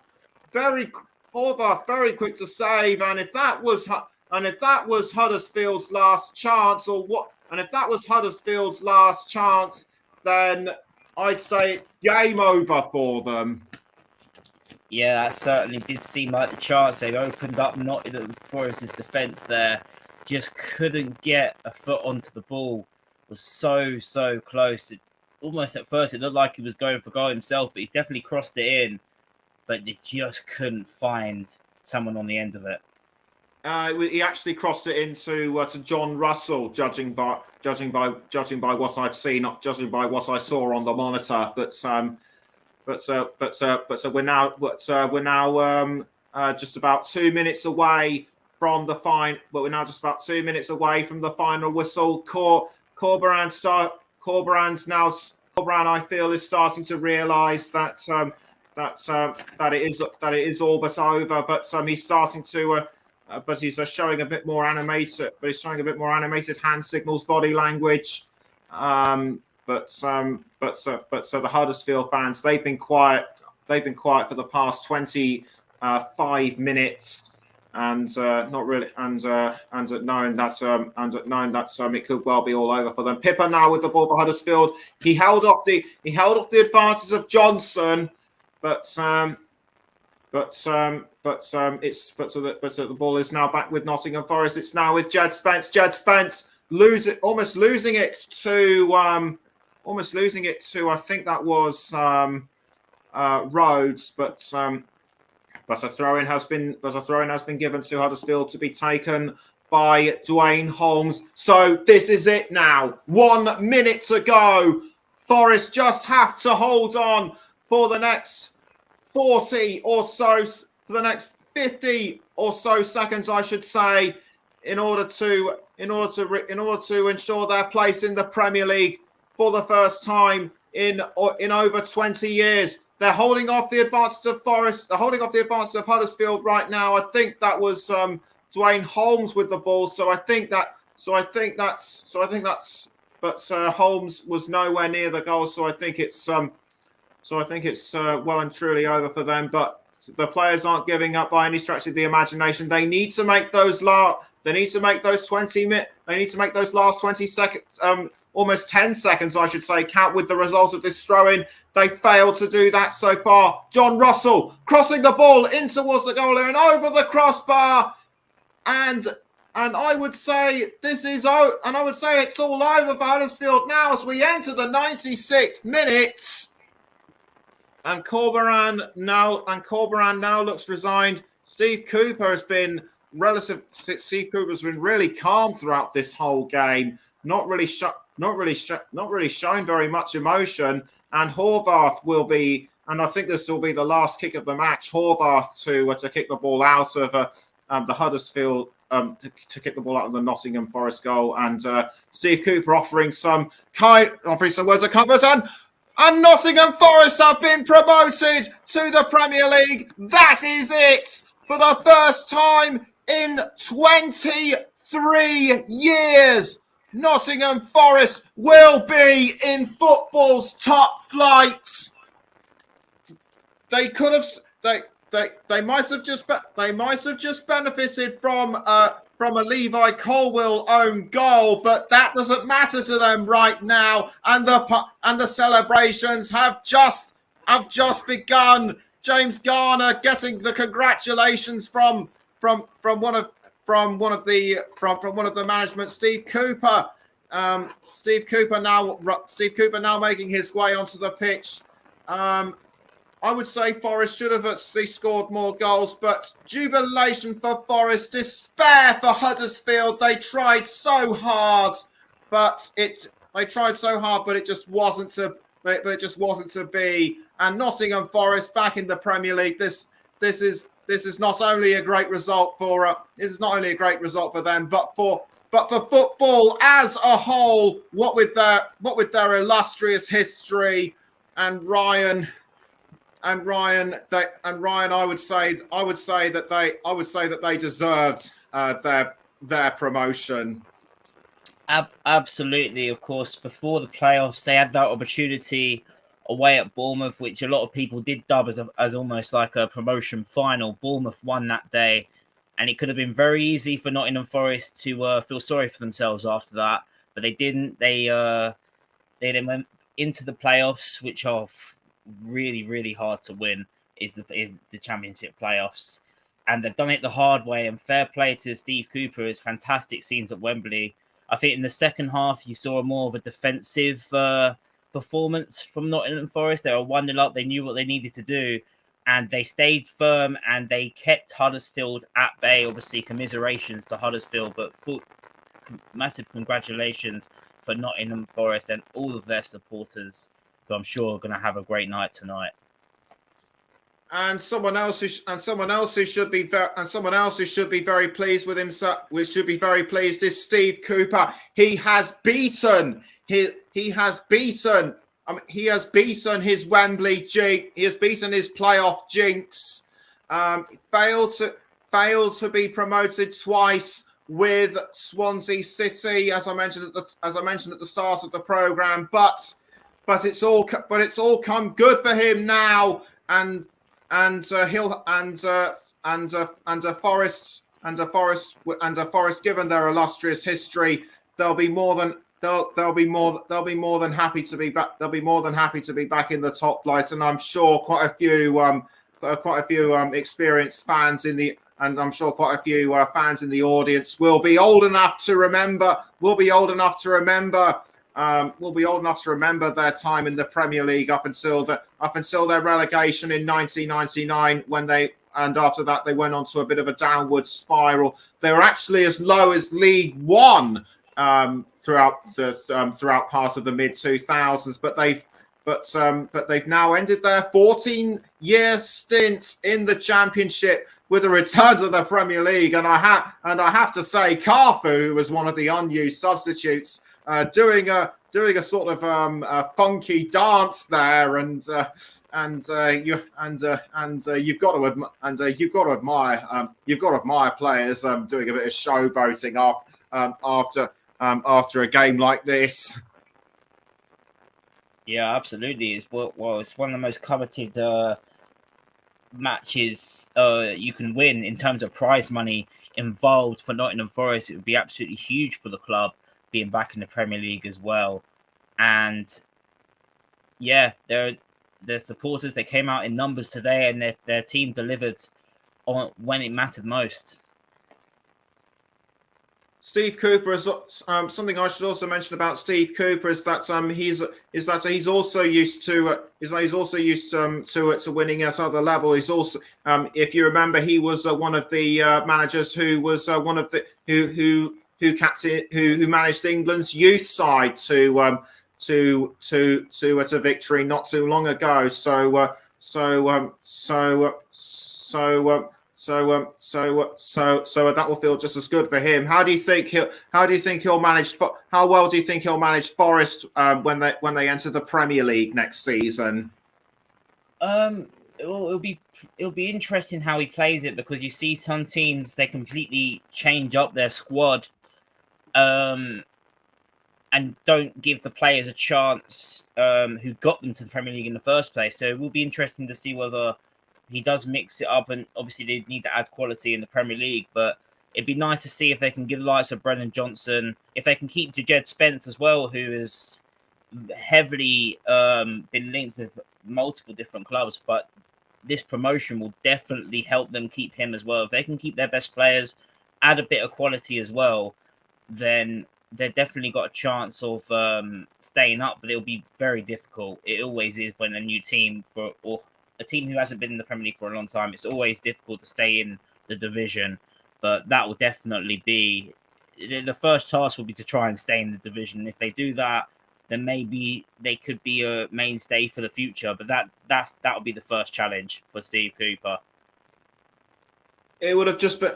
very quick to save. And if that was Huddersfield's last chance, then I'd say it's game over for them. Yeah, that certainly did seem like the chance. They opened up Nottingham Forest's defence there. Just couldn't get a foot onto the ball. It was so close. Almost at first, it looked like he was going for goal himself, but he's definitely crossed it in. But they just couldn't find someone on the end of it. He actually crossed it into to John Russell, judging by what I've seen, not judging by what I saw on the monitor. But we're now just about 2 minutes away from the final. But we're now just about 2 minutes away from the final whistle. Corberan, I feel, is starting to realise that it is all but over. But he's starting to. But he's showing a bit more animated. But he's showing a bit more animated hand signals, body language. But the Huddersfield fans, they've been quiet. They've been quiet for the past 25 minutes, and not really, and knowing that it could well be all over for them. Pippa now with the ball for Huddersfield. He held off the advances of Johnson, but the ball is now back with Nottingham Forest. It's now with Jed Spence. Jed Spence almost losing it to I think that was Rhodes, but a throw-in has been given to Huddersfield to be taken by Dwayne Holmes. So this is it now. 1 minute to go. Forest just have to hold on for the next 40 or so, for the next 50 or so seconds, I should say, in order to ensure their place in the Premier League for the first time in over 20 years. They're holding off the advances of Forest. They're holding off the advances of Huddersfield right now. I think that was Dwayne Holmes with the ball. But Holmes was nowhere near the goal. So I think it's well and truly over for them. But the players aren't giving up by any stretch of the imagination. They need to make those last 20 seconds, almost 10 seconds, I should say, count with the result of this throw-in. They failed to do that so far. John Russell crossing the ball in towards the goal and over the crossbar. And I would say it's all over for Huddersfield now as we enter the 96th minute. And Corberan now looks resigned. Steve Cooper has been really calm throughout this whole game. Not really showing very much emotion. And Horvath will be, and I think this will be the last kick of the match. Horvath to kick the ball out of the Huddersfield, to kick the ball out of the Nottingham Forest goal, and Steve Cooper offering some words of comfort. And Nottingham Forest have been promoted to the Premier League. That is it for the first time in 23 years. Nottingham Forest will be in football's top flight. They might have just benefited from a Levi Colwill own goal, but that doesn't matter to them right now. And the celebrations have just begun. James Garner getting the congratulations from one of the management. Steve Cooper now making his way onto the pitch. I would say Forest should have actually scored more goals, but jubilation for Forest, despair for Huddersfield. They tried so hard, but it just wasn't to. But it just wasn't to be. And Nottingham Forest back in the Premier League. This is not only a great result for them, but for football as a whole. What with their illustrious history, and Ryan, I would say that they deserved their promotion. Absolutely, of course. Before the playoffs, they had that opportunity away at Bournemouth, which a lot of people did dub as almost like a promotion final. Bournemouth won that day, and it could have been very easy for Nottingham Forest to feel sorry for themselves after that, but they didn't. They then went into the playoffs, which are really, really hard to win. Is the Championship playoffs, and they've done it the hard way. And fair play to Steve Cooper. His fantastic scenes at Wembley. I think in the second half, you saw more of a defensive performance from Nottingham Forest. They were 1-0 up. They knew what they needed to do, and they stayed firm, and they kept Huddersfield at bay. Obviously, commiserations to Huddersfield, but massive congratulations for Nottingham Forest and all of their supporters, who I'm sure are going to have a great night tonight. And someone else who should be very pleased with himself, which should be very pleased, is Steve Cooper. He has beaten his Wembley jinx. He has beaten his playoff jinx. Failed to be promoted twice with Swansea City, as I mentioned at the start of the program. But it's all come good for him now, and Forest, given their illustrious history, they'll be more than happy to be back. They'll be more than happy to be back in the top flight, and I'm sure quite a few experienced fans in the fans in the audience will be old enough to remember. Will be old enough to remember their time in the Premier League up until their relegation in 1999, and after that they went on to a bit of a downward spiral. They were actually as low as League One throughout part of the mid 2000s, but they've now ended their 14-year stint in the Championship with a return to the Premier League. And I have to say, Carfu, who was one of the unused substitutes, doing a sort of a funky dance there, and you've got to admire players doing a bit of showboating after a game like this. Yeah, absolutely. It's one of the most coveted matches you can win in terms of prize money involved for Nottingham Forest. It would be absolutely huge for the club being back in the Premier League as well. And yeah, their supporters, they came out in numbers today, and their team delivered on when it mattered most. Steve Cooper is something I should also mention about Steve Cooper is that he's also used to winning at other level. He's also, if you remember, he was one of the managers who was who managed England's youth side to victory not too long ago. So that will feel just as good for him. How well do you think he'll manage Forest when they enter the Premier League next season? It'll be interesting how he plays it, because you see some teams, they completely change up their squad, and don't give the players a chance who got them to the Premier League in the first place. So it will be interesting to see whether he does mix it up, and obviously they need to add quality in the Premier League, but it'd be nice to see if they can give the likes of Brennan Johnson, if they can keep Jed Spence as well, who has heavily been linked with multiple different clubs, but this promotion will definitely help them keep him as well. If they can keep their best players, add a bit of quality as well, then they've definitely got a chance of staying up, but it'll be very difficult. It always is when a new team or a team who hasn't been in the Premier League for a long time, it's always difficult to stay in the division. But that will definitely be the first task will be to try and stay in the division. If they do that, then maybe they could be a mainstay for the future. But that would be the first challenge for Steve Cooper. It would have just been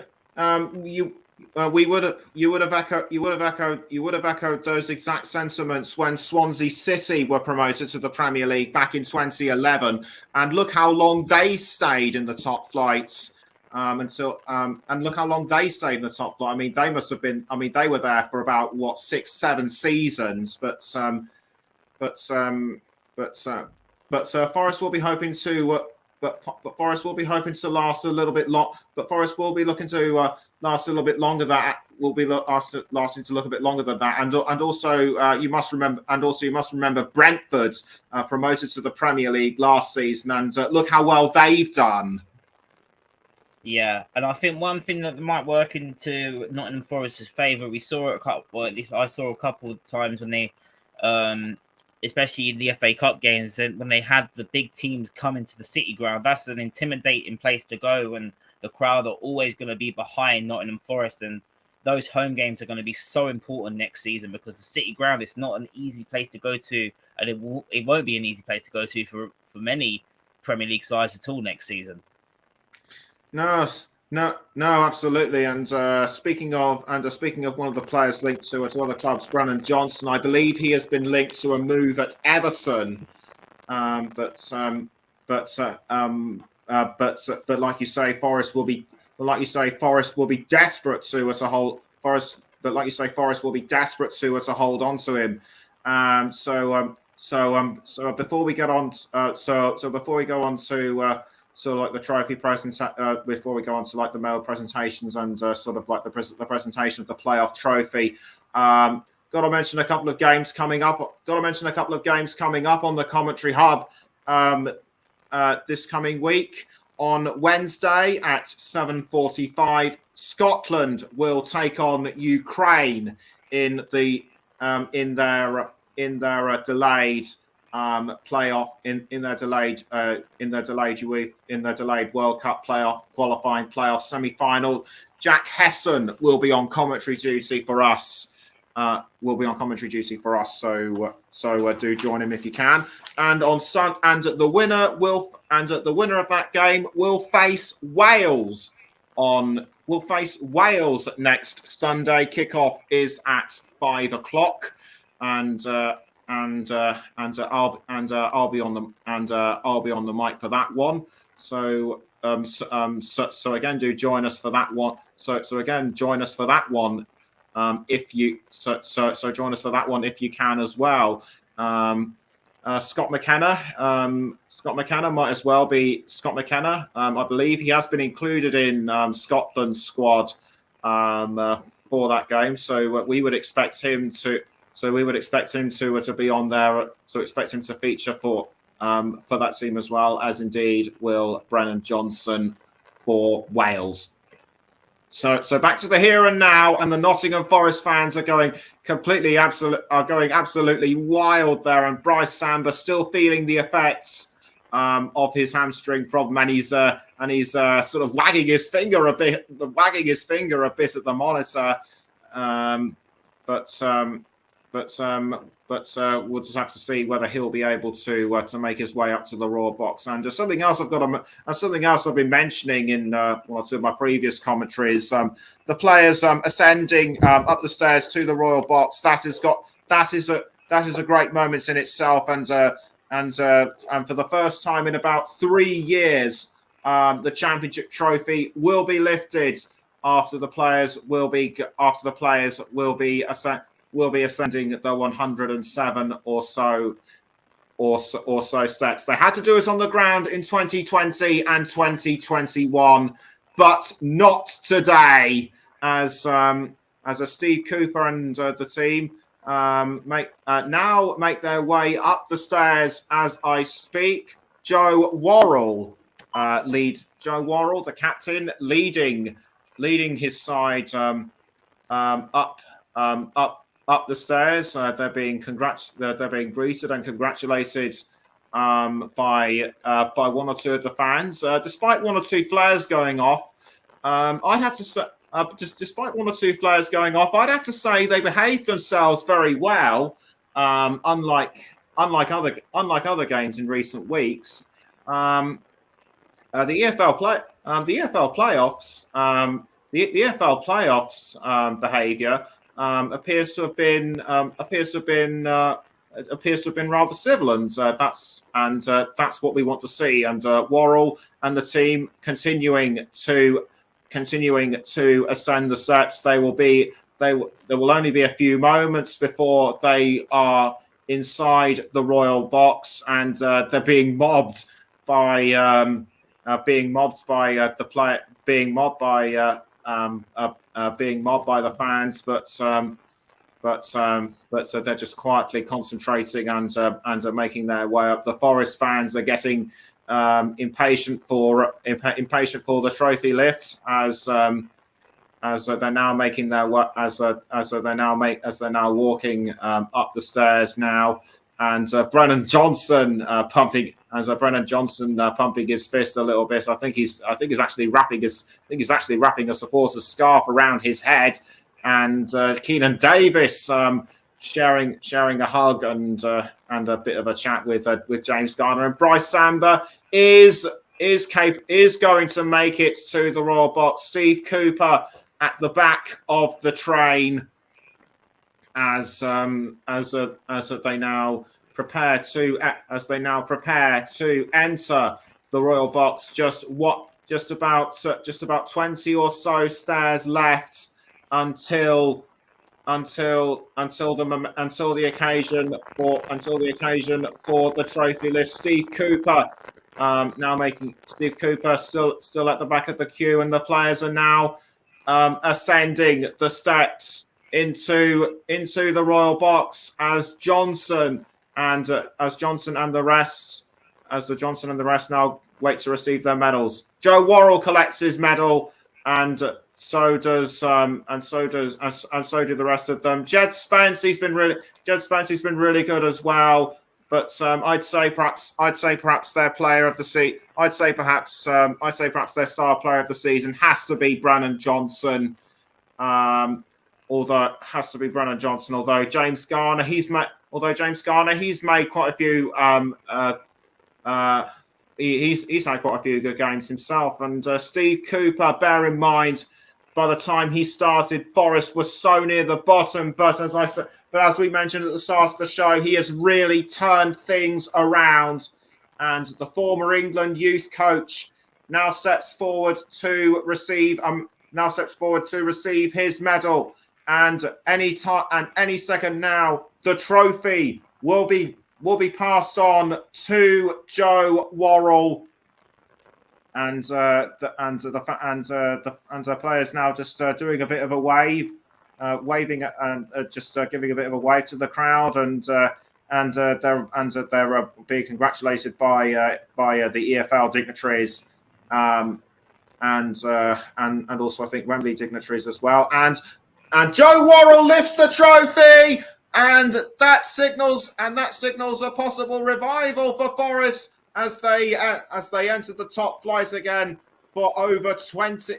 you would have echoed those exact sentiments when Swansea City were promoted to the Premier League back in 2011, and look how long they stayed in the top flights and look how long they stayed in the top flight. I mean, they must have been. I mean, they were there for about 6-7 seasons, but Forest will be hoping to. But Forest will be hoping to last a little bit long. But Forest will be looking to last a little bit longer. That will be lasting to look a bit longer than that. And also you must remember Brentford promoted to the Premier League last season, and look how well they've done. Yeah, and I think one thing that might work into Nottingham Forest's favour, we saw it or at least I saw a couple of times when they, especially in the FA Cup games, when they had the big teams come into the City ground. That's an intimidating place to go, and the crowd are always going to be behind Nottingham Forest, and those home games are going to be so important next season because the City ground is not an easy place to go to, and it won't be an easy place to go to for many Premier League sides at all next season. No, absolutely. And speaking of one of the players linked to other clubs, Brennan Johnson, I believe he has been linked to a move at Everton. But like you say, Forest will be desperate to hold Forest. But like you say, Forest will be desperate to hold on to him. So before we get on, before we go on to. So like the trophy before we go on to like the medal presentations and sort of like the presentation of the playoff trophy, got to mention a couple of games coming up. On the Commentary Hub this coming week. On Wednesday at 7:45, Scotland will take on Ukraine in their delayed playoff in their delayed World Cup qualifying playoff semi-final. Jack Hesson will be on commentary duty for us. So do join him if you can. And the winner of that game will face Wales next Sunday. Kickoff is at 5:00, and I'll be on the mic for that one. So again, do join us for that one. So again, join us for that one. If you join us for that one if you can as well. Scott McKenna might as well be Scott McKenna. I believe he has been included in Scotland's squad for that game. So we would expect him to. So we would expect him to be on there. So expect him to feature for that team as well, as indeed will Brennan Johnson for Wales. So back to the here and now, and the Nottingham Forest fans are going absolutely wild there, and Bryce Samba still feeling the effects of his hamstring problem, and he's sort of wagging his finger a bit at the monitor, but we'll just have to see whether he'll be able to make his way up to the Royal Box. And something else I've been mentioning in one or two of my previous commentaries, the players ascending up the stairs to the Royal Box. That is a great moment in itself, and for the first time in about 3 years, the Championship trophy will be lifted after the players will be ascending the 107 or so steps. They had to do it on the ground in 2020 and 2021, but not today, as a Steve Cooper and the team make their way up the stairs as I speak. Joe Worrell, the captain, leading his side up the stairs. They're being greeted and congratulated by one or two of the fans. Despite one or two flares going off, I'd have to say, despite one or two flares going off, I'd have to say they behaved themselves very well. Unlike other games in recent weeks. The EFL playoffs, the EFL playoffs behaviour appears to have been rather civil, and that's what we want to see. And Worrell and the team continuing to ascend the steps. There will only be a few moments before they are inside the royal box, and they're being mobbed by the fans, but they're just quietly concentrating and making their way up. The Forest fans are getting impatient for the trophy lifts as they're now making their way as they're now walking up the stairs now. And Brennan Johnson pumping his fist a little bit. I think he's actually wrapping a supporter's scarf around his head. And Keenan Davis sharing a hug and a bit of a chat with James Garner. And Bryce Samba is going to make it to the royal box. Steve Cooper at the back of the train as they now prepare to enter the royal box. Just about 20 or so stairs left until the occasion for the trophy lift. Steve Cooper still at the back of the queue, and the players are now ascending the steps into the royal box as Johnson and the rest now wait to receive their medals. Joe Worrell collects his medal, and so do the rest of them. Jed Spence, he's been really good as well. But I'd say perhaps their player of the season. I'd say perhaps their star player of the season has to be Brennan Johnson. Although James Garner, he's made quite a few. He's had quite a few good games himself. And Steve Cooper, bear in mind, by the time he started, Forest was so near the bottom. But as we mentioned at the start of the show, he has really turned things around. And the former England youth coach now steps forward to receive his medal. And any second now, the trophy will be passed on to Joe Worrell. And the players now just doing a bit of a wave, waving and just giving a bit of a wave to the crowd, and they're being congratulated by the EFL dignitaries, and also I think Wembley dignitaries as well. And Joe Worrell lifts the trophy, and that signals a possible revival for Forest as they enter the top flight again for over 20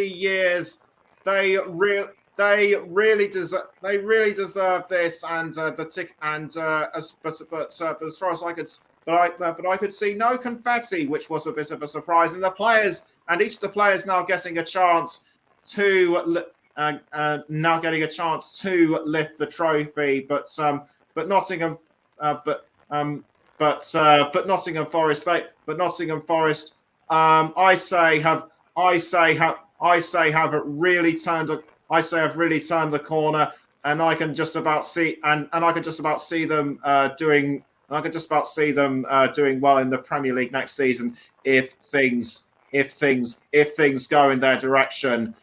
years. They really deserve this, and as far as I could see no confetti, which was a bit of a surprise. And each of the players now getting a chance to lift the trophy, but Nottingham Forest, I say have really turned the corner, and I can just about see them doing well in the Premier League next season if things go in their direction.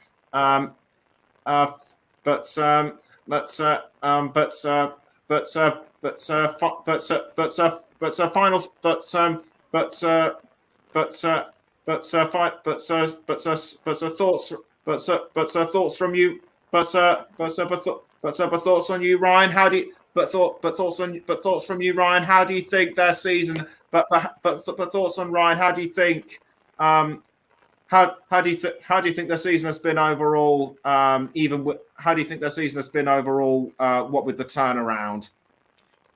Thoughts from you, thoughts on you, Ryan. How do you? Thoughts from you, Ryan. How do you think their season? But thoughts on Ryan. How do you think? How do you think their season has been overall? How do you think their season has been overall? What with the turnaround?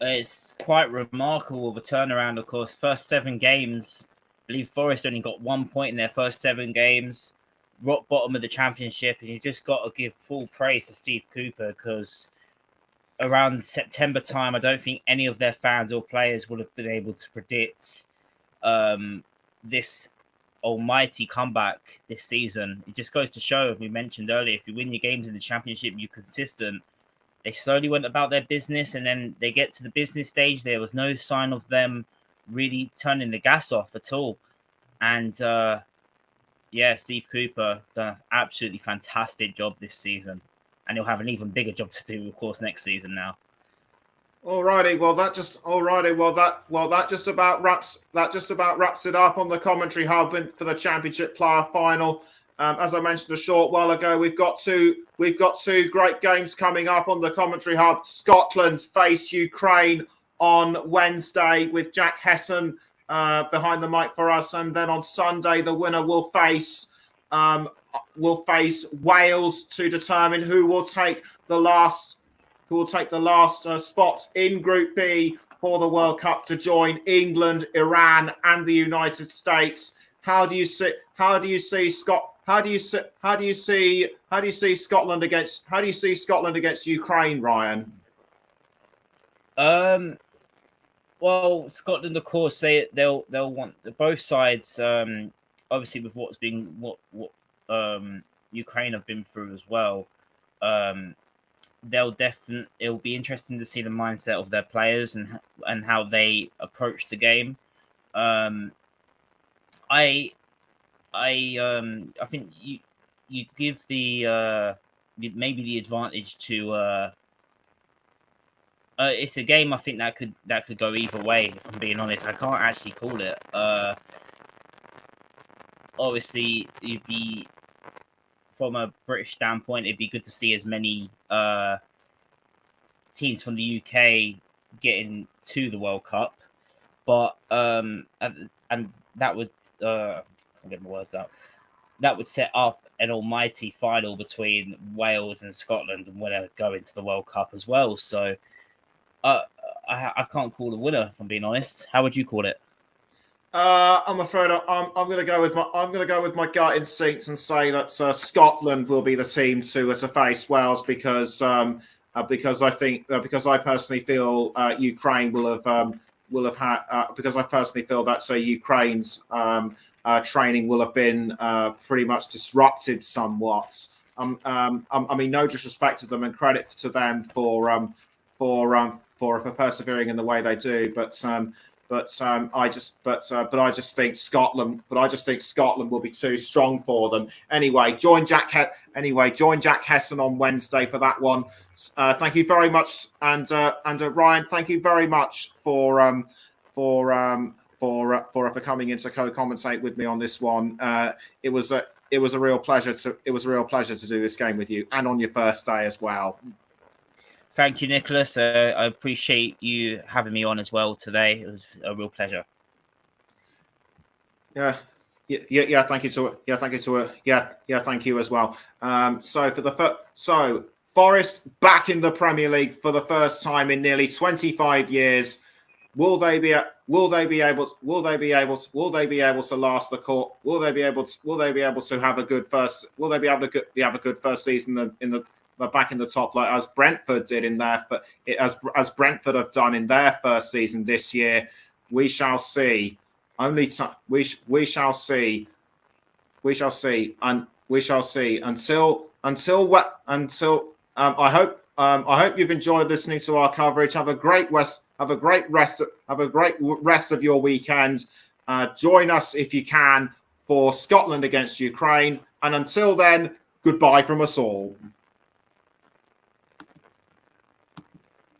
It's quite remarkable, the turnaround, of course. First 7 games, I believe Forest only got 1 point in their first 7 games. Rock bottom of the championship, and you just got to give full praise to Steve Cooper, because around September time, I don't think any of their fans or players would have been able to predict this almighty comeback this season. It just goes to show, as we mentioned earlier, if you win your games in the championship, you're consistent. They slowly went about their business, and then they get to the business stage. There was no sign of them really turning the gas off at all. And Steve Cooper done an absolutely fantastic job this season, and he'll have an even bigger job to do, of course, next season now. Alrighty, that just about wraps it up on the commentary hub for the Championship Play-Off Final. As I mentioned a short while ago, we've got two great games coming up on the commentary hub. Scotland face Ukraine on Wednesday with Jack Hesson behind the mic for us, and then on Sunday the winner will face Wales to determine who will take the last spots in Group B for the World Cup to join England, Iran, and the United States. How do you see Scotland against Ukraine, Ryan? Well, Scotland, of course, they'll want both sides. Obviously, with what Ukraine have been through as well. It'll be interesting to see the mindset of their players and how they approach the game. I think you'd give maybe the advantage to. It's a game I think that could go either way. If I'm being honest, I can't actually call it. Obviously, you'd be. From a British standpoint, it'd be good to see as many teams from the UK getting to the World Cup, but and that would I'll get my words out. That would set up an almighty final between Wales and Scotland, and winner going to the World Cup as well. So I can't call the winner, if I'm being honest. How would you call it? I'm afraid I'm going to go with my gut instincts and say that Scotland will be the team to face Wales because I personally feel Ukraine will have had because I personally feel that Ukraine's training will have been pretty much disrupted somewhat. I mean, no disrespect to them and credit to them for persevering in the way they do, but I just think Scotland will be too strong for them. Anyway, join Jack Hesson on Wednesday for that one. Thank you very much, and Ryan, thank you very much for coming in to co-commentate with me on this one. It was a real pleasure to do this game with you, and on your first day as well. Thank you, Nicholas. I appreciate you having me on as well today. It was a real pleasure. Yeah. Thank you as well. So Forest back in the Premier League for the first time in nearly 25 years. Will they be able to last the court? Will they be able to have a good first? Will they be able to have a good first season in the back in the top, like as Brentford did as Brentford have done in their first season this year? We shall see. We shall see. I hope you've enjoyed listening to our coverage. Have a great rest of your weekend. Join us if you can for Scotland against Ukraine. And until then, goodbye from us all.